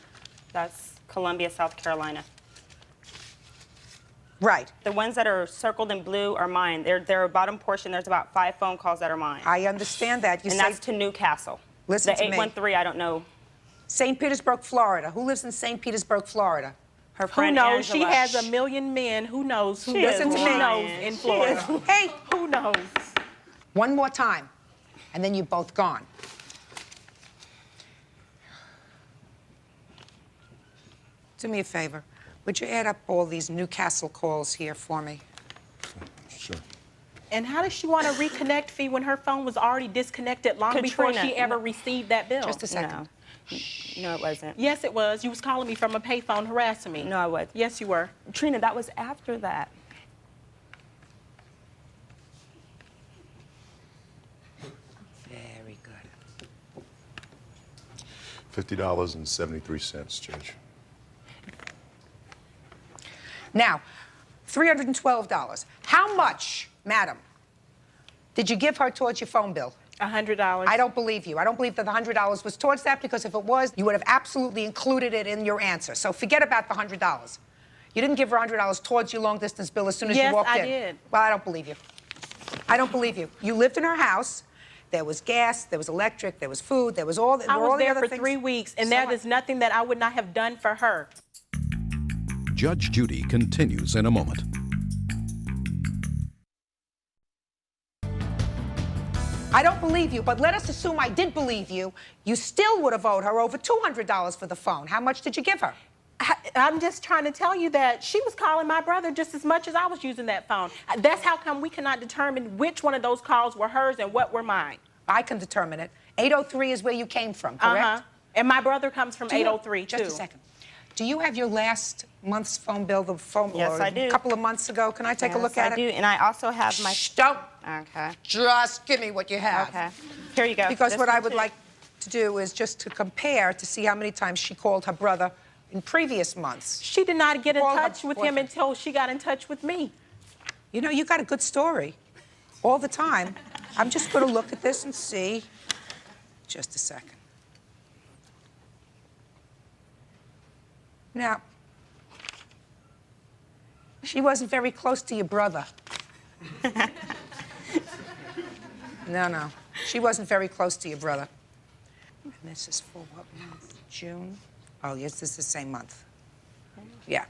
That's Columbia, South Carolina. Right. The ones that are circled in blue are mine. They're a bottom portion. There's about 5 phone calls that are mine. I understand that. And that's to Newcastle. Listen the to me. 813, I don't know. St. Petersburg, Florida. Who lives in St. Petersburg, Florida? Her Who friend knows? Angela. She has a million men. Who knows? Who Listen to me. knows in Florida? Hey, who knows? One more time, and then you're both gone. Do me a favor. Would you add up all these Newcastle calls here for me? Sure. And how does she want a reconnect fee when her phone was already disconnected long before Katrina, she ever received that bill? Just a second. No, it wasn't. Yes, it was. You was calling me from a payphone harassing me. No, I wasn't. Yes, you were. Trina, that was after that. Very good. $50.73, Judge. Now, $312. How much, madam, did you give her towards your phone bill? $100. I don't believe you. I don't believe that the $100 was towards that, because if it was, you would have absolutely included it in your answer. So forget about the $100. You didn't give her $100 towards your long-distance bill as soon as you walked in. Yes, I did. Well, I don't believe you. I don't believe you. You lived in her house. There was gas, there was electric, there was food, there was all the, I all was the there other for things. 3 weeks, and So that what? is nothing that I would not have done for her. Judge Judy continues in a moment. I don't believe you, but let us assume I did believe you. You still would have owed her over $200 for the phone. How much did you give her? I'm just trying to tell you that she was calling my brother just as much as I was using that phone. That's how come we cannot determine which one of those calls were hers and what were mine. I can determine it. 803 is where you came from, correct? Uh-huh. And my brother comes from 803, Just a second. Do you have your last month's phone bill, the phone bill? Yes, I do. A couple of months ago. Can I take a look at I it? do, and I also have my... Shh, don't. Okay. Just give me what you have. Okay. Here you go. Because This what I one would too. like to do is just to compare to see how many times she called her brother in previous months. She did not get in Call her touch with him boyfriend. until she got in touch with me. You know, you got a good story all the time. I'm just going to look at this and see. Just a second. Now, she wasn't very close to your brother. No. She wasn't very close to your brother. And this is for what month? June? Oh, yes, this is the same month. Yeah.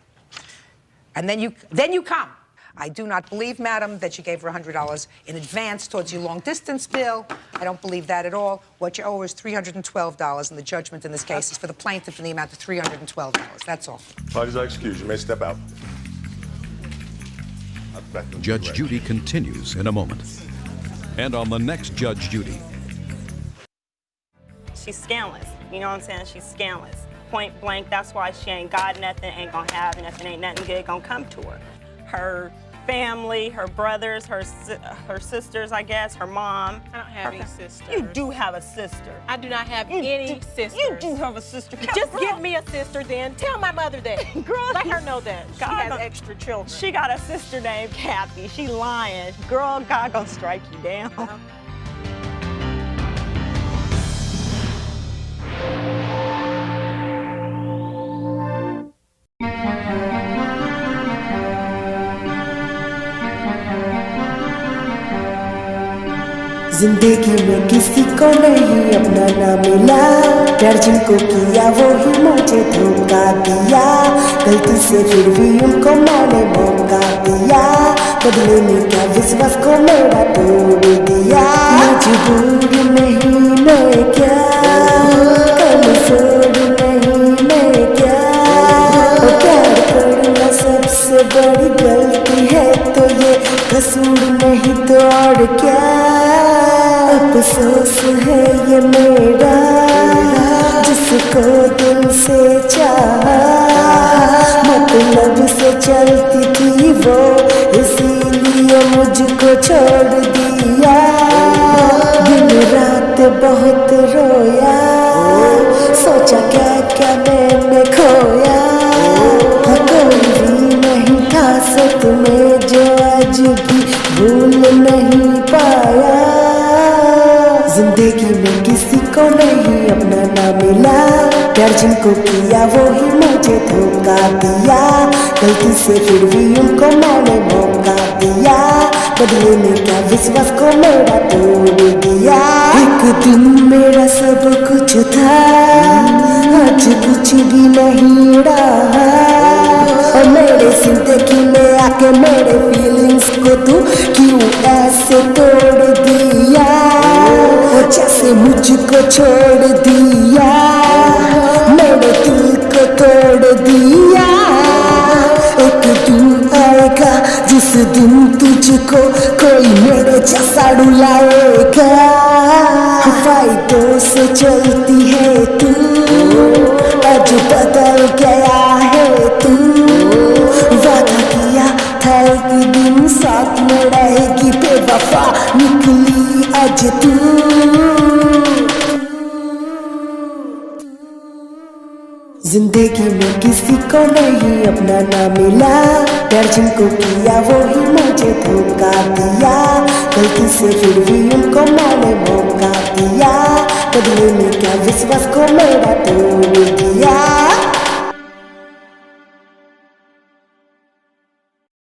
And then you come. I do not believe, madam, that you gave her $100 in advance towards your long-distance bill. I don't believe that at all. What you owe is $312, and the judgment in this case is for the plaintiff in the amount of $312. That's all. Parties are excused. You may step out. Judge Judy continues in a moment. And on the next Judge Judy. She's scandalous. You know what I'm saying? She's scandalous. Point blank, that's why she ain't got nothing, ain't gonna have nothing, ain't nothing good gonna come to her. Her family, her brothers, her sisters, I guess, her mom. I don't have any sisters. You do have a sister. I do not have any sisters. You do have a sister. Just give me a sister then. Tell my mother that. Girl, let her know that. She God, has extra children. She got a sister named Kathy. She lying. Girl, God gonna strike you down. जिंदगी में किसी को नहीं अपना ना मिला, प्यार जिनको किया वो ही मुझे धोखा दिया, गलती से फिर भी उनको मैंने मौका दिया, बदले में क्या विश्वास को मेरा तोड़ दिया। मजबूर नहीं मैं क्या, कमजोर नहीं मैं क्या, प्यार करना सबसे बड़ी गलती है तो ये कसूर नहीं तो और क्या, अफसोस है ये मेरा जिसको दिल से चाहा, मतलब से चलती थी वो इसीलिए मुझको छोड़ दिया, दिन रात बहुत रोया, सोचा क्या क्या मैंने खोया, कोई भी नहीं था साथ में जो आज भी भूल नहीं पाया। जिंदगी में किसी को नहीं अपना ना मिला, प्यार जिनको किया वो ही मुझे धोखा दिया, गलती से फिर भी उनको मैंने मौका दिया, बदले में क्या विश्वास को मेरा तोड़ दिया। एक दिन मेरा सब कुछ था, आज कुछ भी नहीं रहा, और मेरे जिंदगी में आके मेरे फीलिंग्स को तू क्यों ऐसे तोड़ दिया, जैसे मुझको छोड़ दिया, मेरे दिल को तोड़ दिया। एक दिन आएगा जिस दिन तुझको कोई मेरे जैसा रुलाएगा, फायदों से चलती है तू, आज बदल गया है तू, वादा किया था एक दिन साथ में रहेगी, बेवफा निकली आज तू। जिंदगी में किसी को नहीं अपना ना मिला, प्यार जिनको किया वो ही मुझे धोखा दिया, गलती से फिर भी उनको मैंने मौका दिया, बदले में क्या विश्वास को मेरा तोड़ दिया।